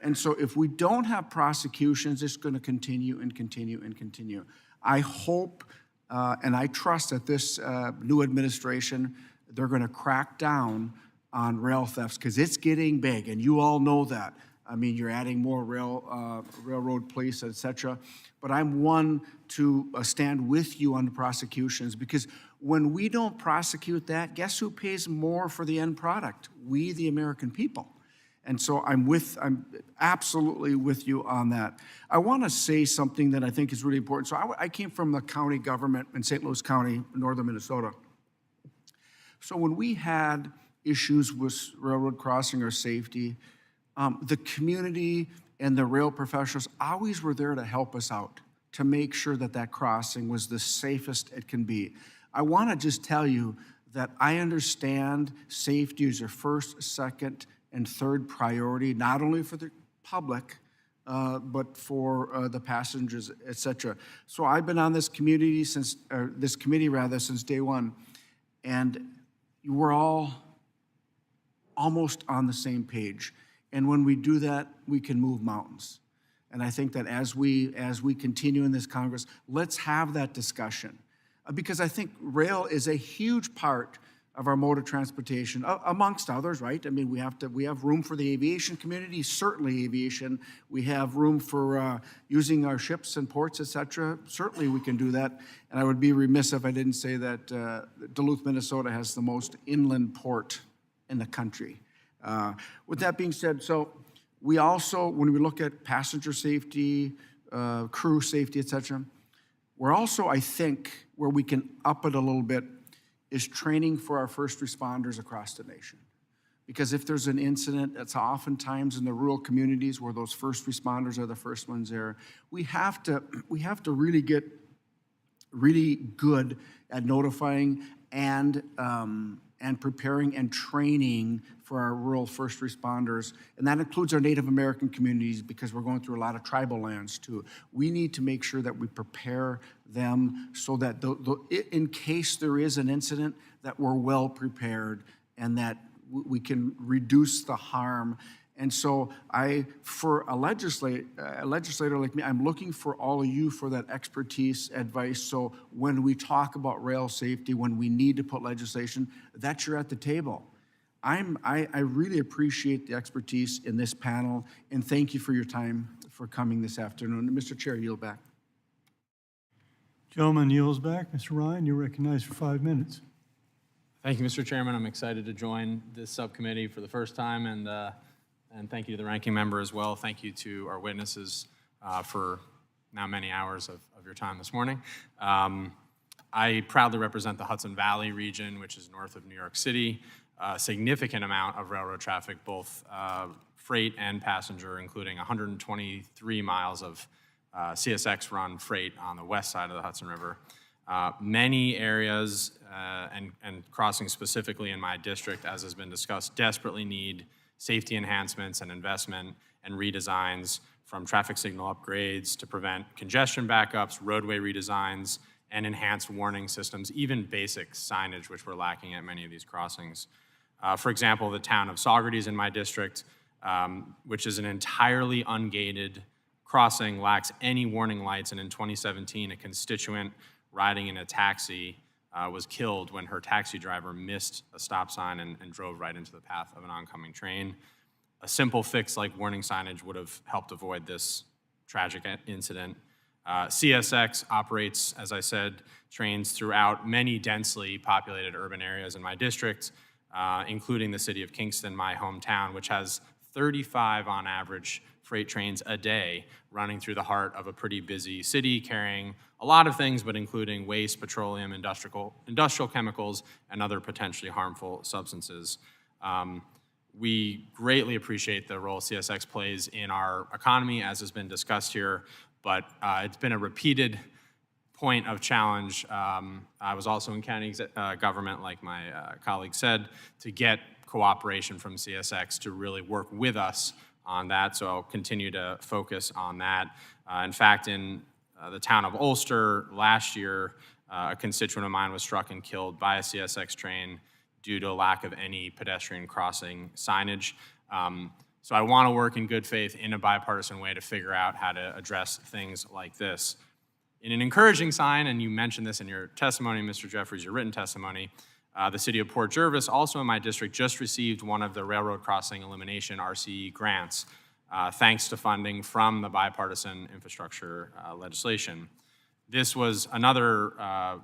And so if we don't have prosecutions, it's going to continue and continue and continue. I hope and I trust that this new administration, they're going to crack down on rail thefts, because it's getting big, and you all know that. I mean, you're adding more railroad police, et cetera. But I'm one to stand with you on the prosecutions, because when we don't prosecute that, guess who pays more for the end product? We, the American people. And so I'm absolutely with you on that. I want to say something that I think is really important. So I came from the county government in St. Louis County, northern Minnesota. So when we had issues with railroad crossing or safety, the community and the rail professionals always were there to help us out, to make sure that that crossing was the safest it can be. I want to just tell you that I understand safety is your first, second, and third priority, not only for the public, but for the passengers, et cetera. So I've been on this committee since day one, and we're all almost on the same page. And when we do that, we can move mountains. And I think that as we continue in this Congress, let's have that discussion. Because I think rail is a huge part of our mode of transportation, amongst others, right? I mean, we have room for the aviation community, certainly aviation. We have room for using our ships and ports, et cetera. Certainly we can do that. And I would be remiss if I didn't say that Duluth, Minnesota has the most inland port in the country. With that being said, so we also, when we look at passenger safety, crew safety, et cetera, we're also, I think, where we can up it a little bit is training for our first responders across the nation. Because if there's an incident, that's oftentimes in the rural communities where those first responders are the first ones there. We have to really get really good at notifying and preparing and training for our rural first responders. And that includes our Native American communities, because we're going through a lot of tribal lands too. We need to make sure that we prepare them so that in case there is an incident, that we're well prepared and that we can reduce the harm. And so for a legislator like me, I'm looking for all of you for that expertise, advice. So when we talk about rail safety, when we need to put legislation, that you're at the table. I really appreciate the expertise in this panel, and thank you for your time for coming this afternoon. Mr. Chair, yield back. Gentleman yields back. Mr. Ryan, you're recognized for 5 minutes. Thank you, Mr. Chairman. I'm excited to join this subcommittee for the first time, and thank you to the ranking member as well. Thank you to our witnesses for now many hours of your time this morning. I proudly represent the Hudson Valley region, which is north of New York City. A significant amount of railroad traffic, both freight and passenger, including 123 miles of CSX run freight on the west side of the Hudson River. Many areas and crossings specifically in my district, as has been discussed, desperately need safety enhancements and investment and redesigns, from traffic signal upgrades to prevent congestion backups, roadway redesigns, and enhanced warning systems, even basic signage, which we're lacking at many of these crossings. For example, the town of Saugerties in my district, which is an entirely ungated crossing, lacks any warning lights, and in 2017, a constituent riding in a taxi was killed when her taxi driver missed a stop sign and drove right into the path of an oncoming train. A simple fix like warning signage would have helped avoid this tragic incident. CSX operates, as I said, trains throughout many densely populated urban areas in my district, including the city of Kingston, my hometown, which has 35 on average freight trains a day running through the heart of a pretty busy city, carrying a lot of things, but including waste, petroleum, industrial chemicals, and other potentially harmful substances. We greatly appreciate the role CSX plays in our economy, as has been discussed here, but it's been a repeated point of challenge. I was also in county government, like my colleague said, to get cooperation from CSX to really work with us on that, so I'll continue to focus on that. In fact, in the town of Ulster last year, a constituent of mine was struck and killed by a CSX train due to a lack of any pedestrian crossing signage. So I want to work in good faith in a bipartisan way to figure out how to address things like this. In an encouraging sign, and you mentioned this in your testimony, Mr. Jeffries, your written testimony, the city of Port Jervis, also in my district, just received one of the railroad crossing elimination RCE grants, thanks to funding from the bipartisan infrastructure legislation. This was another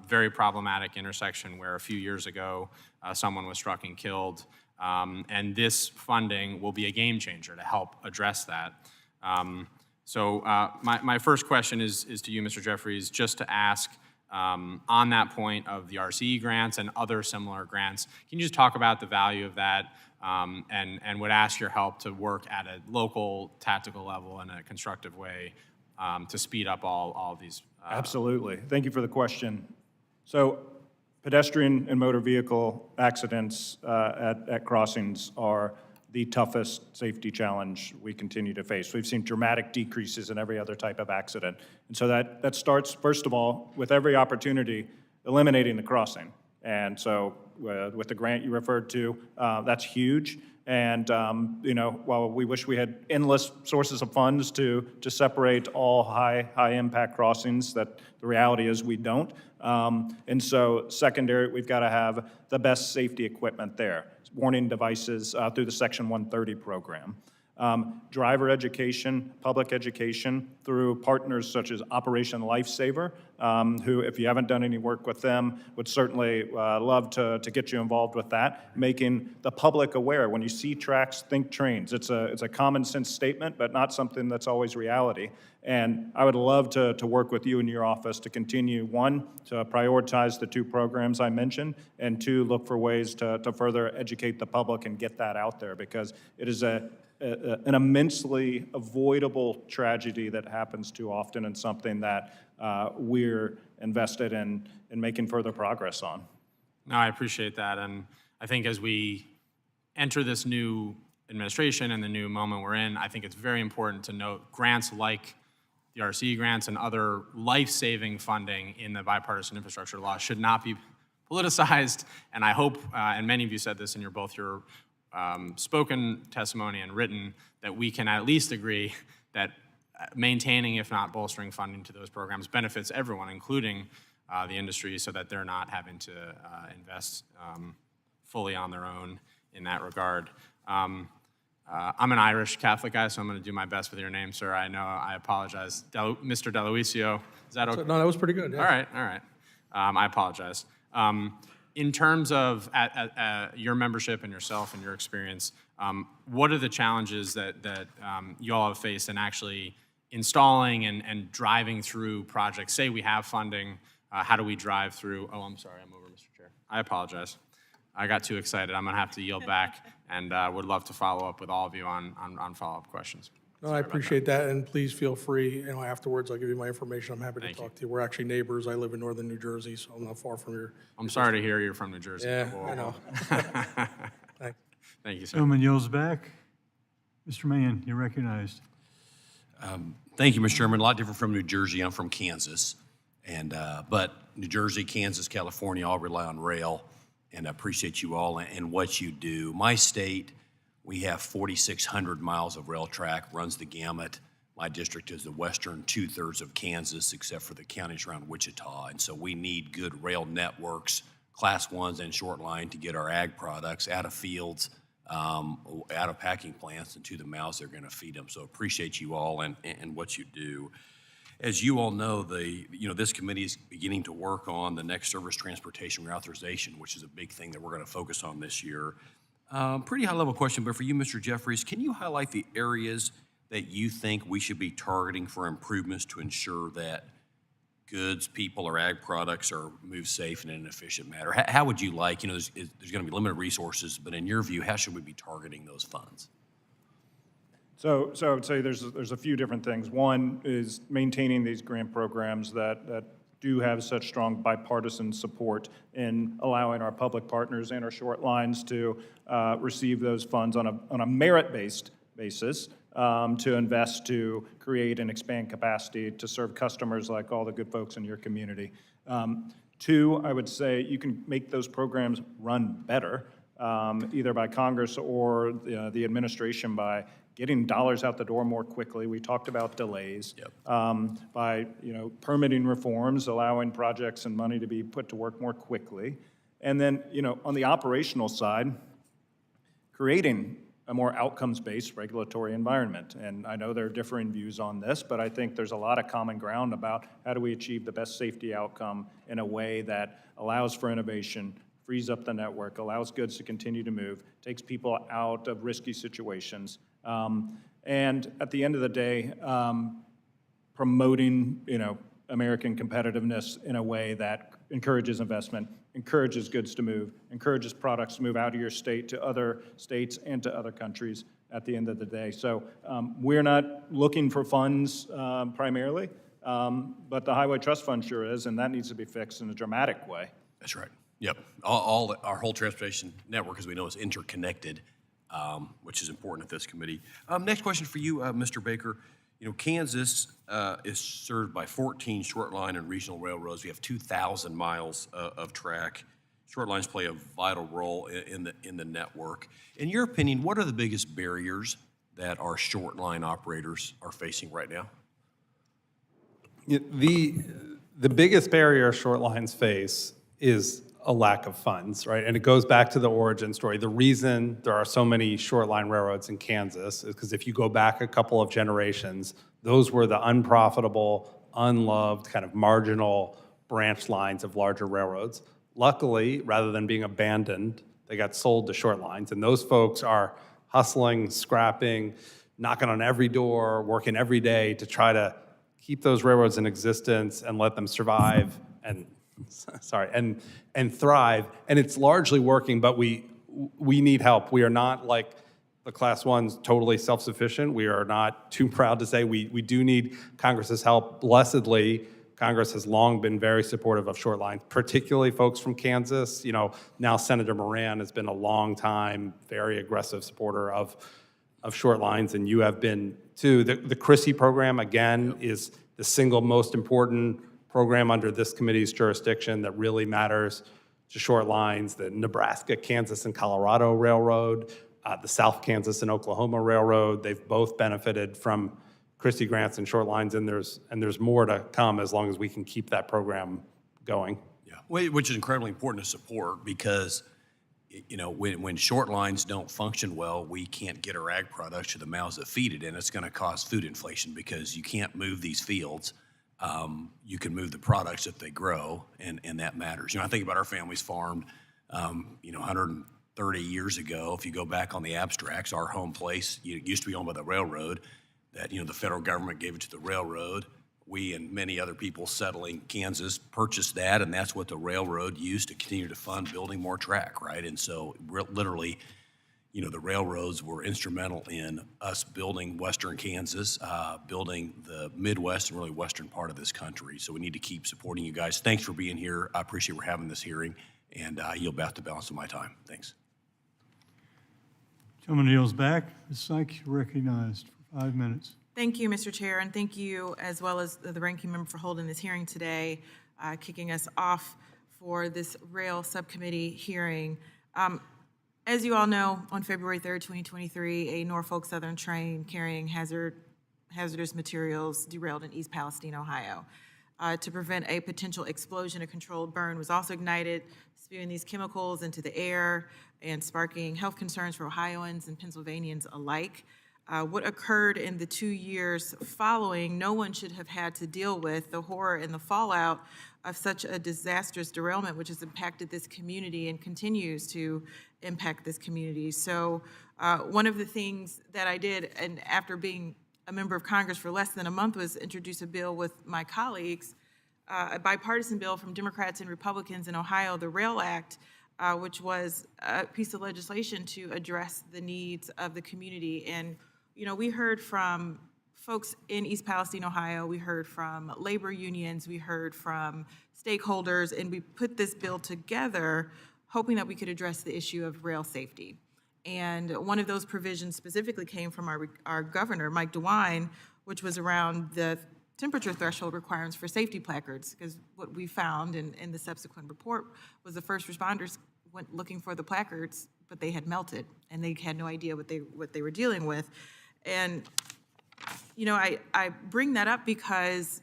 very problematic intersection where a few years ago someone was struck and killed, and this funding will be a game changer to help address that. So my first question is to you, Mr. Jeffries, just to ask on that point of the RCE grants and other similar grants, can you just talk about the value of that and would ask your help to work at a local tactical level in a constructive way to speed up all of these? Absolutely. Thank you for the question. So pedestrian and motor vehicle accidents at crossings are the toughest safety challenge we continue to face. We've seen dramatic decreases in every other type of accident. And so that starts, first of all, with every opportunity, eliminating the crossing. And so with the grant you referred to, that's huge. And while we wish we had endless sources of funds to separate all high impact crossings, that the reality is we don't. And so secondary, we've got to have the best safety equipment there. Warning devices through the Section 130 program. Driver education, public education through partners such as Operation Lifesaver, who, if you haven't done any work with them, would certainly love to get you involved with that, making the public aware. When you see tracks, think trains. It's a common sense statement, but not something that's always reality. And I would love to work with you in your office to continue, one, to prioritize the two programs I mentioned, and two, look for ways to further educate the public and get that out there, because it is an immensely avoidable tragedy that happens too often, and something that we're invested in making further progress on. No, I appreciate that. And I think as we enter this new administration and the new moment we're in, I think it's very important to note grants like the RCE grants and other life-saving funding in the bipartisan infrastructure law should not be politicized. And I hope, and many of you said this in both your spoken testimony and written, that we can at least agree that maintaining, if not bolstering funding to those programs benefits everyone, including the industry, so that they're not having to invest fully on their own in that regard. I'm an Irish Catholic guy, so I'm going to do my best with your name, sir. I know, I apologize. Mr. Deluisio, is that okay? No, that was pretty good. Yeah. All right. I apologize. In terms of your membership and yourself and your experience, what are the challenges that you all have faced in actually installing and driving through projects? Say we have funding, how do we drive through? Oh, I'm sorry, I'm over, Mr. Chair. I apologize. I got too excited. I'm going to have to yield back, and would love to follow up with all of you on follow-up questions. No, I appreciate that, and please feel free, afterwards I'll give you my information. I'm happy to talk to you. We're actually neighbors. I live in northern New Jersey, so I'm not far from your... I'm sorry to hear you're from New Jersey. Yeah, I know. Thanks. Thank you, sir. Gentleman yields back. Mr. Mann, you're recognized. Thank you, Mr. Chairman. A lot different from New Jersey. I'm from Kansas, but New Jersey, Kansas, California all rely on rail, and I appreciate you all and what you do. My state, we have 4,600 miles of rail track, runs the gamut. My district is the western two-thirds of Kansas, except for the counties around Wichita, and so we need good rail networks, class ones and short line, to get our ag products out of fields, out of packing plants, and to the mouths they're going to feed them. So appreciate you all and what you do. As you all know, this committee is beginning to work on the next service transportation reauthorization, which is a big thing that we're going to focus on this year. Pretty high-level question, but for you, Mr. Jeffries, can you highlight the areas that you think we should be targeting for improvements to ensure that goods, people, or ag products are moved safe in an efficient manner? How would you like, there's going to be limited resources, but in your view, how should we be targeting those funds? So I would say there's a few different things. One is maintaining these grant programs that do have such strong bipartisan support in allowing our public partners and our short lines to receive those funds on a merit-based basis to invest to create and expand capacity to serve customers like all the good folks in your community. Two, I would say you can make those programs run better, either by Congress or the administration by getting dollars out the door more quickly. We talked about delays. By permitting reforms, allowing projects and money to be put to work more quickly. And then, on the operational side, creating a more outcomes-based regulatory environment. And I know there are differing views on this, but I think there's a lot of common ground about how do we achieve the best safety outcome in a way that allows for innovation, frees up the network, allows goods to continue to move, takes people out of risky situations. And at the end of the day, promoting, American competitiveness in a way that encourages investment, encourages goods to move, encourages products to move out of your state to other states and to other countries at the end of the day. So we're not looking for funds primarily, but the Highway Trust Fund sure is, and that needs to be fixed in a dramatic way. That's right. Yep. Our whole transportation network, as we know, is interconnected, which is important at this committee. Next question for you, Mr. Baker. Kansas is served by 14 short line and regional railroads. We have 2,000 miles of track. Short lines play a vital role in the network. In your opinion, what are the biggest barriers that our short line operators are facing right now? The biggest barrier short lines face is a lack of funds, right? And it goes back to the origin story. The reason there are so many short line railroads in Kansas is because if you go back a couple of generations, those were the unprofitable, unloved, kind of marginal branch lines of larger railroads. Luckily, rather than being abandoned, they got sold to short lines. And those folks are hustling, scrapping, knocking on every door, working every day to try to keep those railroads in existence and let them survive and thrive. And it's largely working, but we need help. We are not like the Class 1s totally self-sufficient. We are not too proud to say we do need Congress's help. Blessedly, Congress has long been very supportive of short lines, particularly folks from Kansas. Now Senator Moran has been a long time, very aggressive supporter of short lines, and you have been too. The Chrissy program, again, is the single most important program under this committee's jurisdiction that really matters to short lines. The Nebraska, Kansas, and Colorado Railroad, the South Kansas and Oklahoma Railroad, they've both benefited from Christie grants and short lines, and there's more to come as long as we can keep that program going. Yeah, which is incredibly important to support because, when short lines don't function well, we can't get our ag products to the mouths that feed it, and it's going to cause food inflation because you can't move these fields. You can move the products if they grow, and that matters. I think about our families farmed, 130 years ago. If you go back on the abstracts, our home place used to be owned by the railroad. That the federal government gave it to the railroad. We and many other people settling Kansas purchased that, and that's what the railroad used to continue to fund building more track, right? And so literally, the railroads were instrumental in us building western Kansas, building the Midwest and really western part of this country. So we need to keep supporting you guys. Thanks for being here. I appreciate we're having this hearing, and yield back the balance of my time. Thanks. Gentleman yields back. Ms. Sykes, recognized for 5 minutes. Thank you, Mr. Chair, and thank you as well as the ranking member for holding this hearing today, kicking us off for this rail subcommittee hearing. As you all know, on February 3rd, 2023, a Norfolk Southern train carrying hazardous materials derailed in East Palestine, Ohio. To prevent a potential explosion, a controlled burn was also ignited, spewing these chemicals into the air and sparking health concerns for Ohioans and Pennsylvanians alike. What occurred in the 2 years following, no one should have had to deal with the horror and the fallout of such a disastrous derailment, which has impacted this community and continues to impact this community. So one of the things that I did, and after being a member of Congress for less than a month was introduce a bill with my colleagues, a bipartisan bill from Democrats and Republicans in Ohio, the RAIL Act, which was a piece of legislation to address the needs of the community. And, you know, we heard from folks in East Palestine, Ohio, we heard from labor unions, we heard from stakeholders, and we put this bill together hoping that we could address the issue of rail safety. And one of those provisions specifically came from our governor, Mike DeWine, which was around the temperature threshold requirements for safety placards, because what we found in the subsequent report was the first responders went looking for the placards, but they had melted, and they had no idea what they were dealing with. And, you know, I bring that up because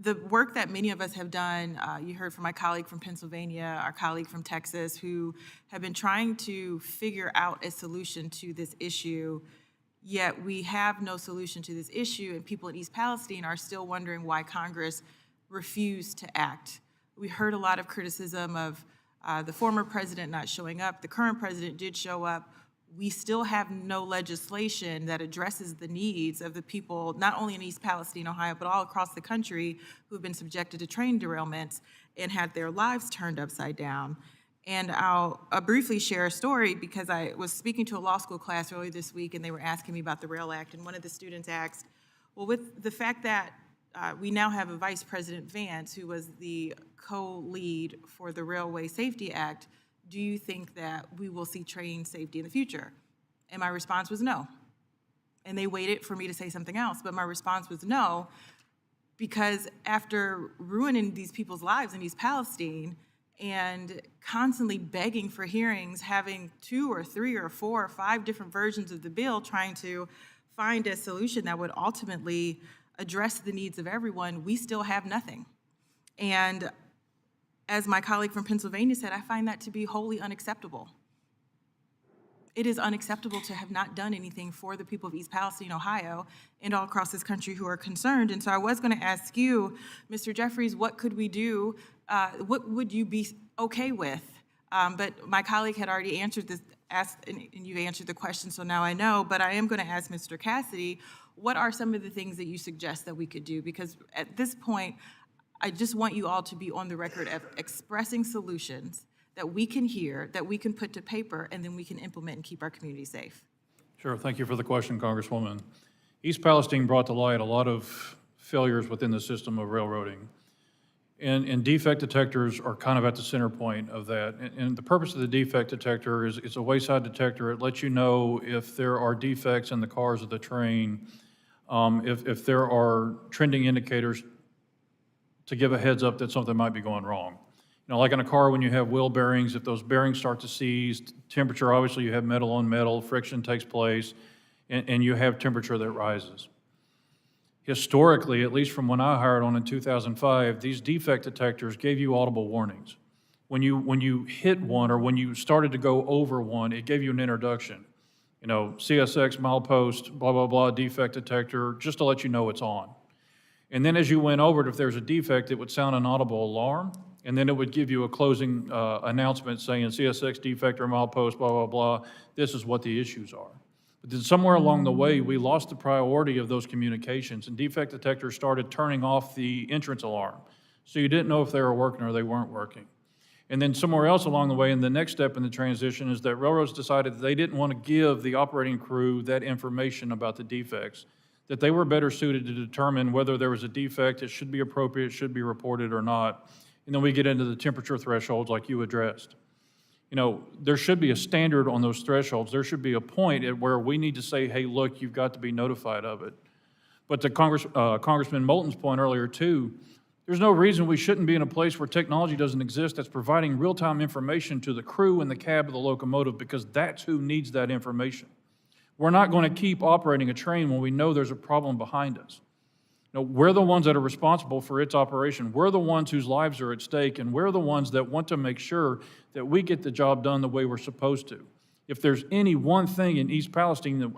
the work that many of us have done, you heard from my colleague from Pennsylvania, our colleague from Texas, who have been trying to figure out a solution to this issue, yet we have no solution to this issue, and people in East Palestine are still wondering why Congress refused to act. We heard a lot of criticism of the former president not showing up. The current president did show up. We still have no legislation that addresses the needs of the people, not only in East Palestine, Ohio, but all across the country who have been subjected to train derailments and had their lives turned upside down. And I'll briefly share a story because I was speaking to a law school class earlier this week, and they were asking me about the RAIL Act, and one of the students asked, well, with the fact that we now have a Vice President Vance, who was the co-lead for the Railway Safety Act, do you think that we will see train safety in the future? And my response was no. And they waited for me to say something else, but my response was no, because after ruining these people's lives in East Palestine and constantly begging for hearings, having 2 or 3 or 4 or 5 different versions of the bill, trying to find a solution that would ultimately address the needs of everyone, we still have nothing. And as my colleague from Pennsylvania said, I find that to be wholly unacceptable. It is unacceptable to have not done anything for the people of East Palestine, Ohio, and all across this country who are concerned. And so I was going to ask you, Mr. Jeffries, what could we do? What would you be okay with? But my colleague had already answered this, and you answered the question, so now I know. But I am going to ask Mr. Cassidy, what are some of the things that you suggest that we could do? Because at this point, I just want you all to be on the record of expressing solutions that we can hear, that we can put to paper, and then we can implement and keep our community safe. Sure, thank you for the question, Congresswoman. East Palestine brought to light a lot of failures within the system of railroading. And defect detectors are kind of at the center point of that. And the purpose of the defect detector is it's a wayside detector. It lets you know if there are defects in the cars of the train, if there are trending indicators to give a heads up that something might be going wrong. You know, like in a car when you have wheel bearings, if those bearings start to seize, temperature, obviously you have metal on metal, friction takes place, and you have temperature that rises. Historically, at least from when I hired on in 2005, these defect detectors gave you audible warnings. When you hit one or when you started to go over one, it gave you an introduction. You know, CSX, milepost, blah, blah, blah, defect detector, just to let you know it's on. And then as you went over it, if there's a defect, it would sound an audible alarm, and then it would give you a closing announcement saying CSX defect or milepost, blah, blah, blah, this is what the issues are. But then somewhere along the way, we lost the priority of those communications, and defect detectors started turning off the entrance alarm. So you didn't know if they were working or they weren't working. And then somewhere else along the way, and the next step in the transition is that railroads decided that they didn't want to give the operating crew that information about the defects, that they were better suited to determine whether there was a defect, it should be appropriate, it should be reported or not. And then we get into the temperature thresholds like you addressed. You know, there should be a standard on those thresholds. There should be a point at where we need to say, hey, look, you've got to be notified of it. But to Congressman Moulton's point earlier too, there's no reason we shouldn't be in a place where technology doesn't exist that's providing real-time information to the crew and the cab of the locomotive, because that's who needs that information. We're not going to keep operating a train when we know there's a problem behind us. You know, we're the ones that are responsible for its operation. We're the ones whose lives are at stake, and we're the ones that want to make sure that we get the job done the way we're supposed to. If there's any one thing in East Palestine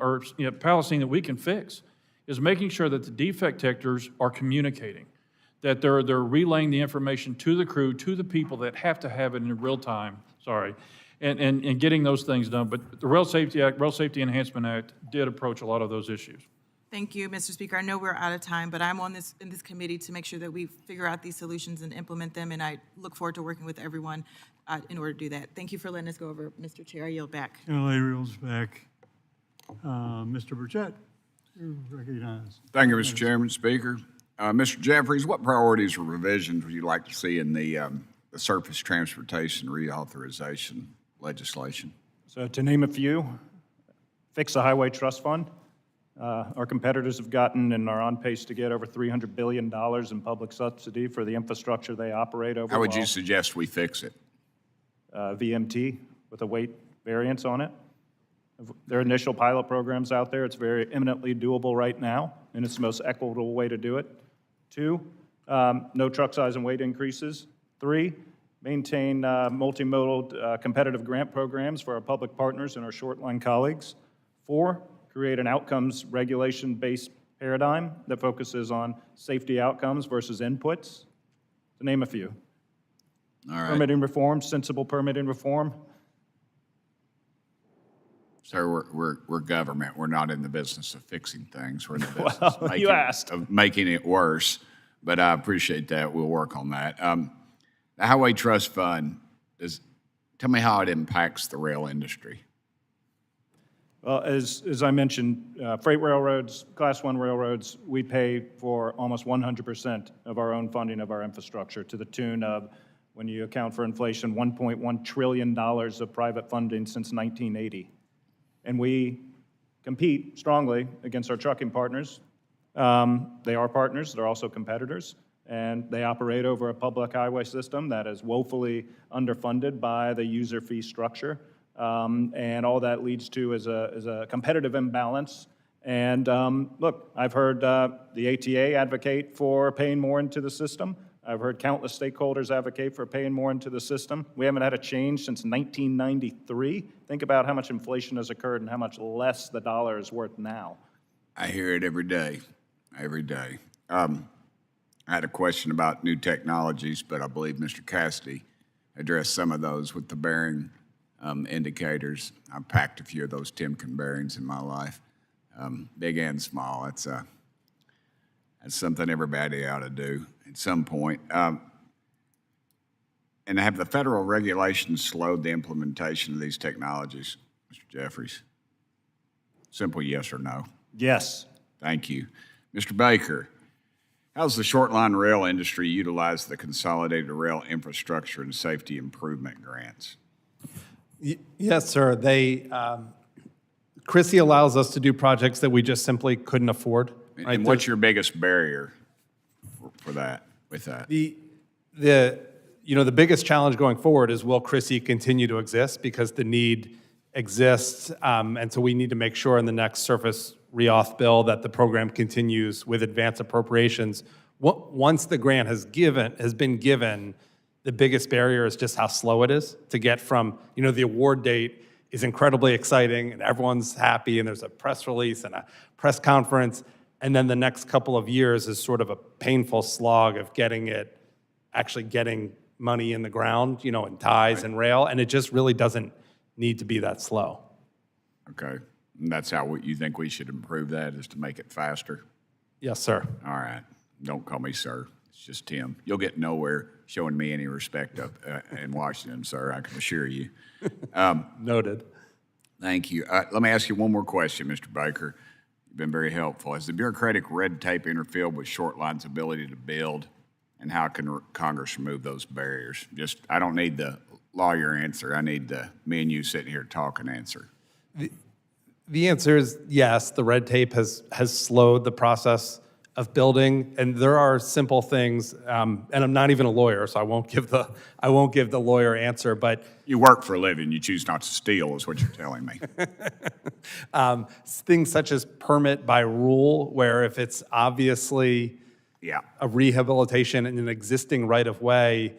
Palestine that we can fix, is making sure that the defect detectors are communicating, that they're relaying the information to the crew, to the people that have to have it in real time, and getting those things done. But the Rail Safety Act, Rail Safety Enhancement Act did approach a lot of those issues. Thank you, Mr. Speaker. I know we're out of time, but I'm in this committee to make sure that we figure out these solutions and implement them, and I look forward to working with everyone in order to do that. Thank you for letting us go over, Mr. Chair. I yield back. LA Reel's back. Mr. Burchett, you're recognized. Thank you, Mr. Chairman, Speaker. Mr. Jeffries, what priorities or revisions would you like to see in the surface transportation reauthorization legislation? So to name a few, fix the Highway Trust Fund. Our competitors have gotten and are on pace to get over $300 billion in public subsidy for the infrastructure they operate over. How would you suggest we fix it? VMT with a weight variance on it. There are initial pilot programs out there. It's very eminently doable right now, and it's the most equitable way to do it. 2, no truck size and weight increases. 3, maintain multimodal competitive grant programs for our public partners and our short line colleagues. 4, create an outcomes regulation-based paradigm that focuses on safety outcomes versus inputs, to name a few. All right. Permitting reform, sensible permitting reform. Sir, we're government. We're not in the business of fixing things. We're in the business of making it worse. But I appreciate that. We'll work on that. The Highway Trust Fund, tell me how it impacts the rail industry. Well, as I mentioned, freight railroads, Class 1 railroads, we pay for almost 100% of our own funding of our infrastructure, to the tune of, when you account for inflation, $1.1 trillion of private funding since 1980. And we compete strongly against our trucking partners. They are partners, they're also competitors, and they operate over a public highway system that is woefully underfunded by the user fee structure. And all that leads to is a competitive imbalance. And look, I've heard the ATA advocate for paying more into the system. I've heard countless stakeholders advocate for paying more into the system. We haven't had a change since 1993. Think about how much inflation has occurred and how much less the dollar is worth now. I hear it every day, every day. I had a question about new technologies, but I believe Mr. Cassidy addressed some of those with the bearing indicators. I've packed a few of those Timken bearings in my life, big and small. That's something everybody ought to do at some point. And have the federal regulations slowed the implementation of these technologies, Mr. Jeffries? Simple yes or no. Yes. Thank you. Mr. Baker, how's the short line rail industry utilize the Consolidated Rail Infrastructure and Safety Improvement Grants? Yes, sir. CRISI allows us to do projects that we just simply couldn't afford. Right? And what's your biggest barrier for that, with that? The biggest challenge going forward is, will CRISI continue to exist? Because the need exists, and so we need to make sure in the next surface reauth bill that the program continues with advance appropriations. Once the grant has been given, the biggest barrier is just how slow it is to get from, the award date is incredibly exciting and everyone's happy and there's a press release and a press conference, and then the next couple of years is sort of a painful slog of getting money in the ground, in ties and rail, and it just really doesn't need to be that slow. Okay, and that's how you think we should improve that, is to make it faster? Yes, sir. All right, don't call me sir, it's just Tim. You'll get nowhere showing me any respect up in Washington, sir, I can assure you. Noted. Thank you. Let me ask you one more question, Mr. Baker. You've been very helpful. Has the bureaucratic red tape interfered with short line's ability to build, and how can Congress remove those barriers? I don't need the lawyer answer. I need me and you sitting here talking answer. The answer is yes. The red tape has slowed the process of building, and there are simple things. And I'm not even a lawyer, so I won't give the lawyer answer. But you work for a living. You choose not to steal, is what you're telling me. Things such as permit by rule, where if it's obviously a rehabilitation in an existing right-of-way,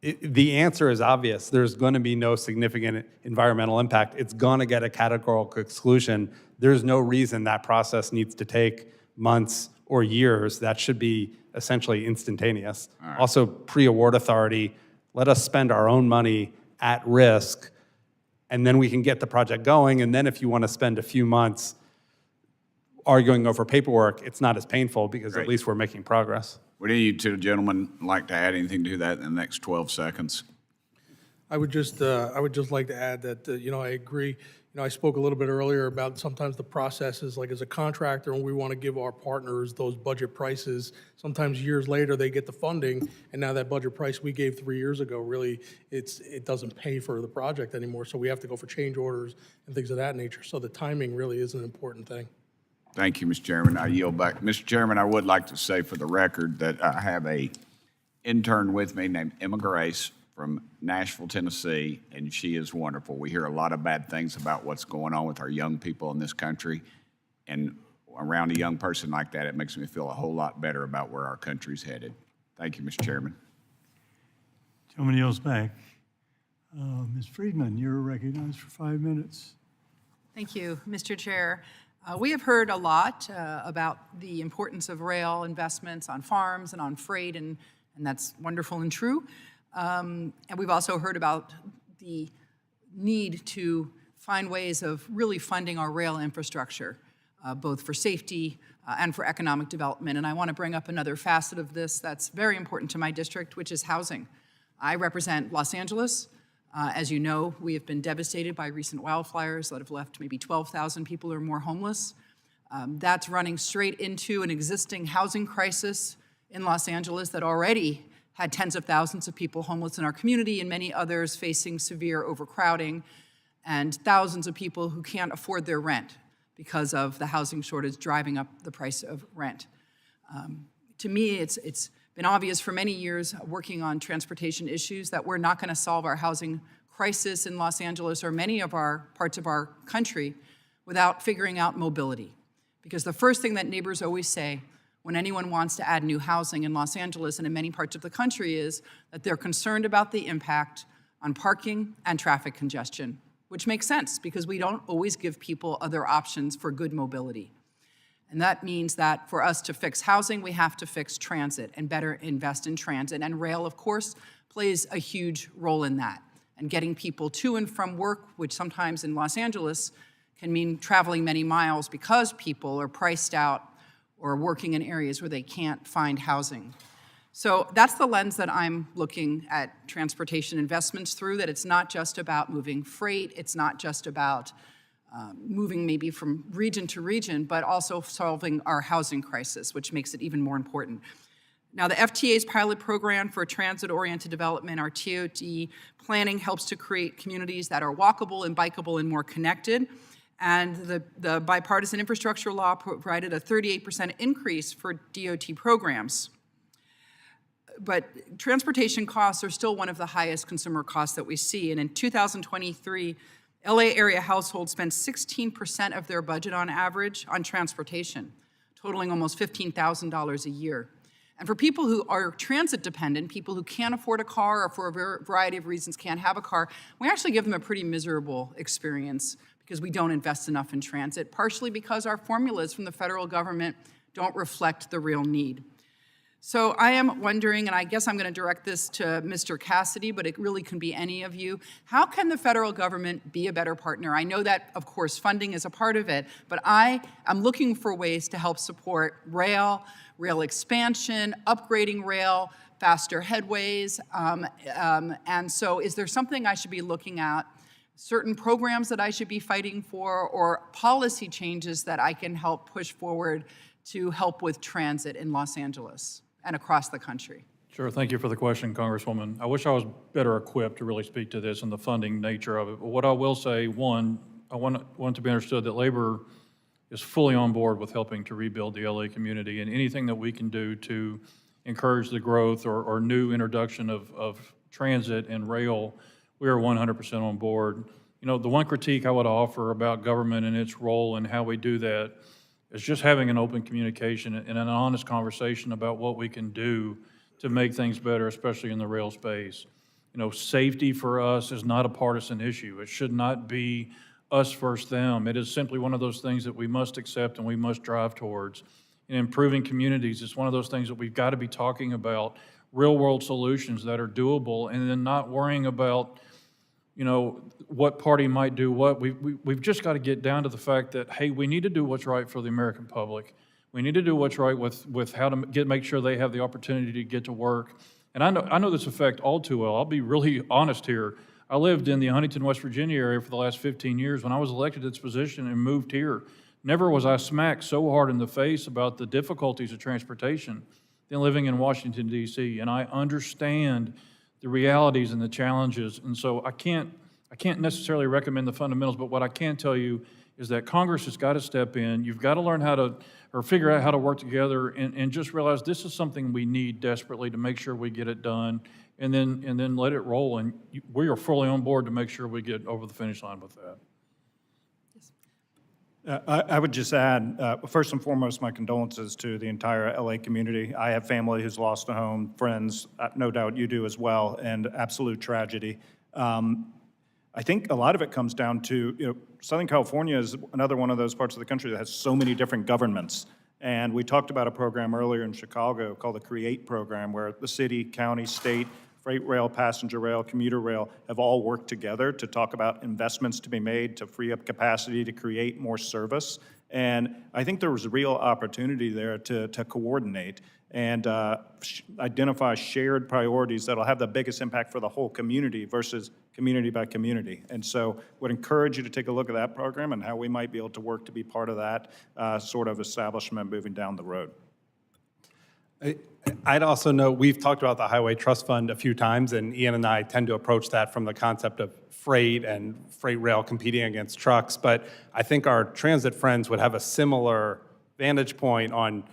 the answer is obvious. There's going to be no significant environmental impact. It's going to get a categorical exclusion. There's no reason that process needs to take months or years. That should be essentially instantaneous. Right. Also, pre-award authority, let us spend our own money at risk, and then we can get the project going. And then if you want to spend a few months arguing over paperwork, it's not as painful because at least we're making progress. Would any of you two gentlemen like to add anything to that in the next 12 seconds? I would just like to add that, I agree. I spoke a little bit earlier about sometimes the processes, like as a contractor, and we want to give our partners those budget prices. Sometimes years later, they get the funding, and now that budget price we gave 3 years ago, really, it doesn't pay for the project anymore. So we have to go for change orders and things of that nature. So the timing really is an important thing. Thank you, Mr. Chairman. I yield back. Mr. Chairman, I would like to say for the record that I have a intern with me named Emma Grace from Nashville, Tennessee, and she is wonderful. We hear a lot of bad things about what's going on with our young people in this country, and around a young person like that, it makes me feel a whole lot better about where our country's headed. Thank you, Mr. Chairman. Gentleman yields back. Ms. Friedman, you're recognized for 5 minutes. Thank you, Mr. Chair. We have heard a lot about the importance of rail investments on farms and on freight, and that's wonderful and true. And we've also heard about the need to find ways of really funding our rail infrastructure, both for safety and for economic development. And I want to bring up another facet of this that's very important to my district, which is housing. I represent Los Angeles. As you know, we have been devastated by recent wildfires that have left maybe 12,000 people or more homeless. That's running straight into an existing housing crisis in Los Angeles that already had tens of thousands of people homeless in our community and many others facing severe overcrowding, and thousands of people who can't afford their rent because of the housing shortage driving up the price of rent. To me, it's been obvious for many years working on transportation issues that we're not going to solve our housing crisis in Los Angeles or many of our parts of our country without figuring out mobility. Because the first thing that neighbors always say when anyone wants to add new housing in Los Angeles and in many parts of the country is that they're concerned about the impact on parking and traffic congestion, which makes sense because we don't always give people other options for good mobility. And that means that for us to fix housing, we have to fix transit and better invest in transit. And rail, of course, plays a huge role in that. And getting people to and from work, which sometimes in Los Angeles can mean traveling many miles because people are priced out or working in areas where they can't find housing. So that's the lens that I'm looking at transportation investments through, that it's not just about moving freight, it's not just about moving maybe from region to region, but also solving our housing crisis, which makes it even more important. Now, the FTA's pilot program for transit-oriented development, our TOD planning, helps to create communities that are walkable and bikeable and more connected. And the bipartisan infrastructure law provided a 38% increase for DOT programs. But transportation costs are still one of the highest consumer costs that we see. And in 2023, LA area households spent 16% of their budget on average on transportation, totaling almost $15,000 a year. And for people who are transit dependent, people who can't afford a car or for a variety of reasons can't have a car, we actually give them a pretty miserable experience because we don't invest enough in transit, partially because our formulas from the federal government don't reflect the real need. So I am wondering, and I guess I'm going to direct this to Mr. Cassidy, but it really can be any of you, how can the federal government be a better partner? I know that, of course, funding is a part of it, but I am looking for ways to help support rail expansion, upgrading rail, faster headways, and so is there something I should be looking at, certain programs that I should be fighting for, or policy changes that I can help push forward to help with transit in Los Angeles and across the country? Sure, thank you for the question, Congresswoman. I wish I was better equipped to really speak to this and the funding nature of it. But what I will say, one, I want to be understood that labor is fully on board with helping to rebuild the LA community, and anything that we can do to encourage the growth or new introduction of transit and rail, we are 100% on board. You know, the one critique I would offer about government and its role and how we do that is just having an open communication and an honest conversation about what we can do to make things better, especially in the rail space. You know, safety for us is not a partisan issue. It should not be us versus them. It is simply one of those things that we must accept and we must drive towards. And improving communities is one of those things that we've got to be talking about, real-world solutions that are doable, and then not worrying about you know, what party might do what. We've just got to get down to the fact that, hey, we need to do what's right for the American public. We need to do what's right with how to make sure they have the opportunity to get to work. And I know this affect all too well. I'll be really honest here. I lived in the Huntington, West Virginia area for the last 15 years. When I was elected to this position and moved here, never was I smacked so hard in the face about the difficulties of transportation than living in Washington, D.C. And I understand the realities and the challenges. And so I can't necessarily recommend the fundamentals, but what I can tell you is that Congress has got to step in. You've got to learn how to, or figure out how to work together and just realize this is something we need desperately to make sure we get it done, and then let it roll. And we are fully on board to make sure we get over the finish line with that. I would just add, first and foremost, my condolences to the entire LA community. I have family who's lost a home, friends, no doubt you do as well, and absolute tragedy. I think a lot of it comes down to, Southern California is another one of those parts of the country that has so many different governments. And we talked about a program earlier in Chicago called the CREATE program, where the city, county, state, freight rail, passenger rail, commuter rail have all worked together to talk about investments to be made to free up capacity to create more service. And I think there was a real opportunity there to coordinate and identify shared priorities that'll have the biggest impact for the whole community versus community by community. And so would encourage you to take a look at that program and how we might be able to work to be part of that sort of establishment moving down the road. I'd also note, we've talked about the Highway Trust Fund a few times, and Ian and I tend to approach that from the concept of freight and freight rail competing against trucks, but I think our transit friends would have a similar vantage point on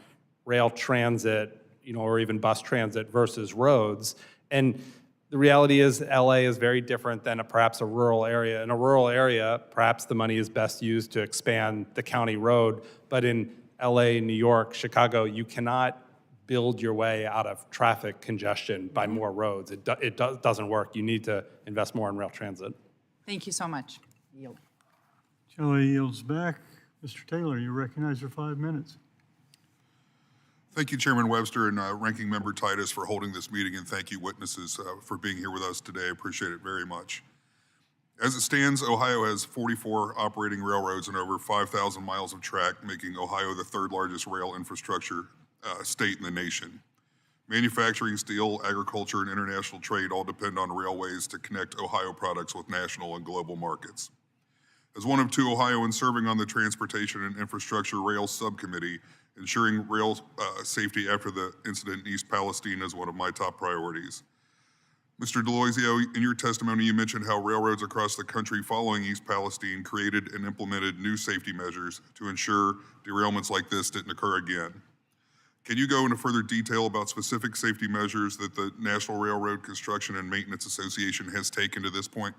rail transit, or even bus transit versus roads. And the reality is LA is very different than perhaps a rural area. In a rural area, perhaps the money is best used to expand the county road, but in LA, New York, Chicago, you cannot build your way out of traffic congestion by more roads. It doesn't work. You need to invest more in rail transit. Thank you so much. Yield. Shelley yields back. Mr. Taylor, you recognize for 5 minutes. Thank you, Chairman Webster and Ranking Member Titus, for holding this meeting, and thank you, witnesses, for being here with us today. I appreciate it very much. As it stands, Ohio has 44 operating railroads and over 5,000 miles of track, making Ohio the third largest rail infrastructure state in the nation. Manufacturing, steel, agriculture, and international trade all depend on railways to connect Ohio products with national and global markets. As one of two Ohioans serving on the Transportation and Infrastructure Rail Subcommittee, ensuring rail safety after the incident in East Palestine is one of my top priorities. Mr. D'Aloisio, in your testimony, you mentioned how railroads across the country following East Palestine created and implemented new safety measures to ensure derailments like this didn't occur again. Can you go into further detail about specific safety measures that the National Railroad Construction and Maintenance Association has taken to this point?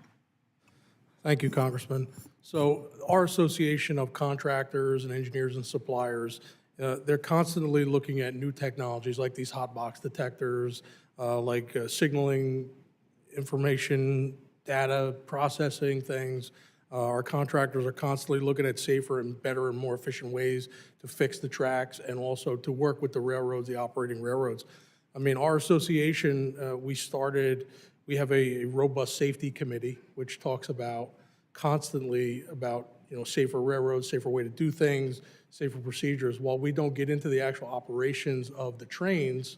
Thank you, Congressman. So our Association of Contractors and Engineers and Suppliers, they're constantly looking at new technologies like these hot box detectors, like signaling information, data processing things. Our contractors are constantly looking at safer and better and more efficient ways to fix the tracks and also to work with the railroads, the operating railroads. I mean, our association, we have a robust safety committee, which talks about constantly about, safer railroads, safer way to do things, safer procedures. While we don't get into the actual operations of the trains,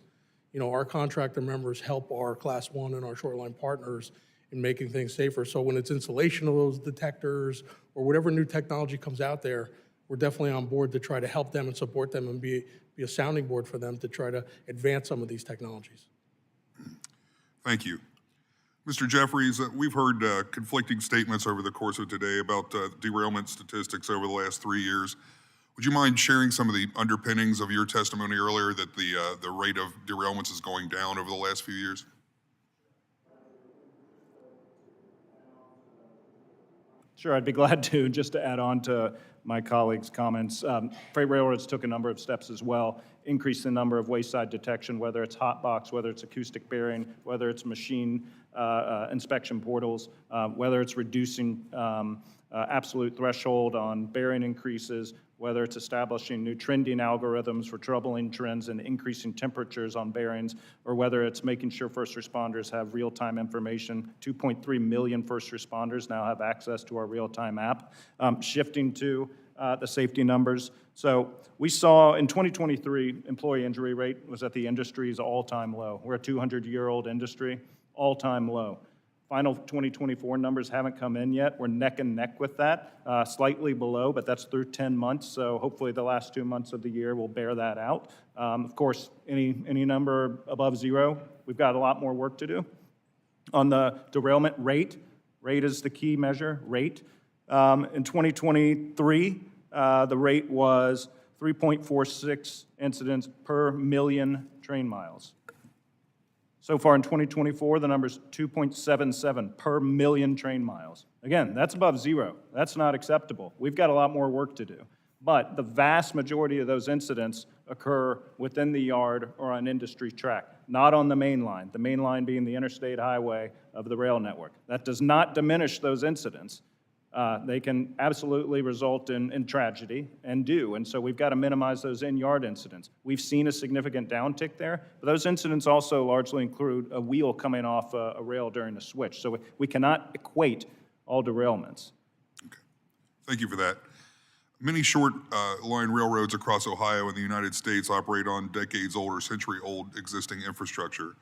our contractor members help our Class 1 and our short line partners in making things safer. So when it's installation of those detectors or whatever new technology comes out there, we're definitely on board to try to help them and support them and be a sounding board for them to try to advance some of these technologies. Thank you. Mr. Jeffries, we've heard conflicting statements over the course of today about derailment statistics over the last 3 years. Would you mind sharing some of the underpinnings of your testimony earlier that the rate of derailments is going down over the last few years? Sure, I'd be glad to. Just to add on to my colleagues' comments, freight railroads took a number of steps as well, increased the number of wayside detection, whether it's hot box, whether it's acoustic bearing, whether it's machine inspection portals, whether it's reducing absolute threshold on bearing increases, whether it's establishing new trending algorithms for troubling trends and increasing temperatures on bearings, or whether it's making sure first responders have real-time information. 2.3 million first responders now have access to our real-time app. Shifting to the safety numbers. So we saw in 2023, employee injury rate was at the industry's all-time low. We're a 200-year-old industry, all-time low. Final 2024 numbers haven't come in yet. We're neck and neck with that, slightly below, but that's through 10 months. So hopefully the last 2 months of the year will bear that out. Of course, any number above zero, we've got a lot more work to do. On the derailment rate is the key measure, rate. In 2023, the rate was 3.46 incidents per million train miles. So far in 2024, the number's 2.77 per million train miles. Again, that's above zero. That's not acceptable. We've got a lot more work to do. But the vast majority of those incidents occur within the yard or on industry track, not on the main line being the interstate highway of the rail network. That does not diminish those incidents. They can absolutely result in tragedy, and do, and so we've got to minimize those in-yard incidents. We've seen a significant downtick there, but those incidents also largely include a wheel coming off a rail during a switch, so we cannot equate all derailments. Okay. Thank you for that. Many short line railroads across Ohio and the United States operate on decades-old or century-old existing infrastructure.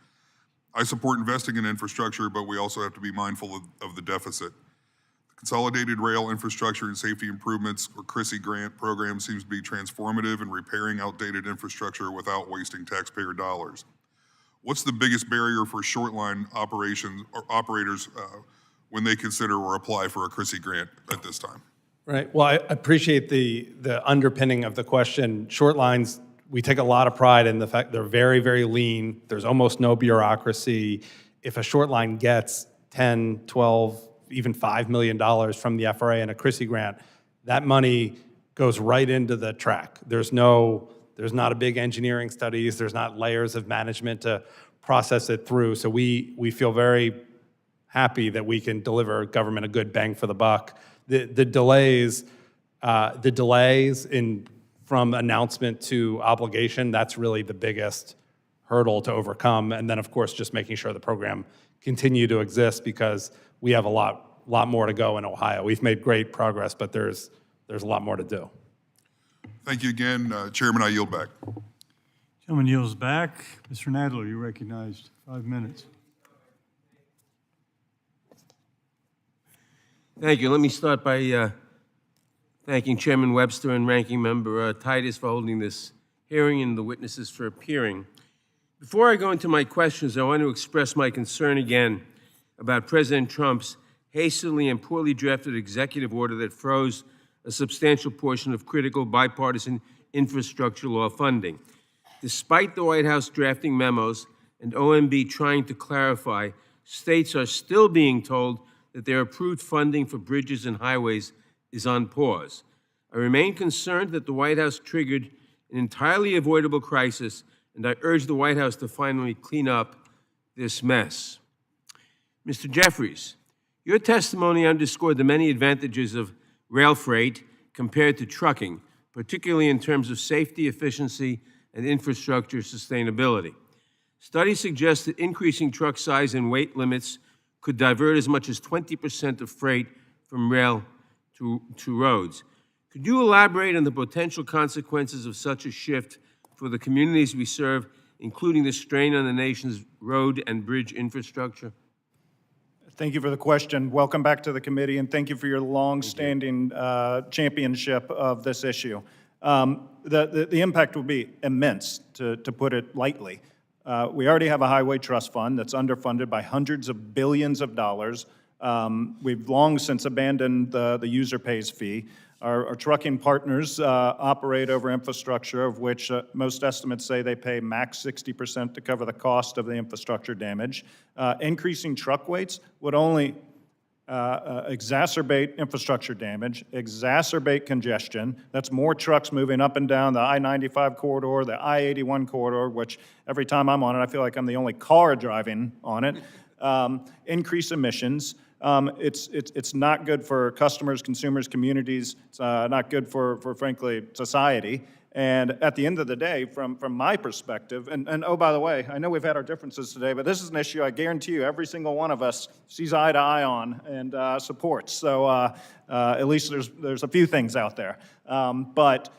I support investing in infrastructure, but we also have to be mindful of the deficit. Consolidated Rail Infrastructure and Safety Improvements, or CRISI grant program, seems to be transformative in repairing outdated infrastructure without wasting taxpayer dollars. What's the biggest barrier for short line operations or operators when they consider or apply for a CRISI grant at this time? Right. Well, I appreciate the underpinning of the question. Short lines, we take a lot of pride in the fact they're very, very lean. There's almost no bureaucracy. If a short line gets 10, 12, even $5 million from the FRA and a CRISI grant, that money goes right into the track. There's not a big engineering studies, there's not layers of management to process it through. So we feel very happy that we can deliver government a good bang for the buck. The delays from announcement to obligation, that's really the biggest hurdle to overcome. And then, of course, just making sure the program continue to exist, because we have a lot more to go in Ohio. We've made great progress, but there's a lot more to do. Thank you again. Chairman, I yield back. Gentleman yields back. Mr. Nadler, you're recognized. 5 minutes. Thank you. Let me start by thanking Chairman Webster and Ranking Member Titus for holding this hearing and the witnesses for appearing. Before I go into my questions, I want to express my concern again about President Trump's hastily and poorly drafted executive order that froze a substantial portion of critical bipartisan infrastructure law funding. Despite the White House drafting memos and OMB trying to clarify, states are still being told that their approved funding for bridges and highways is on pause. I remain concerned that the White House triggered an entirely avoidable crisis, and I urge the White House to finally clean up this mess. Mr. Jeffries, your testimony underscored the many advantages of rail freight compared to trucking, particularly in terms of safety, efficiency, and infrastructure sustainability. Studies suggest that increasing truck size and weight limits could divert as much as 20% of freight from rail to roads. Could you elaborate on the potential consequences of such a shift for the communities we serve, including the strain on the nation's road and bridge infrastructure? Thank you for the question. Welcome back to the committee, and thank you for your long-standing championship of this issue. The impact will be immense, to put it lightly. We already have a highway trust fund that's underfunded by hundreds of billions of dollars. We've long since abandoned the user pays fee. Our trucking partners operate over infrastructure, of which most estimates say they pay max 60% to cover the cost of the infrastructure damage. Increasing truck weights would only exacerbate infrastructure damage, exacerbate congestion. That's more trucks moving up and down the I-95 corridor, the I-81 corridor, which every time I'm on it, I feel like I'm the only car driving on it. Increase emissions. It's not good for customers, consumers, communities. It's not good for frankly, society. And at the end of the day, from my perspective, and oh, by the way, I know we've had our differences today, but this is an issue I guarantee you every single one of us sees eye to eye on and supports. So at least there's a few things out there. But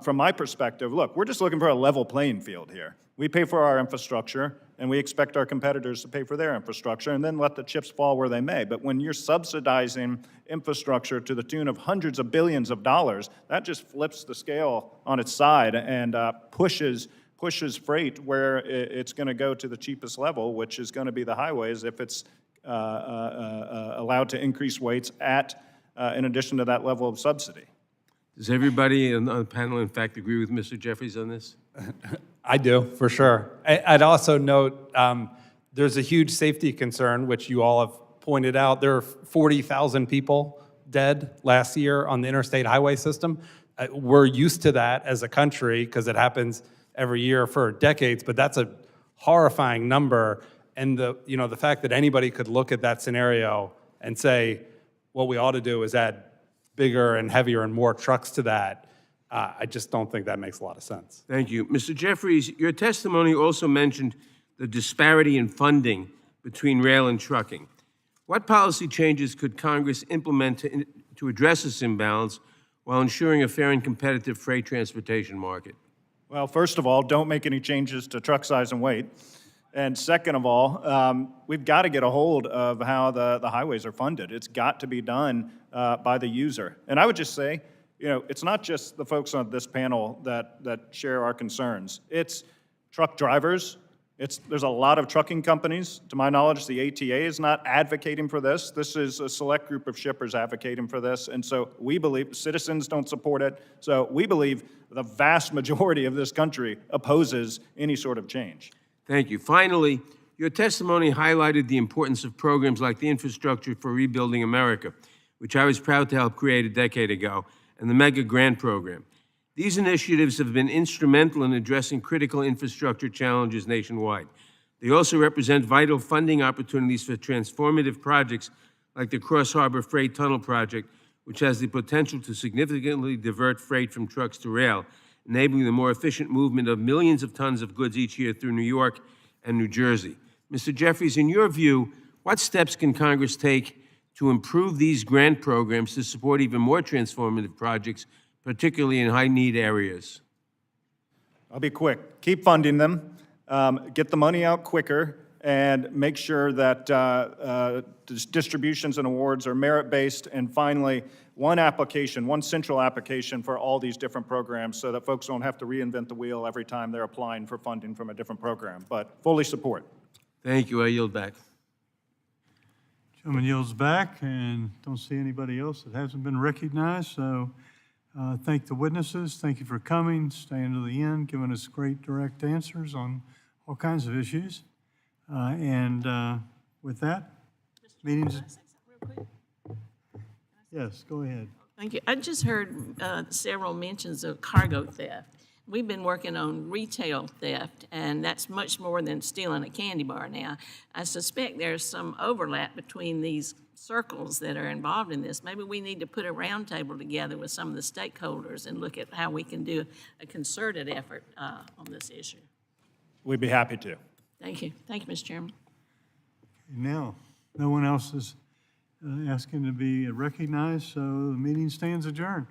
from my perspective, look, we're just looking for a level playing field here. We pay for our infrastructure, and we expect our competitors to pay for their infrastructure, and then let the chips fall where they may. But when you're subsidizing infrastructure to the tune of hundreds of billions of dollars, that just flips the scale on its side and pushes freight where it's going to go to the cheapest level, which is going to be the highways if it's allowed to increase weights in addition to that level of subsidy. Does everybody on the panel, in fact, agree with Mr. Jeffries on this? I do, for sure. I'd also note there's a huge safety concern, which you all have pointed out. There are 40,000 people dead last year on the interstate highway system. We're used to that as a country because it happens every year for decades, but that's a horrifying number. And the fact that anybody could look at that scenario and say, what we ought to do is add bigger and heavier and more trucks to that, I just don't think that makes a lot of sense. Thank you. Mr. Jeffries, your testimony also mentioned the disparity in funding between rail and trucking. What policy changes could Congress implement to address this imbalance while ensuring a fair and competitive freight transportation market? Well, first of all, don't make any changes to truck size and weight. And second of all, we've got to get a hold of how the highways are funded. It's got to be done by the user. And I would just say, it's not just the folks on this panel that share our concerns. It's truck drivers. There's a lot of trucking companies. To my knowledge, the ATA is not advocating for this. This is a select group of shippers advocating for this. And so we believe citizens don't support it. So we believe the vast majority of this country opposes any sort of change. Thank you. Finally, your testimony highlighted the importance of programs like the Infrastructure for Rebuilding America, which I was proud to help create a decade ago, and the Mega Grant Program. These initiatives have been instrumental in addressing critical infrastructure challenges nationwide. They also represent vital funding opportunities for transformative projects like the Cross Harbor Freight Tunnel Project, which has the potential to significantly divert freight from trucks to rail, enabling the more efficient movement of millions of tons of goods each year through New York and New Jersey. Mr. Jeffries, in your view, what steps can Congress take to improve these grant programs to support even more transformative projects, particularly in high-need areas? I'll be quick. Keep funding them, get the money out quicker, and make sure that distributions and awards are merit-based, and finally, one central application for all these different programs so that folks don't have to reinvent the wheel every time they're applying for funding from a different program, but fully support. Thank you. I yield back. Gentleman yields back, and don't see anybody else that hasn't been recognized, so thank the witnesses. Thank you for coming, staying to the end, giving us great direct answers on all kinds of issues. With that, meetings. Yes, go ahead. Thank you. I just heard several mentions of cargo theft. We've been working on retail theft, and that's much more than stealing a candy bar now. I suspect there's some overlap between these circles that are involved in this. Maybe we need to put a roundtable together with some of the stakeholders and look at how we can do a concerted effort on this issue. We'd be happy to. Thank you. Thank you, Mr. Chairman. Now, no one else is asking to be recognized, so the meeting stands adjourned.